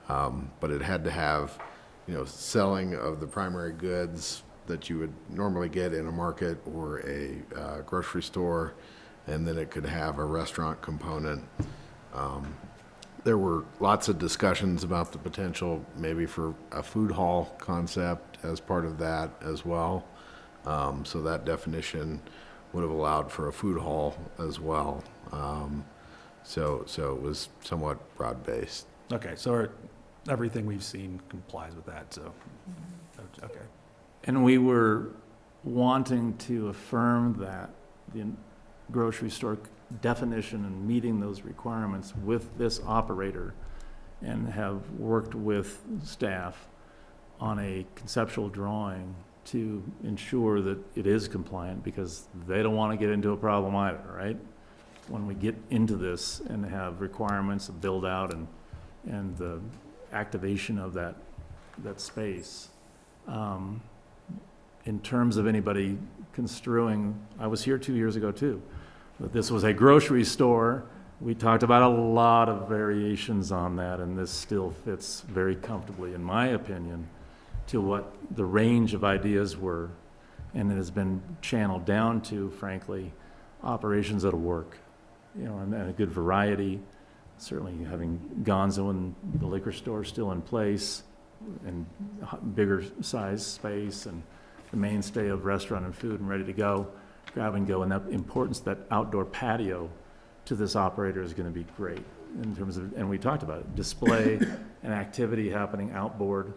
But it had to have, selling of the primary goods that you would normally get in a market or a grocery store, and then it could have a restaurant component. There were lots of discussions about the potential maybe for a food hall concept as part of that as well. So that definition would have allowed for a food hall as well. So it was somewhat broad-based. Okay, so everything we've seen complies with that, so, okay. and we were wanting to affirm that the grocery store definition and meeting those requirements with this operator, and have worked with staff on a conceptual drawing to ensure that it is compliant, because they don't want to get into a problem either, right? When we get into this and have requirements of build out and the activation of that space. In terms of anybody construing, I was here 2 years ago too, but this was a grocery store. We talked about a lot of variations on that, and this still fits very comfortably, in my opinion, to what the range of ideas were. And it has been channeled down to, frankly, operations that'll work, and a good variety. Certainly having Gonzo and the liquor store still in place, and bigger size space, and the mainstay of restaurant and food and ready to go, grab and go. And that importance, that outdoor patio to this operator is going to be great in terms of, and we talked about it, display and activity happening outboard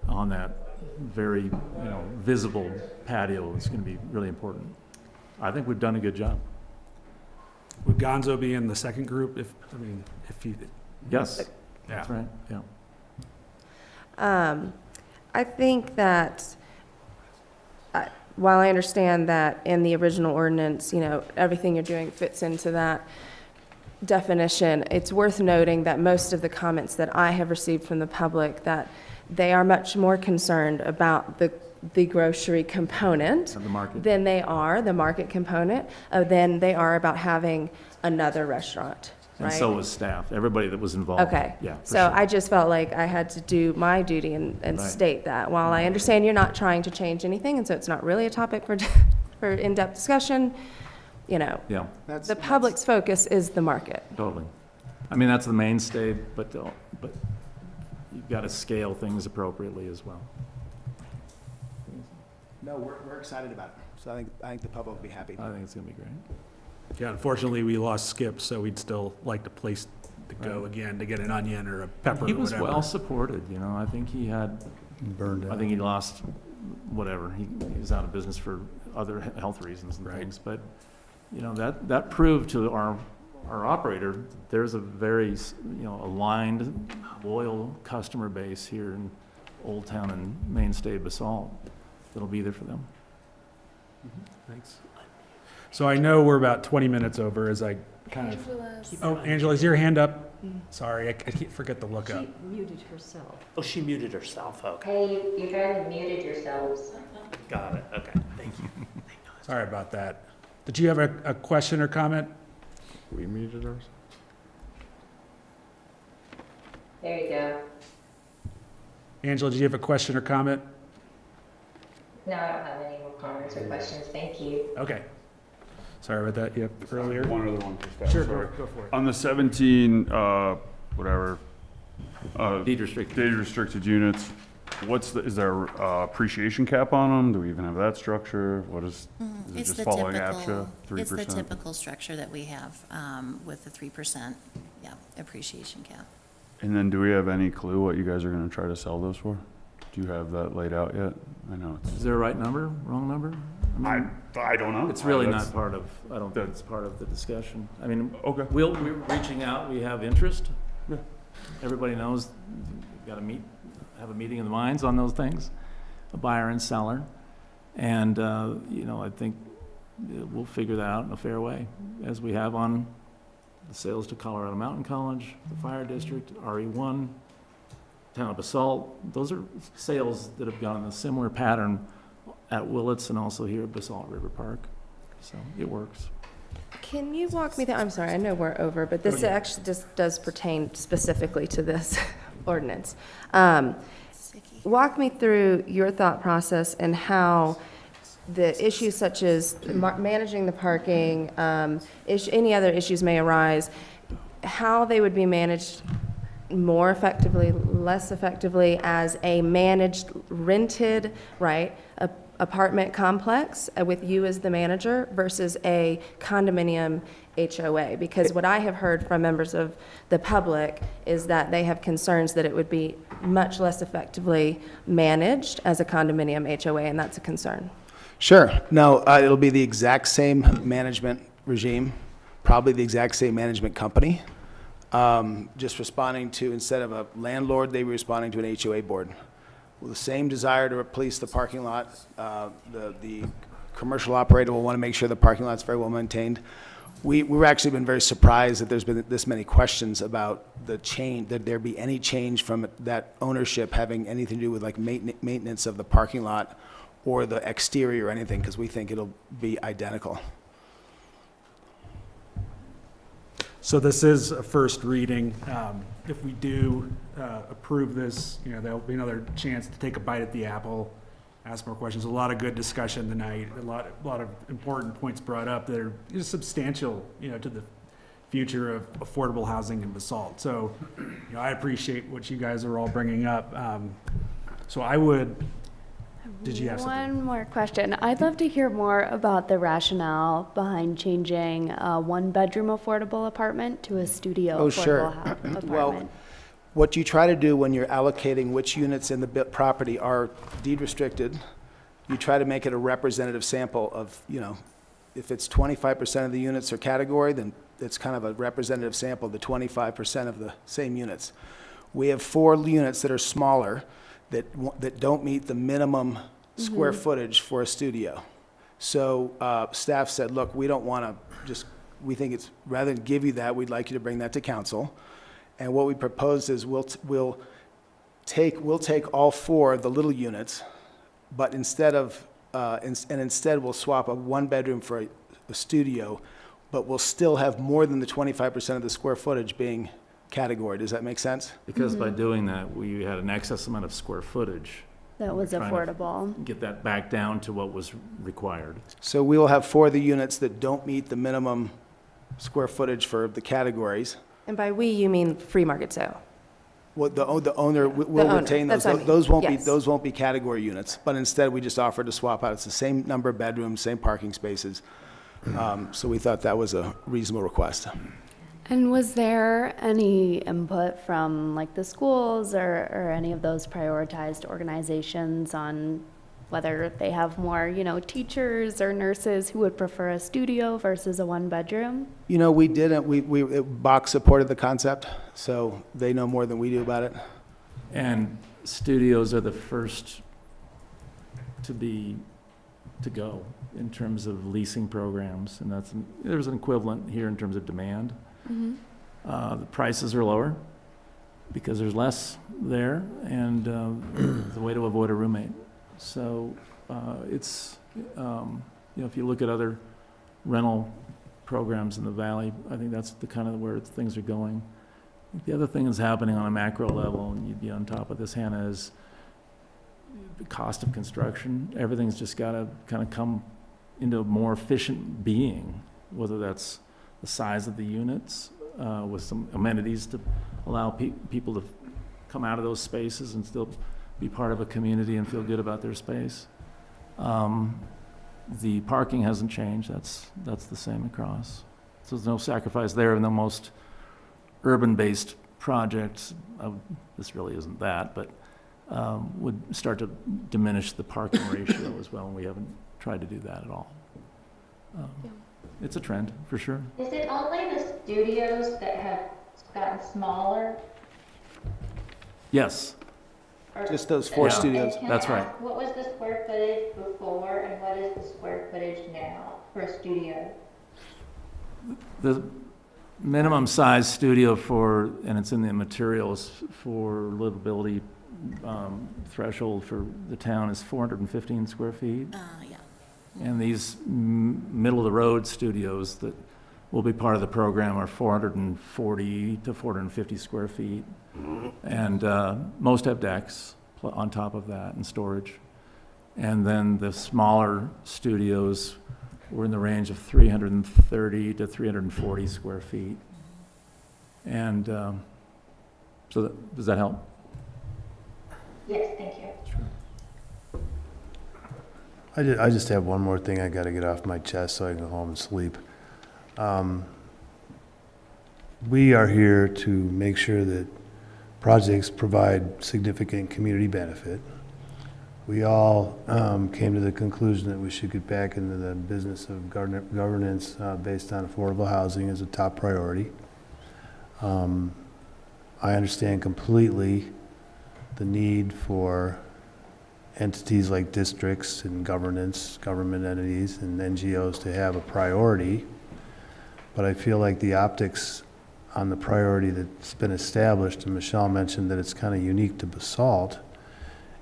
on that very, visible patio is going to be really important. I think we've done a good job. Would Gonzo be in the second group if he? Yes, that's right, yeah. I think that while I understand that in the original ordinance, you know, everything you're doing fits into that definition, it's worth noting that most of the comments that I have received from the public, that they are much more concerned about the grocery component Of the market. than they are, the market component, than they are about having another restaurant, right? And so was staff, everybody that was involved. Okay. Yeah, for So sure. I just felt like I had to do my duty and Right. state that. While I understand you're not trying to change anything, and so it's not really a topic for, for in-depth discussion, you know, Yeah, the public's focus is the market. totally. I mean, that's the mainstay, but you've got to scale things appropriately as well. No, we're excited about it. So I think the public will be happy. I think it's going to be great. Yeah, unfortunately, we lost Skip, so we'd still like a place to go Right. again to get an onion or a pepper He or was whatever. well supported, you know, I think he had, Burned I out. think he lost, whatever, he was out of business for other health reasons and Right. things, but, you know, that proved to our operator, there's a very, you know, aligned, loyal customer base here in Old Town and mainstay Basalt that'll be there for them. Thanks. So I know we're about 20 minutes over as I kind of, oh, Angela, is your hand up? Sorry, I can't forget to look up. muted herself. Oh, she muted herself, okay. Hey, you guys muted yourselves. Got it, okay, thank you. Sorry about that. Did you have a question or comment? We muted ours? There you go. Angela, did you have a question or comment? No, I don't have any more comments or questions. Thank you. Okay. Sorry about that, yeah, earlier. One other one for staff, Sure, sorry. go for it. On the 17, whatever, Deed restricted. deed restricted units, is there appreciation cap on them? Do we even have that structure? What is it It's just the following typical, APSHA, it's the 3%? typical structure that we have with the 3%, yeah, appreciation cap. And then do we have any clue what you guys are gonna try to sell those for? Do you have that laid out yet? I know it's. Is there a right number, wrong number? mean, I don't know. It's really That's- not part of, I don't think it's part of the discussion. I mean, Okay. we're reaching out, we have interest. Yeah. Everybody knows, you've got to have a meeting of the minds on those things, a buyer and seller. And, you know, I think we'll figure that out in a fair way, as we have on the sales to Colorado Mountain College, the Fire District, RE1, Town of Basalt. Those are sales that have gone in a similar pattern at Willits and also here at Basalt River Park. So it works. Can you walk me through, I'm sorry, I know we're over, but this actually just does pertain specifically to this ordinance. Walk me through your thought process and how the issues such as managing the parking, any other issues may arise, how they would be managed more effectively, less effectively as a managed, rented, right, apartment complex with you as the manager versus a condominium HOA. Because what I have heard from members of the public is that they have concerns that it would be much less effectively managed as a condominium HOA, and that's a concern. Sure. No, it'll be the exact same management regime, probably the exact same management company. Just responding to, instead of a landlord, they were responding to an HOA board. With the same desire to replace the parking lot, the commercial operator will want to make sure the parking lot's very well maintained. We've actually been very surprised that there's been this many questions about the change, that there be any change from that ownership having anything to do with like maintenance of the parking lot or the exterior or anything, because we think it'll be identical. So this is a first reading. If we do approve this, you know, there'll be another chance to take a bite at the apple, ask more questions. A lot of good discussion tonight, a lot of important points brought up that are just substantial, you know, to the future of affordable housing in Basalt. So, you know, I appreciate what you guys are all bringing up. So I would, did you have something? One more question. I'd love to hear more about the rationale behind changing a one-bedroom affordable apartment to a studio Oh, affordable sure. apartment. Well, what you try to do when you're allocating which units in the property are deed restricted, you try to make it a representative sample of, you know, if it's 25% of the units are category, then it's kind of a representative sample of the 25% of the same units. We have 4 units that are smaller that don't meet the minimum square footage for a studio. So staff said, look, we don't want to just, we think it's, rather than give you that, we'd like you to bring that to council. And what we proposed is we'll take all 4 of the little units, but instead of, instead we'll swap a 1-bedroom for a studio, but we'll still have more than the 25% of the square footage being categorized. Does that make sense? Because by doing that, we had an excess amount of square footage. That was Trying to affordable. Get that back down to what was required. So we will have 4 of the units that don't meet the minimum square footage for the categories. And by we, you mean free market sale? Well, the owner will owner, retain those. that's what I mean. Those won't be Yes. category units, but instead we just offered to swap out. It's the same number of bedrooms, same parking spaces. So we thought that was a reasonable request. And was there any input from like the schools or any of those prioritized organizations on whether they have more, teachers or nurses who would prefer a studio versus a 1-bedroom? We didn't, Bach supported the concept, so they know more than we do about it. And studios are the first to go in terms of leasing programs, and there's an equivalent here in terms of demand. The prices are lower because there's less there, and the way to avoid a roommate. So it's, if you look at other rental programs in the valley, I think that's the kind of where things are going. The other thing that's happening on a macro level, and you'd be on top of this, Hannah, is the cost of construction. Everything's just got to kind of come into a more efficient being, whether that's the size of the units, with some amenities to allow people to come out of those spaces and still be part of a community and feel good about their space. The parking hasn't changed. That's the same across. So there's no sacrifice there. And the most urban-based projects, this really isn't that, but would start to diminish the parking ratio as well, and we haven't tried to do that at all. It's a trend, for sure. Is it only the studios that have gotten smaller? Yes. Just those 4 Yeah. studios. And can That's I right. ask, what was the square footage before and what is the square footage now for a studio? The minimum size studio and it's in the materials for livability threshold for the town is 415 square feet. Yeah. And these middle-of-the-road studios that will be part of the program are 440 to 450 square feet. And most have decks on top of that and storage. And then the smaller studios were in the range of 330 to 340 square feet. And does that help? Yes, thank you. I just have one more thing I got to get off my chest so I can go home and sleep. We are here to make sure that projects provide significant community benefit. We all came to the conclusion that we should get back into the business of governance based on affordable housing as a top priority. I understand completely the need for entities like districts and governance, government entities and NGOs to have a priority, but I feel like the optics on the priority that's been established, and Michelle mentioned that it's kind of unique to Basalt,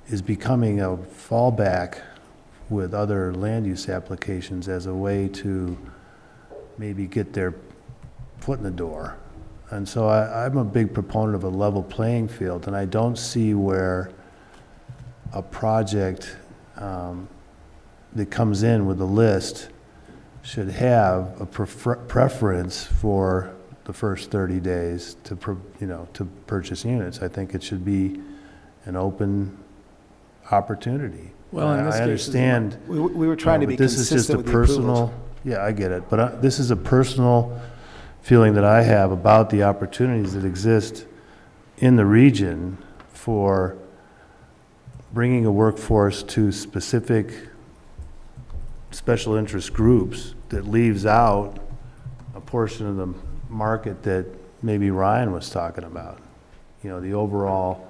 is becoming a fallback with other land use applications as a way to maybe get their foot in the door. And so I'm a big proponent of a level playing field, and I don't see where a project that comes in with a list should have a preference for the first 30 days to purchase units. I think it should be an open opportunity. Well, in this I case, understand. We were trying to be consistent with the approvals. This is just a personal, yeah, I get it, but this is a personal feeling that I have about the opportunities that exist in the region for bringing a workforce to specific special interest groups that leaves out a portion of the market that maybe Ryan was talking about. The overall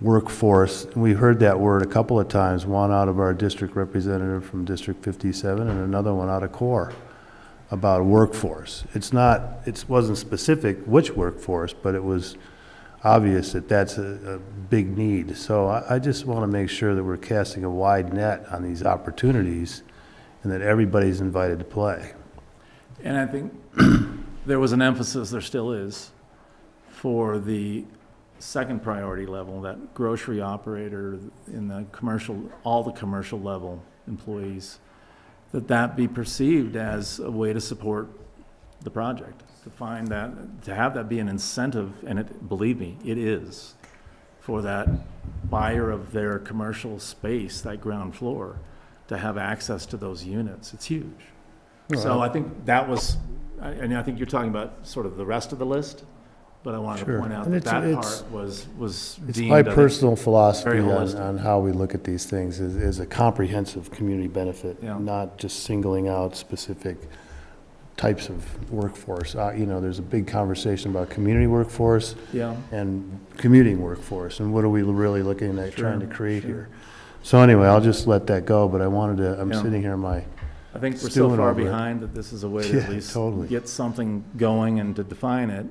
workforce. And we heard that word a couple of times, one out of our district representative from District 57 and another one out of CORE about workforce. It wasn't specific which workforce, but it was obvious that that's a big need. So I just want to make sure that we're casting a wide net on these opportunities and that everybody's invited to play. And I think there was an emphasis, there still is, for the second priority level, that grocery operator in the commercial, all the commercial level employees, that be perceived as a way to support the project, to find that, to have that be an incentive, and it, believe me, it is, for that buyer of their commercial space, that ground floor, to have access to those units. It's huge. So I think that was, and I think you're talking about sort of the rest of the list, but I wanted to point out And that that it's- part was It's deemed, my I think, personal philosophy very holistic. on how we look at these things is a comprehensive community benefit, Yeah. not just singling out specific types of workforce. There's a big conversation about community workforce Yeah. and commuting workforce, and what are we really looking at trying to Sure, create sure. here? So anyway, I'll just let that go, but I wanted to, I'm Yeah. sitting here, I think we're so stewing far over it. behind that this is a way to Yeah, at least totally. get something going and to define it.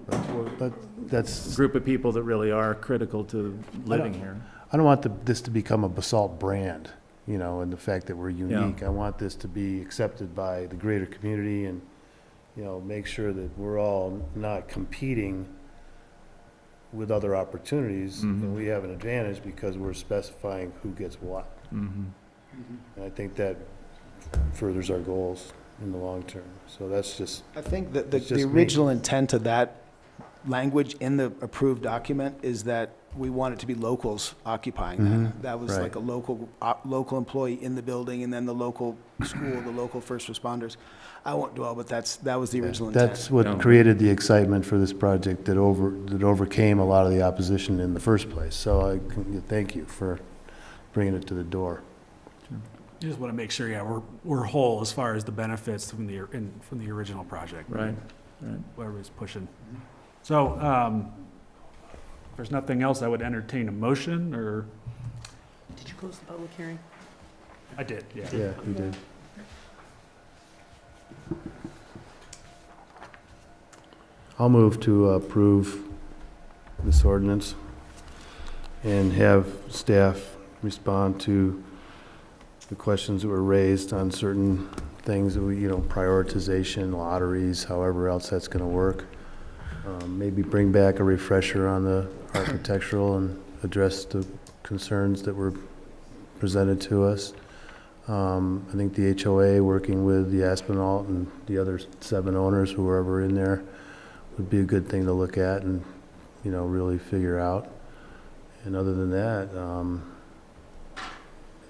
But that's, A group of people that really are critical to living here. I don't want this to become a Basalt brand, and the fact that we're unique. I want this to be accepted by the greater community and, make sure that we're all not competing with other opportunities, and we have an advantage because we're specifying who gets what. Mhm. And I think that furthers our goals in the long term. So that's just, I think that It's the just me. original intent of that language in the approved document is that we want it to be locals occupying that. That was right. like a local employee in the building, and then the local school, the local first responders. I won't dwell, but that was the original intent. that's what created the excitement for this project that overcame a lot of the opposition in the first place. So thank you for bringing it to the door. You just want to make sure, we're whole as far as the benefits from the original project. Right, right. Whoever was pushing. So, if there's nothing else, I would entertain a motion, or, Did you close the public hearing? I did, yeah. Yeah, you did. I'll move to approve this ordinance and have staff respond to the questions that were raised on certain things that prioritization, lotteries, however else that's going to work. Maybe bring back a refresher on the architectural and address the concerns that were presented to us. I think the HOA, working with the Aspinall and the other 7 owners, whoever in there, would be a good thing to look at and, really figure out. And other than that,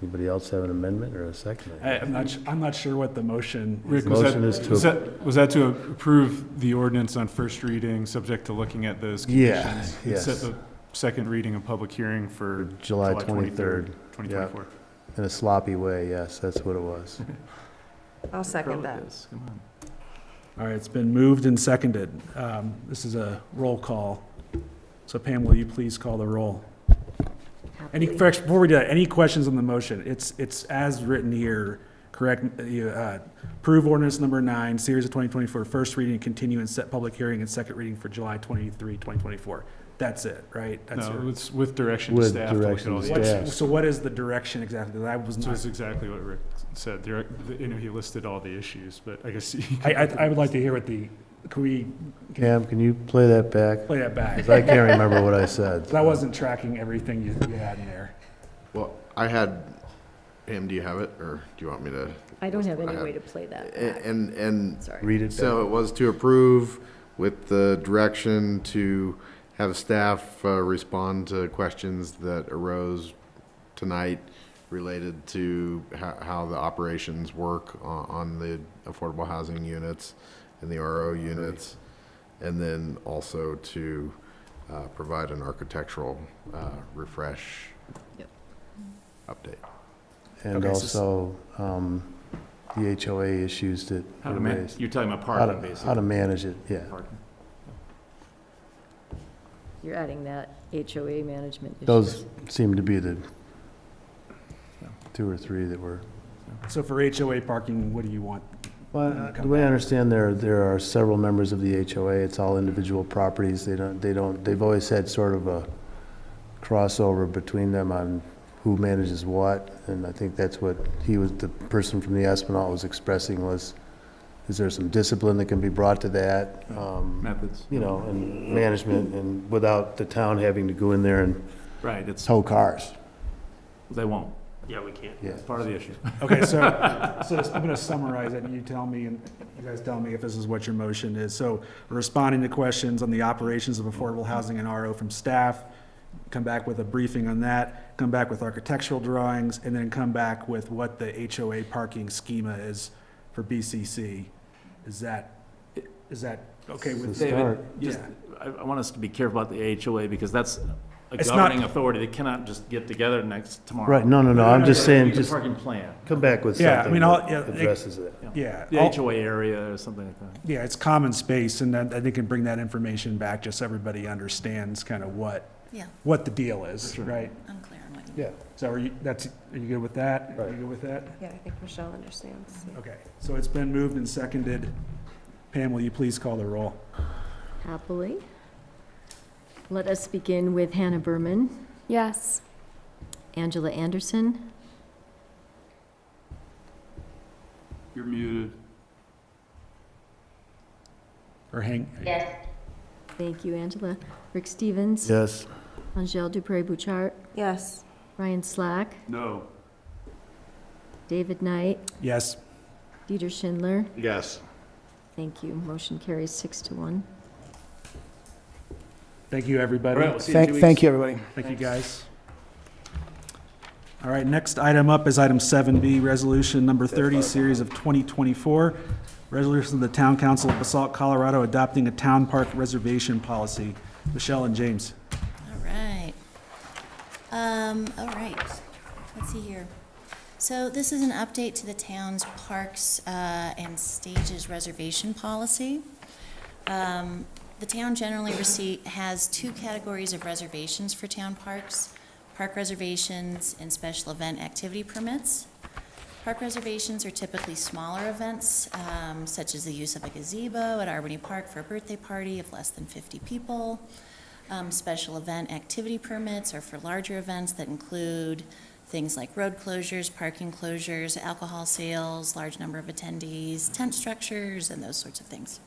anybody else have an amendment or a second? I'm not sure what the motion is. Rick, was that to approve the ordinance on first reading, subject to looking at those conditions? And yes. set the second reading and public hearing for July 23rd. 2024. In a sloppy way, yes, that's what it was. I'll second that. Come on. All right, it's been moved and seconded. This is a roll call. So Pam, will you please call the roll? Before we do that, any questions on the motion? It's as written here, correct? Approve ordinance number 9, series of 2024, first reading, continue and set public hearing and second reading for July 23, 2024. That's it, right? That's No, it. it's with direction to With staff to look at direction all to the staff. issues. So what is the direction exactly? That was So not. that's exactly what Rick said. He listed all the issues, but I guess. I would like to hear can we Cam, can you play that back? play that back? 'Cause I can't remember what I said. I wasn't tracking everything you had in there. Well, Pam, do you have it, or do you want me to? I don't have I any have- way to play that. And Sorry. Read it so back. it was to approve with the direction to have staff respond to questions that arose tonight related to how the operations work on the affordable housing units and the RO units, and then also to provide an architectural refresh Yep. update. And Okay, so- also, the HOA issues that How were to raised. you're talking about How parking, to basically. How to manage it, yeah. Parking. You're adding that HOA management issue. Those seem to be the 2 or 3 that were. So for HOA parking, what do you want? Well, the way I understand, there are several members of the HOA. It's all individual properties. They've always had sort of a crossover between them on who manages what, and I think that's what the person from the Esplanade was expressing was, is there some discipline that can be brought to that? Methods. You know, and management, and without the town having to go in there and Right, it's, tow cars. they won't. Yeah, we can't. Yeah. It's part of the issue. Okay, so I'm going to summarize it, and you tell me, and you guys tell me if this is what your motion is. So we're responding to questions on the operations of affordable housing and RO from staff, come back with a briefing on that, come back with architectural drawings, and then come back with what the HOA parking schema is for BCC. Is that okay with David, Yeah. just, I want us to be careful about the HOA because that's a It's not- governing authority. They cannot just get together tomorrow. Right, no, I'm just saying, Need a just parking plan. come back with Yeah, I something mean, that addresses it. Yeah. The HOA area or something like that. Yeah, it's common space, and then they can bring that information back, just so everybody understands kind of what the deal is, right? I'm clear on what you Yeah. So are you good with that? Are you good with that? Yeah, I think Michelle understands. Yeah. Okay, so it's been moved and seconded. Pam, will you please call the roll? Happily. Let us begin with Hannah Berman, Yes. Angela Anderson, You're muted. Or hang, Yes. thank you, Angela, Rick Stevens, Yes. Angèle Dupré-Bouchard, Yes. Ryan Slack, No. David Knight, yes. Dieter Schindler. Yes. Thank you. Motion carries 6-1. Thank you, everybody. All right, we'll see you in 2 weeks. Thank you, everybody. Thank you, guys. All right, next item up is item 7B, resolution number 30, series of 2024. Resolution of the Town Council of Basalt, Colorado, adopting a town park reservation policy. Michelle and James. All right. All right. Let's see here. So this is an update to the town's parks and stages reservation policy. The town generally has 2 categories of reservations for town parks: park reservations and special event activity permits. Park reservations are typically smaller events, such as the use of a gazebo at Albany Park for a birthday party of less than 50 people. Special event activity permits are for larger events that include things like road closures, parking closures, alcohol sales, large number of attendees, tent structures, and those sorts of things.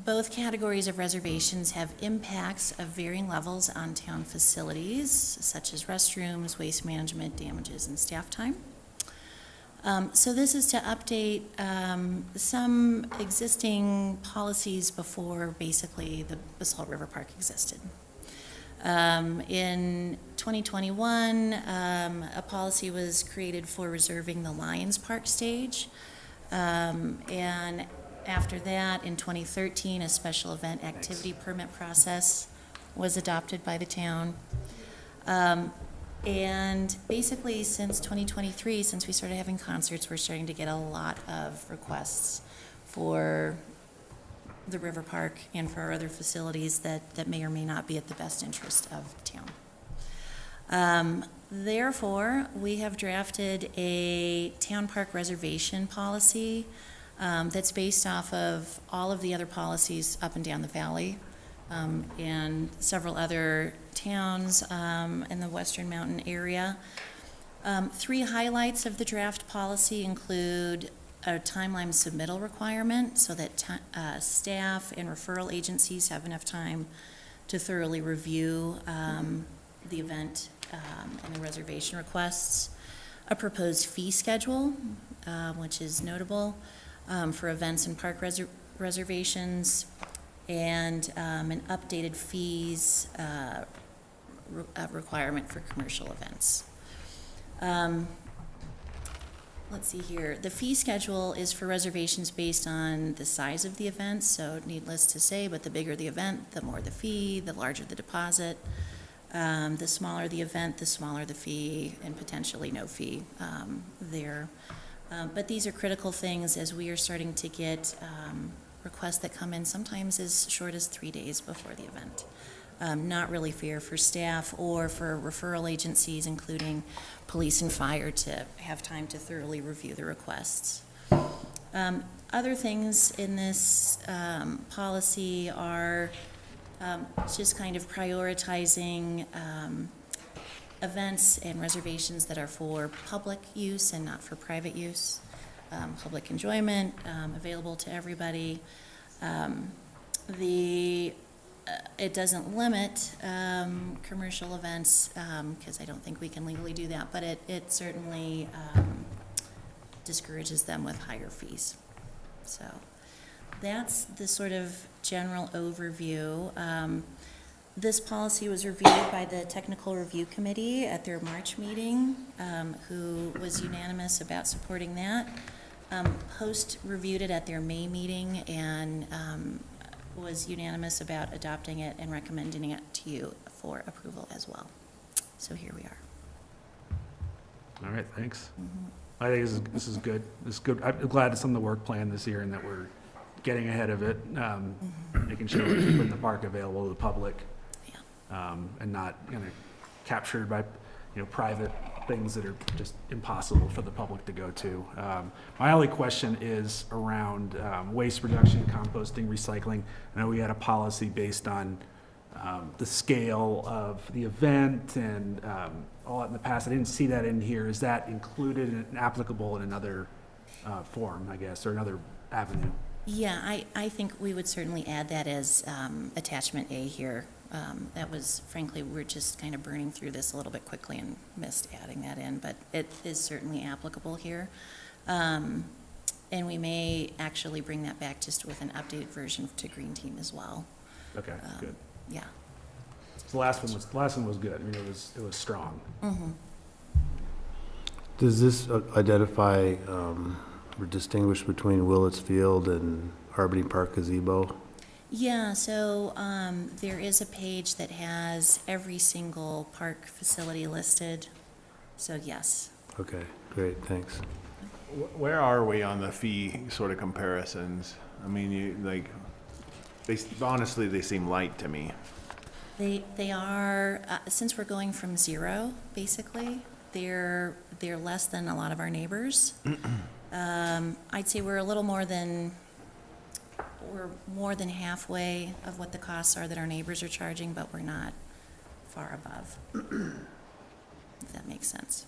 Both categories of reservations have impacts of varying levels on town facilities, such as restrooms, waste management, damages, and staff time. So this is to update some existing policies before basically the Basalt River Park existed. In 2021, a policy was created for reserving the Lions Park stage. And after that, in 2013, a special event activity permit process was adopted by the town. And basically, since 2023, since we started having concerts, we're starting to get a lot of requests for the river park and for our other facilities that may or may not be at the best interest of the town. Therefore, we have drafted a town park reservation policy that's based off of all of the other policies up and down the valley, and several other towns in the Western Mountain area. 3 highlights of the draft policy include a timeline submittal requirement so that staff and referral agencies have enough time to thoroughly review the event and the reservation requests. A proposed fee schedule, which is notable for events and park reservations, and an updated fees requirement for commercial events. Let's see here. The fee schedule is for reservations based on the size of the event, so needless to say, but the bigger the event, the more the fee, the larger the deposit. The smaller the event, the smaller the fee, and potentially no fee there. But these are critical things as we are starting to get requests that come in, sometimes as short as 3 days before the event. Not really fair for staff or for referral agencies, including police and fire, to have time to thoroughly review the requests. Other things in this policy are just kind of prioritizing events and reservations that are for public use and not for private use. Public enjoyment, available to everybody. It doesn't limit commercial events, because I don't think we can legally do that, but it certainly discourages them with higher fees. So that's the sort of general overview. This policy was reviewed by the Technical Review Committee at their March meeting, who was unanimous about supporting that. Host reviewed it at their May meeting and was unanimous about adopting it and recommending it to you for approval as well. So here we are. All right, thanks. I think this is good. This is good. I'm glad it's on the work plan this year and that we're getting ahead of it, making sure we're keeping the park available to the public, and not captured by private things that are just impossible for the public to go to. My only question is around waste reduction, composting, recycling. I know we had a policy based on the scale of the event and all that in the past. I didn't see that in here. Is that included and applicable in another form, I guess, or another avenue? Yeah, I think we would certainly add that as attachment A here. That was, frankly, we're just kind of burning through this a little bit quickly and missed adding that in, but it is certainly applicable here. And we may actually bring that back just with an updated version to Green Team as well. Okay, good. Yeah. The last one was good. I mean, it was strong. Mm-hmm. Does this identify or distinguish between Willits Field and Harmony Park gazebo? Yeah, so there is a page that has every single park facility listed. So yes. Okay, great, thanks. Where are we on the fee sort of comparisons? I mean, honestly, they seem light to me. They are, since we're going from zero, basically, they're less than a lot of our neighbors. I'd say we're more than halfway of what the costs are that our neighbors are charging, but we're not far above, if that makes sense.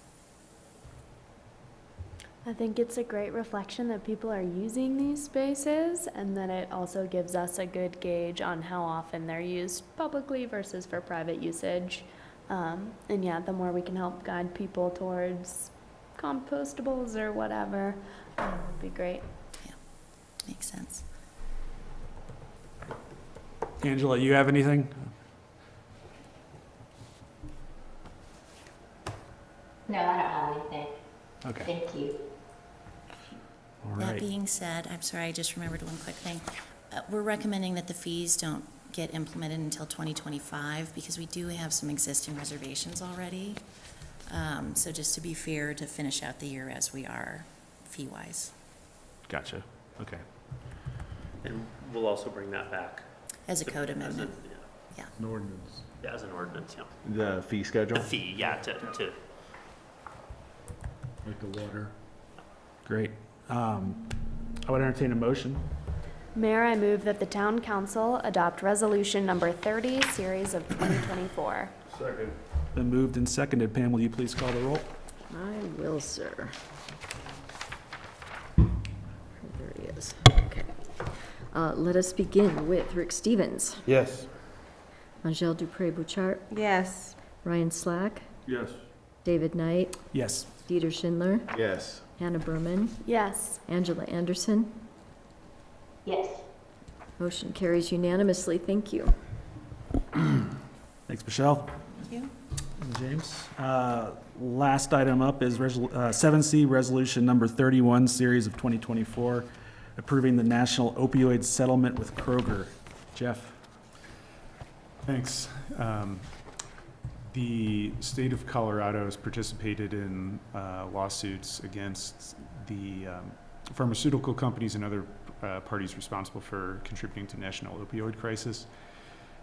I think it's a great reflection that people are using these spaces, and then it also gives us a good gauge on how often they're used publicly versus for private usage. And yeah, the more we can help guide people towards compostables or whatever, would be great. Yeah, makes sense. Angela, you have anything? No, I don't have anything. Okay. Thank you. All That right. being said, I'm sorry, I just remembered one quick thing. We're recommending that the fees don't get implemented until 2025 because we do have some existing reservations already. So just to be fair, to finish out the year as we are fee-wise. Gotcha. Okay. And we'll also bring that back. As a code amendment. Yeah. An ordinance. Yeah, as an ordinance, yeah. The fee schedule? The fee, yeah, to Like the water. Great. I would entertain a motion. Mayor, I move that the town council adopt resolution number 30, series of 2024. Second. Been moved and seconded. Pam, will you please call the roll? I will, sir. There he is. Okay. Let us begin with Rick Stevens. Yes. Angel Dupré-Bouchard. Yes. Ryan Slack. Yes. David Knight. Yes. Dieter Schindler. Yes. Hannah Berman. Yes. Angela Anderson. Yes. Motion carries unanimously. Thank you. Thanks, Michelle. Thank you. And James. Last item up is 7C Resolution Number 31, Series of 2024, approving the national opioid settlement with Kroger. Jeff. Thanks. The state of Colorado has participated in lawsuits against the pharmaceutical companies and other parties responsible for contributing to national opioid crisis.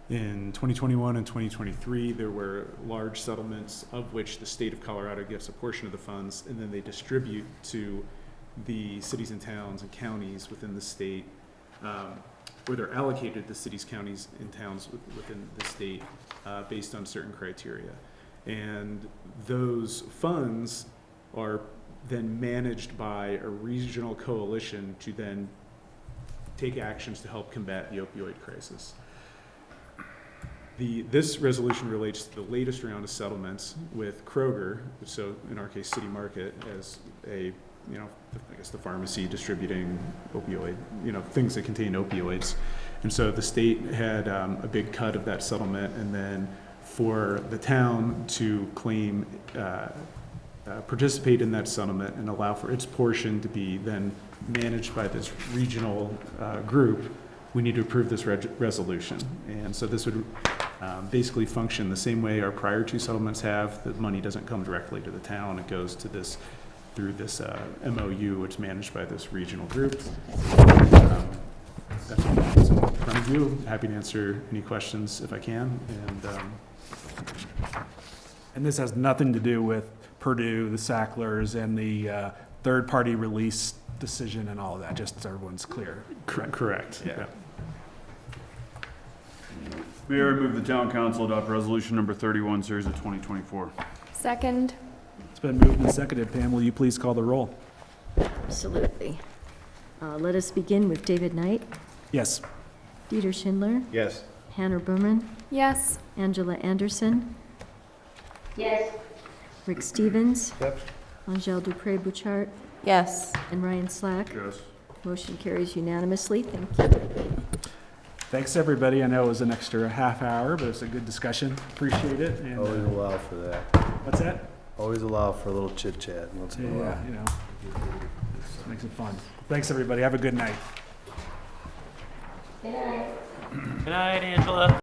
In 2021 and 2023, there were large settlements of which the state of Colorado gets a portion of the funds, and then they distribute to the cities and towns and counties within the state, or they're allocated to cities, counties, and towns within the state based on certain criteria. And those funds are then managed by a regional coalition to then take actions to help combat the opioid crisis. This resolution relates to the latest round of settlements with Kroger, so in our case, City Market, as a, I guess the pharmacy distributing opioid, things that contain opioids. And so the state had a big cut of that settlement, and then for the town to claim, participate in that settlement and allow for its portion to be then managed by this regional group, we need to approve this resolution. And so this would basically function the same way our prior two settlements have. The money doesn't come directly to the town. It goes to this, through this MOU, which is managed by this regional group. That's what's in front of you. Happy to answer any questions if I can. And this has nothing to do with Purdue, the Sacklers, and the third-party release decision and all of that, just so everyone's clear. Correct. Yeah. Mayor, I move the town council adopt resolution number 31, series of 2024. Second. It's been moved and seconded. Pam, will you please call the roll? Absolutely. Let us begin with David Knight, Yes. Dieter Schindler, Yes. Hannah Berman, Yes. Angela Anderson, Yes. Rick Stevens, Yep. Angel Dupré-Bouchard, Yes. and Ryan Slack. Yes. Motion carries unanimously. Thank you. Thanks, everybody. I know it was an extra half hour, but it's a good discussion. Appreciate it. And, Always allow for that. what's that? Always allow for a little chit chat once in a while. Yeah, just makes it fun. Thanks, everybody. Have a good night. Good night. Good night, Angela.